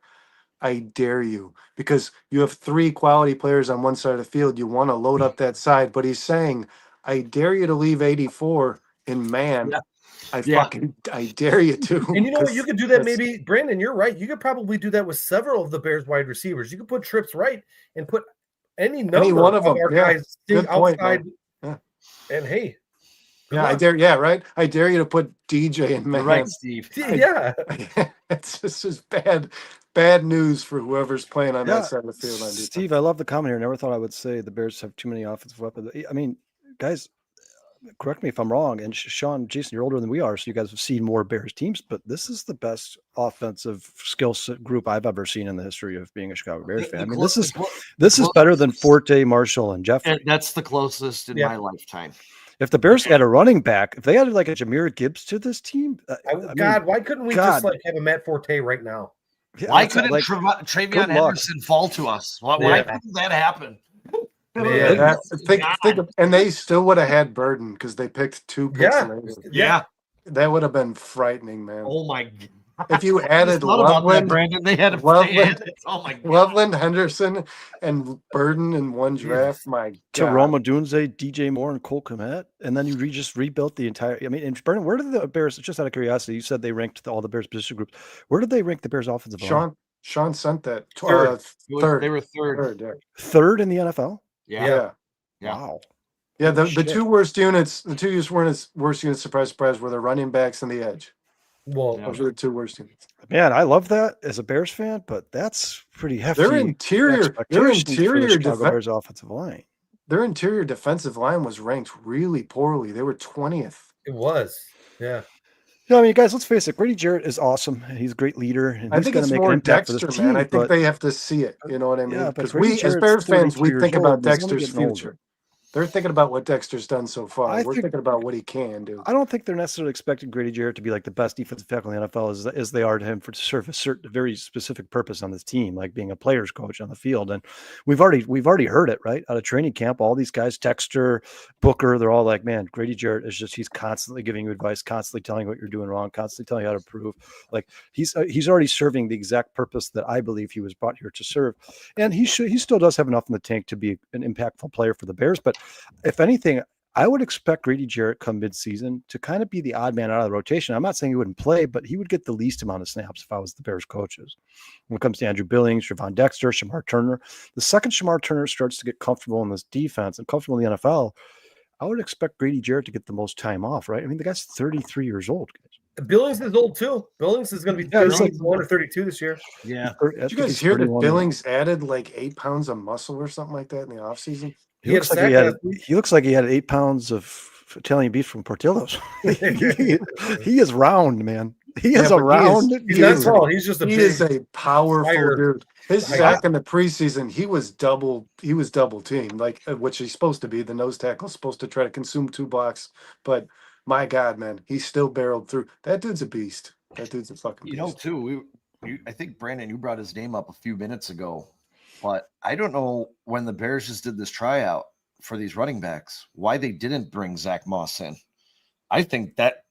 I dare you, because you have 3 quality players on one side of the field. You want to load up that side, but he's saying, I dare you to leave 84 in man. Yeah. I dare you to. And you know what? You could do that maybe, Brandon, you're right. You could probably do that with several of the Bears wide receivers. You could put trips right and put any one of them our guys outside. And hey, I dare. Yeah, right. I dare you to put DJ in man. Right, Steve. It's just bad news for whoever's playing on that side of the field. Steve, I love the comment here. Never thought I would say the Bears have too many offensive weapons. I mean, guys, correct me if I'm wrong. And Sean, Jason, you're older than we are, so you guys have seen more Bears teams. But this is the best offensive skill group I've ever seen in the history of being a Chicago Bears fan. I mean, this is better than Forte, Marshall, and Jeffrey. That's the closest in my lifetime. If the Bears had a running back, if they added like a Jameer Gibbs to this team, why couldn't we just like have a Matt Forte right now? Yeah, why couldn't Travion Henderson fall to us? Why couldn't that happen? And they still would have had Burden because they picked 2 picks. Yeah, that would have been frightening, man. Oh my God. If you added Loveland, Brandon, they had Loveland, Henderson, and Burden in one draft. My God. To Rome Odunze, DJ Moore, and Cole Kmet, and then you just rebuilt the entire. I mean, and Burden, where did the Bears? Just out of curiosity, you said they ranked all the Bears position groups. Where did they rank the Bears offensive line? Sean, Sean sent that. Third. Third. They were third. Yeah. Third in the NFL. Yeah. Wow. Yeah, the Shit. two worst units, worst units, surprise, were the running backs and the edge. Well, Those are the two worst units. Man, I love that as a Bears fan, but that's pretty hefty. Their interior expectations for the Chicago defe- Bears offensive line. Their interior defensive line was ranked really poorly. They were 20th. it was. Yeah. Yeah, I mean, guys, let's face it. Grady Jarrett is awesome. He's a great leader, and I he's think going it's to make more an impact for Dexter, this man. team. I think but they have to see it. You know what I mean? Yeah, but Because Grady we, as Jarrett's Bears fans, 32 we years think old. about He's only Dexter's getting older. future. They're thinking about what Dexter's done so far. I We're think- thinking about what he can do. I don't think they're necessarily expecting Grady Jarrett to be like the best defensive tackle in the NFL as they are to him to serve a certain very specific purpose on this team, like being a player's coach on the field. And we've already heard it right out of training camp. All these guys, Dexter, Booker, they're all like, man, Grady Jarrett is he's constantly giving you advice, constantly telling you what you're doing wrong, constantly telling you how to improve. Like he's already serving the exact purpose that I believe he was brought here to serve. And he still does have enough in the tank to be an impactful player for the Bears. But if anything, I would expect Grady Jarrett come mid-season to kind of be the odd man out of the rotation. I'm not saying he wouldn't play, but he would get the least amount of snaps if I was the Bears coaches. When it comes to Andrew Billings, Javon Dexter, Shamar Turner, the second Shamar Turner starts to get comfortable in this defense and comfortable in the NFL, I would expect Grady Jarrett to get the most time off, right? I mean, the guy's 33 years old. Billings is old too. Billings is going to be Yeah, he's 31 or 32 this year. Yeah. Did you guys hear that Billings added like 8 pounds of muscle or something like that in the offseason? He looks like he had 8 pounds of Italian beef from Portillo's. he is round, man. He is a round. He's not tall. He's just he is a powerful dude. His sack in the preseason, he was double teamed, like which he's supposed to be. The nose tackle's supposed to try to consume 2 blocks, but my God, man, he still barreled through. That dude's a beast. That dude's a fucking beast. You know, too, I think, Brandon, you brought his name up a few minutes ago, but I don't know when the Bears just did this tryout for these running backs, why they didn't bring Zach Moss in. I think that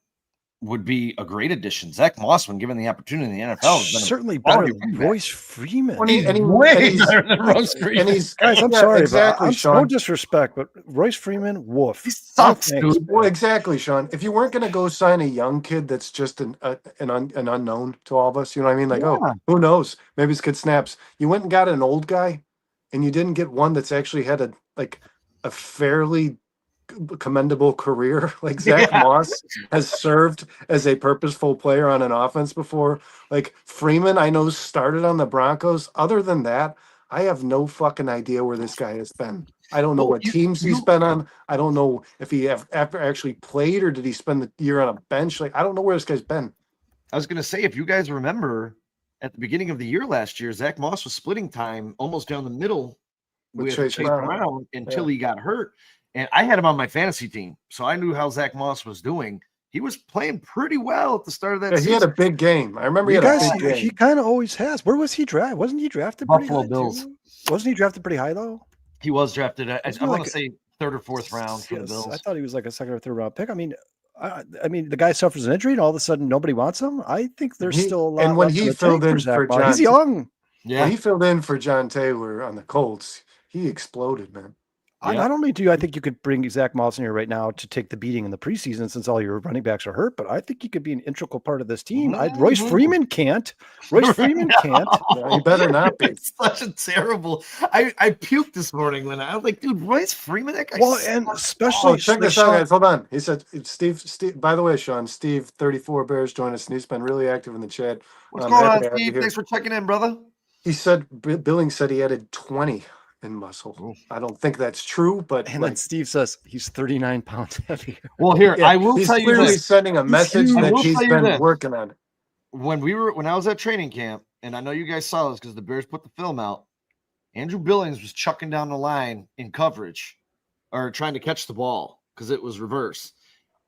would be a great addition. Zach Moss, when given the opportunity in the NFL, has been certainly better than Royce Freeman. Royce Freeman. Guys, I'm sorry, exactly, but Sean. no disrespect, but Royce Freeman, woof. He sucks, dude. Well, exactly, Sean. If you weren't going to go sign a young kid that's just an unknown to all of us, you know what I mean? Like, oh, who knows? Maybe this kid snaps. You went and got an old guy, and you didn't get one that's actually had a fairly commendable career. Like Zach Moss has served as a purposeful player on an offense before. Like Freeman, I know started on the Broncos. Other than that, I have no fucking idea where this guy has been. I don't know what teams he's been on. I don't know if he ever actually played or did he spend the year on a bench. Like I don't know where this guy's been. I was going to say, if you guys remember at the beginning of the year last year, Zach Moss was splitting time almost down the middle with Chase Brown until he got hurt. And I had him on my fantasy team, so I knew how Zach Moss was doing. He was playing pretty well at the start of that season. He had a big game. I remember he had a big game. He kind of always has. Where was he drafted? Wasn't he drafted Buffalo pretty high Bills. too? Wasn't he drafted pretty high though? He was drafted. I want like to say 3rd or 4th round for the Bills. I thought he was like a 2nd or 3rd round pick. I mean, the guy suffers an injury and all of a sudden nobody wants him. I think there's still a lot. And when he filled in for John, he's young. Yeah, when he filled in for John Taylor on the Colts, he exploded, man. Not only do I think you could bring Zach Moss in here right now to take the beating in the preseason since all your running backs are hurt, but I think he could be an integral part of this team. Royce Freeman can't. Royce Freeman can't. Yeah, he better not be. It's such a terrible. I puked this morning when I was like, dude, Royce Freeman, that guy. Well, and especially check this out, guys. Hold on. He said, Steve. By the way, Sean, Steve, 34 Bears joined us, and he's been really active in the chat. What's going on, Steve? Thanks for checking in, brother. He said Billings said he added 20 in muscle. Ooh. I don't think that's true, but and then Steve says he's 39 pounds heavier. Well, here I will tell you this. He's sending a message that he's been working on it. When I was at training camp, and I know you guys saw this because the Bears put the film out. Andrew Billings was chucking down the line in coverage, or trying to catch the ball because it was reverse.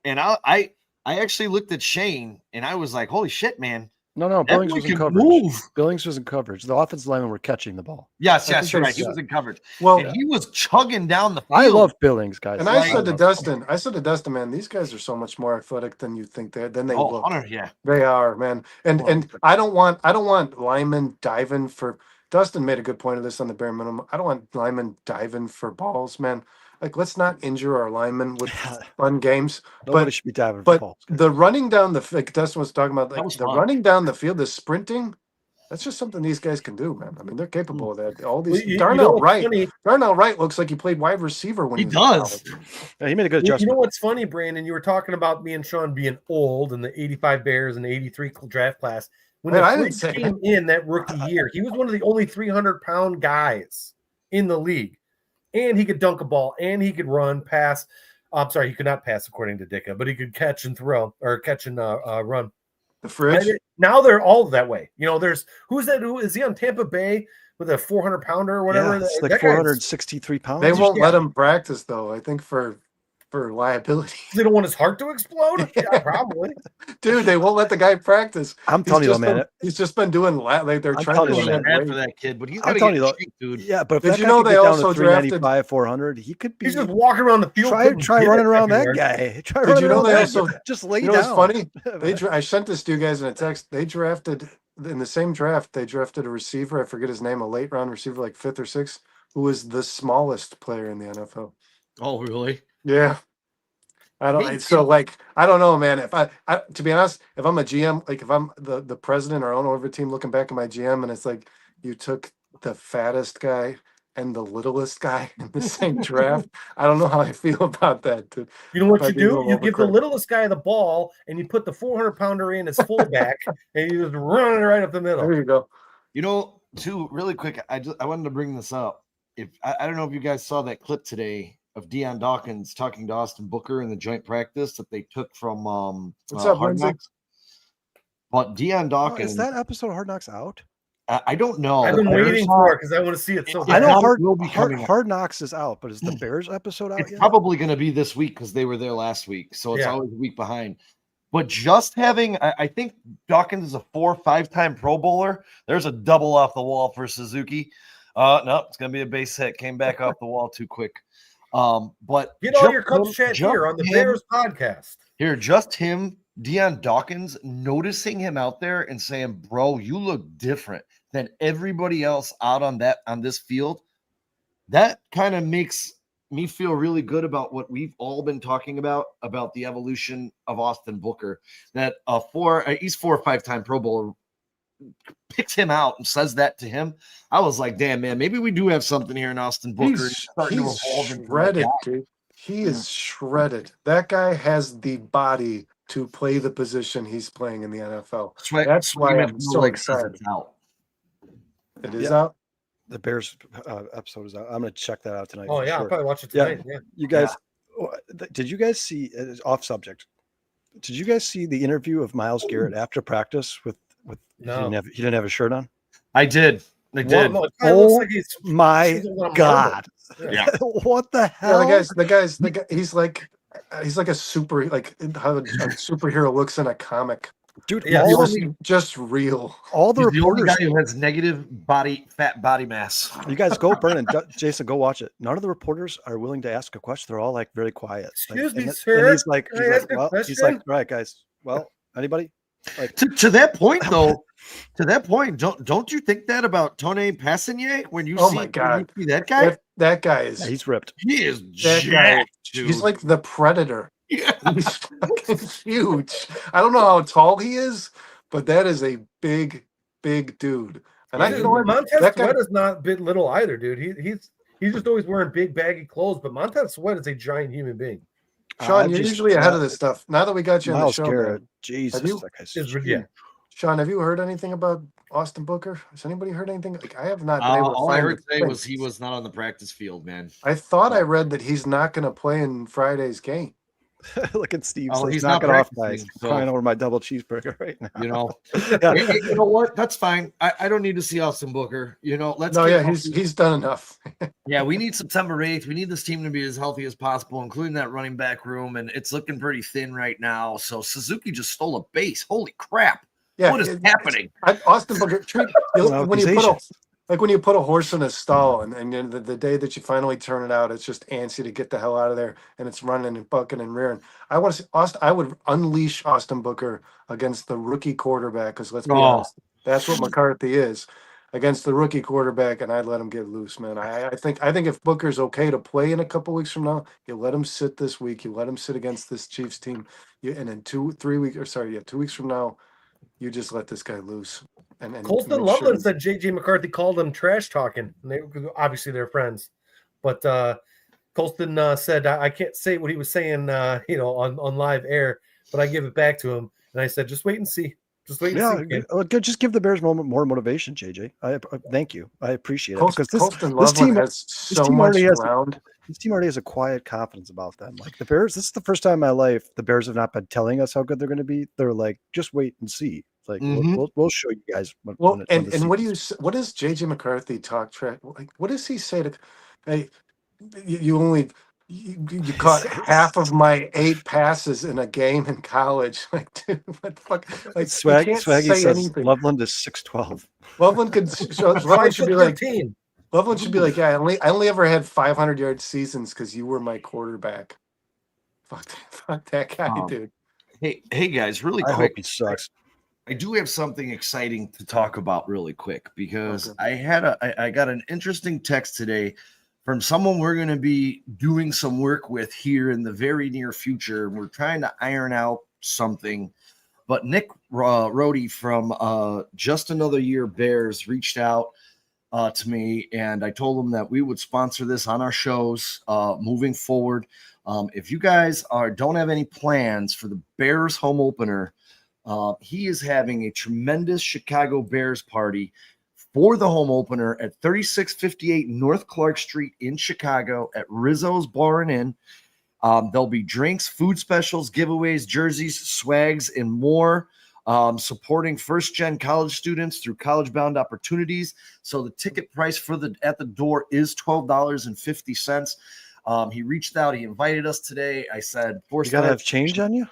And I actually looked at Shane and I was like, "Holy shit, man!" No, Billings was in coverage. Billings was in coverage. The offensive linemen were catching the ball. Yes, you're right. He was in coverage. Well, and he was chugging down the field. I love Billings, guys. And I said to Dustin, man, these guys are so much more athletic than you think than they look. Yeah, they are, man. And I don't want linemen diving for. Dustin made a good point of this on the bare minimum. I don't want linemen diving for balls, man. Like, let's not injure our linemen with fun games. Nobody should be diving for but balls. the running down the, like Dustin was talking about, like the fun. running down the field, the sprinting, That's just something these guys can do, man. I mean, they're capable of that. All Well, these you know Darnell what's Wright. funny? Darnell Wright looks like he played wide receiver when He he was in does. college. Yeah, he made a good You adjustment. know what's funny, Brandon? You were talking about me and Sean being old and the 85 Bears and the 83 draft class. When Man, the I didn't Fridge say came in that rookie year, he was one of the only 300-pound guys in the league. And he could dunk a ball, and he could run, pass. I'm sorry, he could not pass according to Dicka, but he could catch and throw, or catch and run. The Fridge. Now they're all that way. You know, there's who's that? Who is he on Tampa Bay with a 400-pounder or whatever? Yeah, it's That like guy's- 463 pounds. They won't let him practice though. I think for liability. They don't want his heart to explode. Yeah, probably. Dude, they won't let the guy practice. I'm telling you, though, man. He's just been doing like they're I'm trying telling to you, I man. feel bad for that kid, but he's got I'm to telling get you, though, cheap, dude. Yeah, but if Did that you guy know could they get down also to 395, 400, he could be. He's just walking around the field. Try putting running it around that everywhere. guy. Try Did running you know around they that also- guy. Just lay You know down. what's funny? I sent this to you guys in a text. They drafted in the same draft. They drafted a receiver. I forget his name. A late round receiver, like 5th or 6th, who was the smallest player in the NFL. Oh, really? Yeah. I don't. Hey, So like, I don't know, man. If I to be honest, if I'm a GM, like if I'm the president or owner of a team, looking back at my GM, and it's like you took the fattest guy and the littlest guy in the same draft. I don't know how I feel about that, dude. You know what you Might be a do? little You give the overcorrect. littlest guy the ball, and you put the 400-pounder in as fullback, and you just run it right up the middle. There you go. You know, too, really quick, I wanted to bring this up. If I don't know if you guys saw that clip today of Deion Dawkins talking to Austin Booker in the joint practice that they took from What's up, Hard Lindsay? Knocks. But Deion Oh, Dawkins, is that episode of Hard Knocks out? I don't know. I've been waiting for it because I want to see it so Yeah, I know bad. Hard- will be coming out. Hard Knocks is out, but is the Bears episode out It's yet? probably going to be this week because they were there last week, so it's Yeah. always a week behind. But just having, I think Dawkins is a 4 or 5-time Pro Bowler. There's a double off the wall for Suzuki. No, it's going to be a base hit. Came back off the wall too quick. But Get all just your Cubs him- chat just here on the him- Bears podcast. Here, just him, Deion Dawkins, noticing him out there and saying, "Bro, you look different than everybody else out on this field." That kind of makes me feel really good about what we've all been talking about the evolution of Austin Booker. That he's 4 or 5-time Pro Bowler picks him out and says that to him. I was like, damn, man, maybe we do have something here in Austin Booker. He's starting to evolve into that shredded, guy. dude. He is shredded. That guy has the body to play the position he's playing in the NFL. That's why I'm so excited. It's out. It is Yeah. out. The Bears episode is out. I'm going to check that out tonight. Oh for yeah, I'll sure. probably watch it Yeah. tonight. Yeah. You guys, did you guys see? Off subject. Did you guys see the interview of Myles Garrett after practice with? No. He didn't have a shirt on. I did. I did. Well, it kinda looks Oh like he's my he's a little God! Yeah. What the Yeah, hell? the guy. He's like a how a superhero looks in a comic. Dude, Yeah, all, Just real. all the He's the only reporters. guy who has negative fat body mass. You guys go, Brennan, Jason, go watch it. None of the reporters are willing to ask a question. They're all like very quiet. Excuse me, and sir. And he's like, Can I ask a all question? right, guys. Well, anybody? Like, To that point, though, don't you think that about Tony Passigny when you Oh see, my God. when you see that guy? That guy is. yeah, he's ripped. He is That guy. jacked, dude. He's like the Predator. Yeah. He's fucking huge. I don't know how tall he is, but that is a big dude. And you know what? Montez That guy- Sweat is not bit little either, dude. He's just always wearing big baggy clothes, but Montez Sweat is a giant human being. Sean, I'm you're just- usually ahead of this stuff. Now that we got you on the Myles show, Garrett, man. Jesus, Have you- that guy's Is huge. yeah. Sean, have you heard anything about Austin Booker? Has anybody heard anything? Like, I have not been able to All I find heard the today was thing. he was not on the practice field, man. I thought I read that he's not going to play in Friday's game. Look at Steve. Oh, He's he's not knocking off, practicing, guys. so- Crying over my double cheeseburger right now. You know, Yeah. you know what? That's fine. I don't need to see Austin Booker. You know, let's. No, get yeah, healthy. he's done enough. Yeah, we need September 8th. We need this team to be as healthy as possible, including that running back room, and it's looking pretty thin right now. So Suzuki just stole a base. Holy crap! Yeah, What is happening? Austin Booker, Well, when he's you put Asian. when you put a horse in a stall and then the day that you finally turn it out, it's just antsy to get the hell out of there, and it's running and bucking and rearing. I want to see Austin. I would unleash Austin Booker against the rookie quarterback, because let's be honest, that's what McCarthy is, against the rookie quarterback, and I'd let him get loose, man. I think if Booker's okay to play in a couple weeks from now, you let him sit this week. You let him sit against this Chiefs team, and in 2 weeks from now, you just let this guy loose. and Colston make Loveland sure- said J.J. McCarthy called him trash talking. And obviously they're friends. But Colston said, I can't say what he was saying, on live air, but I give it back to him. And I said, just wait and see. Just wait and see. Kid. Just give the Bears more motivation, JJ. I thank you. I appreciate it because Colston this team has so much ground. This team already has a quiet confidence about them. Like the Bears, this is the first time in my life the Bears have not been telling us how good they're going to be. They're like, just wait and see. Like we'll show you guys. What does JJ McCarthy talk track? Like, what does he say to? Hey, you caught half of my 8 passes in a game in college. Like, dude, what the fuck? Like, Swaggy says anything. Loveland is 6'12". Loveland should be like. Loveland should be like, yeah, I only ever had 500-yard seasons because you were my quarterback. Fuck that guy, dude. Hey guys, really quick. I hope he sucks. I do have something exciting to talk about really quick because I got an interesting text today from someone we're going to be doing some work with here in the very near future. We're trying to iron out something, but Nick Rohde from Just Another Year Bears reached out to me, and I told him that we would sponsor this on our shows moving forward. If you guys don't have any plans for the Bears home opener, he is having a tremendous Chicago Bears party for the home opener at 3658 North Clark Street in Chicago at Rizzo's Bar and Inn. There'll be drinks, food specials, giveaways, jerseys, swags, and more. Supporting first-gen college students through college-bound opportunities. So the ticket price at the door is $12.50. He reached out. He invited us today. I said, "You gotta have change on you."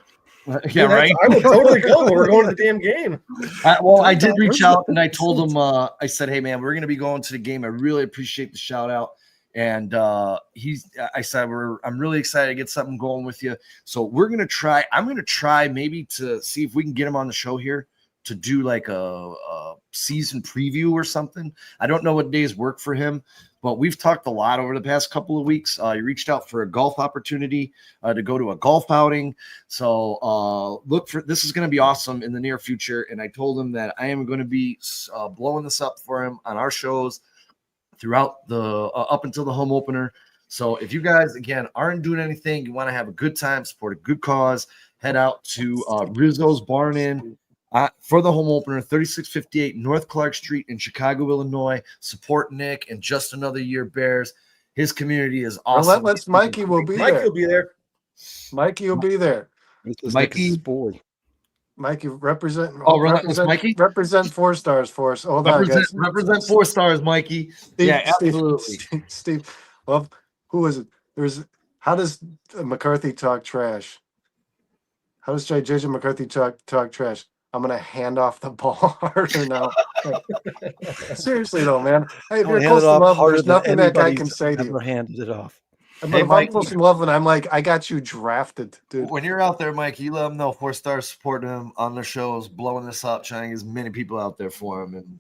Yeah, right. I would totally go. We're going to the damn game. I did reach out and I told him. I said, "Hey, man, we're going to be going to the game. I really appreciate the shout out." And I said, I'm really excited to get something going with you. So I'm going to try maybe to see if we can get him on the show here to do like a season preview or something. I don't know what days work for him, but we've talked a lot over the past couple of weeks. He reached out for a golf opportunity to go to a golf outing. So this is going to be awesome in the near future. And I told him that I am going to be blowing this up for him on our shows throughout the up until the home opener. So if you guys, again, aren't doing anything, you want to have a good time, support a good cause, head out to Rizzo's Bar and Inn for the home opener, 3658 North Clark Street in Chicago, Illinois. Support Nick and Just Another Year Bears. His community is awesome. Mikey will be there. Mikey will be there. Mikey will be there. Mikey, Mikey, represent. Mikey? Represent 4 stars for us. Hold on, guys. Represent 4 stars, Mikey. Absolutely. Steve, well, who is it? How does McCarthy talk trash? How does JJ McCarthy talk trash? I'm gonna hand off the ball harder now. Seriously though, man. Hey, if you're close to love, there's nothing that guy can say to you. Handed it off. Hey, if I'm close to love, and I'm like, I got you drafted, dude. When you're out there, Mike, you let them know 4 stars supporting him on their shows, blowing this up, trying to get as many people out there for him, and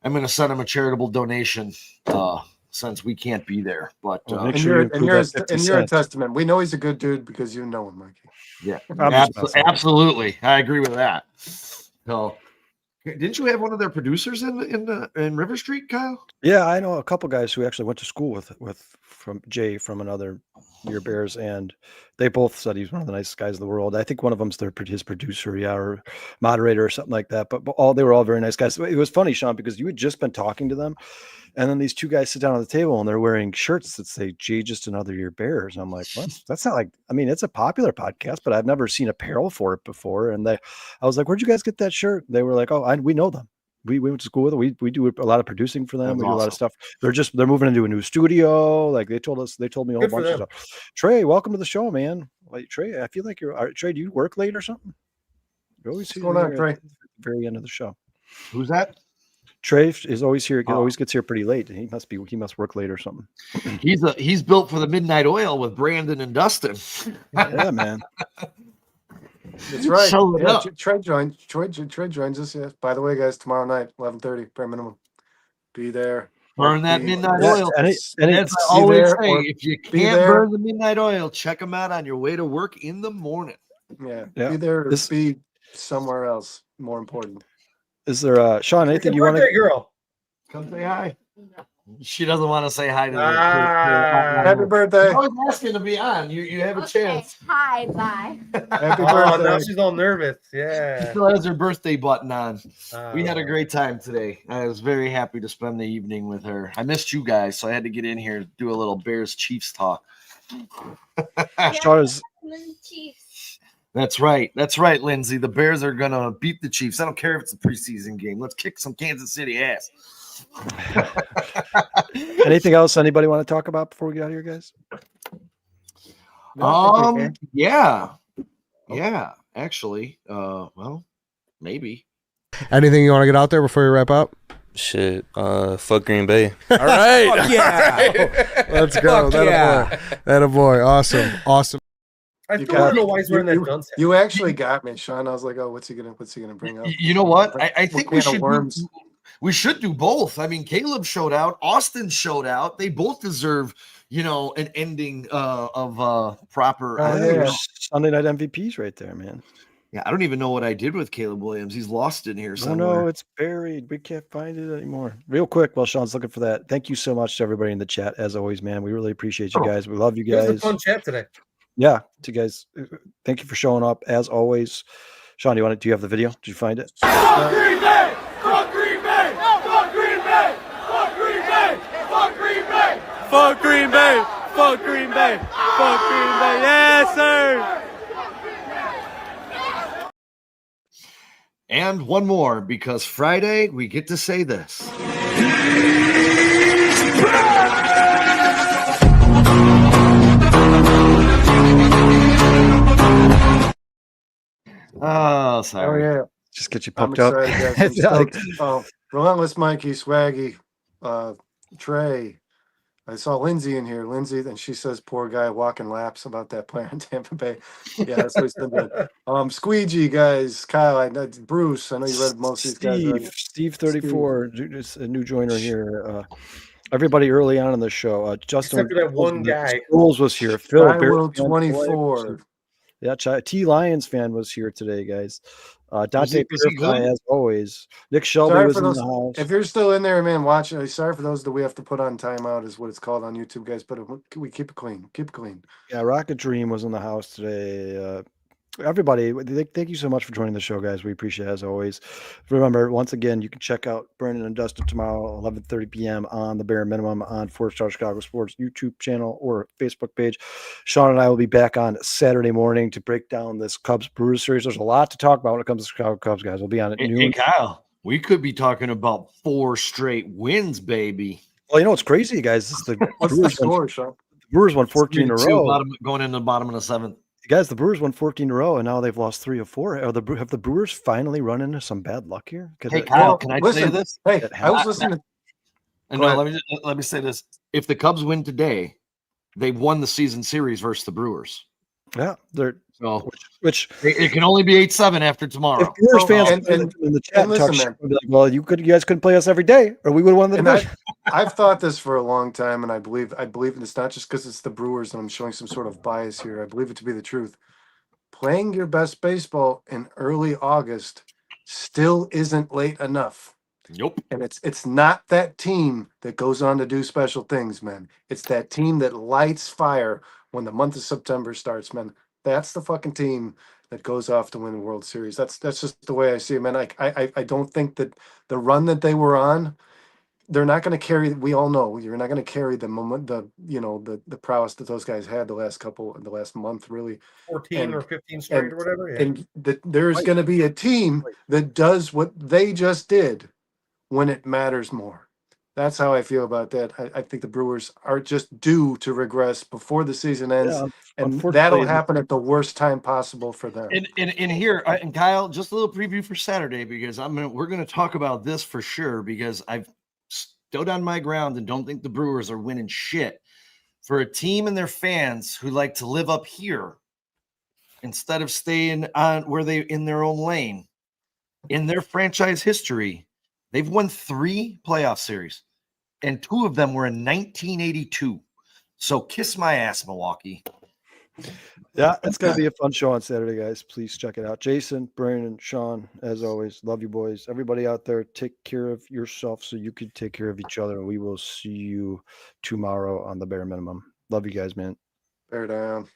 I'm gonna send him a charitable donation since we can't be there. But you're a testament. We know he's a good dude because you know him, Mikey. Yeah, absolutely. I agree with that. So, didn't you have one of their producers in River Street, Kyle? Yeah, I know a couple guys who actually went to school from Jay from Another Year Bears, and they both said he's one of the nicest guys in the world. I think one of them's his producer, or moderator or something like that. But they were all very nice guys. It was funny, Sean, because you had just been talking to them, and then these 2 guys sit down at the table and they're wearing shirts that say Jay Just Another Year Bears. And I'm like, what? That's not like, I mean, it's a popular podcast, but I've never seen apparel for it before. And I was like, where'd you guys get that shirt? They were like, oh, we know them. We went to school with them. We do a lot of producing for them. That's we do a lot of stuff. They're moving into a new studio. Like they told me a whole bunch of stuff. Trey, welcome to the show, man. Like Trey, I feel like Trey, do you work late or something? You always see What's going on, Trey? At the very end of the show. Who's that? Trey is always here. He always gets here pretty late. He must work late or something. He's built for the midnight oil with Brandon and Dustin. Yeah, man. That's right. Yeah, Trey joins us. Yeah. By the way, guys, tomorrow night, 11:30, bare minimum. Be there. Burn that midnight oil. As I always say, if you can't burn the midnight oil, check them out on your way to work in the morning. Yeah. Be there or be somewhere else. More important. Is there Sean, anything you want to girl? Come say hi. She doesn't want to say hi to me. Happy birthday. I was asking to be on. You have a chance. Hi, bye. Happy Oh, birthday. now she's all nervous. She Yeah. still has her birthday button on. We had a great time today. I was very happy to spend the evening with her. I missed you guys, so I had to get in here and do a little Bears Chiefs talk. Sean is That's right. That's right, Lindsay. The Bears are going to beat the Chiefs. I don't care if it's a preseason game. Let's kick some Kansas City ass. anything else anybody want to talk about before we get out of here, guys? Yeah. Yeah, actually. Well, maybe. Anything you want to get out there before we wrap up? Shit, fuck Green Bay. All right. Yeah. Let's go. That a boy. Awesome. I still want to know why he's wearing that dunce hat. You actually got me, Sean. I was like, oh, what's he gonna bring up? You know what? I think we can of should worms? we should do both. I mean, Caleb showed out, Austin showed out. They both deserve, an ending of proper. Yeah. Sunday night MVPs right there, man. Yeah, I don't even know what I did with Caleb Williams. He's lost in here Oh somewhere. no, it's buried. We can't find it anymore. Real quick, while Sean's looking for that, thank you so much to everybody in the chat. As always, man, we really appreciate you guys. We love you It was a guys. fun chat today. Yeah, to you guys. Thank you for showing up as always. Sean, do you have the video? Did you find it? Fuck Green Bay! Fuck Green Bay! Fuck Green Bay! Fuck Green Bay! Fuck Green Bay! Fuck Green Bay. Fuck Green Bay. Fuck Green Bay. Yes, sir. And one more, because Friday we get to say this. Oh, Oh sorry. yeah. Just get you I'm pumped up. excited, guys. I'm It's like- stoked. Oh, Relentless Mikey, Swaggy, Trey. I saw Lindsay in here. Lindsay, and she says, "Poor guy walking laps about that player in Tampa Bay." Yeah, that's what he's doing. Squeegee guys, Kyle, Bruce. I know you read most of these guys. Already. Steve 34, just a new joiner here. Everybody early on in the show. Justin, Except for that one guy. Schools was here. Phil, Sky Bear World fan, 24. Yeah, T Lions fan was here today, guys. Dante was he Purify, good? as always. Nick Shelby Sorry was for in those. the house. If you're still in there, man, watching. Sorry for those that we have to put on timeout, is what it's called on YouTube, guys. But we keep it clean. Keep it clean. Yeah, Rocket Dream was in the house today. Everybody, thank you so much for joining the show, guys. We appreciate it as always. Remember, once again, you can check out Brandon and Dustin tomorrow, 11:30 p.m. on the Bare Minimum on 4-Star Chicago Sports YouTube channel or Facebook page. Sean and I will be back on Saturday morning to break down this Cubs Brewers series. There's a lot to talk about when it comes to Chicago Cubs, guys. We'll be on at noon. Hey, Kyle, we could be talking about 4 straight wins, baby. Well, you know what's crazy, guys? Is the What's the Brewers score, Sean? won 14 in a 3-2 row. going in the bottom of the 7th. Guys, the Brewers won 14 in a row, and now they've lost 3 of 4. Have the Brewers finally run into some bad luck here? Hey, Kyle, can I say this? Hey, I was listening to. And Go no, ahead. let me say this. If the Cubs win today, they've won the season series versus the Brewers. Yeah, they're So which it can only be 8-7 after if tomorrow. Brewers Oh, fans and in the chat listen, talk shit, man. would be like, well, you guys couldn't play us every day, or we would have won the And division. I've thought this for a long time, and I believe it's not just because it's the Brewers and I'm showing some sort of bias here. I believe it to be the truth. Playing your best baseball in early August still isn't late enough. Nope. And it's not that team that goes on to do special things, man. It's that team that lights fire when the month of September starts, man. That's the fucking team that goes off to win the World Series. That's just the way I see it, man. I don't think that the run that they were on, they're not going to carry. We all know you're not going to carry the moment, the prowess that those guys had the last month, really. 14 And- or 15 straight and- or whatever. Yeah. And there's going to be a team that does what they just did when it matters more. That's how I feel about that. I think the Brewers are just due to regress before the season ends, Yeah, and unfortunately, that'll happen at the worst time possible for them. And here, and Kyle, just a little preview for Saturday, because we're gonna talk about this for sure, because I've stood on my ground and don't think the Brewers are winning shit. For a team and their fans who like to live up here instead of staying on where they in their own lane, in their franchise history, they've won 3 playoff series, and 2 of them were in 1982. So kiss my ass, Milwaukee. Yeah, it's going to be a fun show on Saturday, guys. Please check it out. Jason, Brandon, Sean, as always, love you boys. Everybody out there, take care of yourself so you can take care of each other. We will see you tomorrow on the bare minimum. Love you guys, man. Bear down.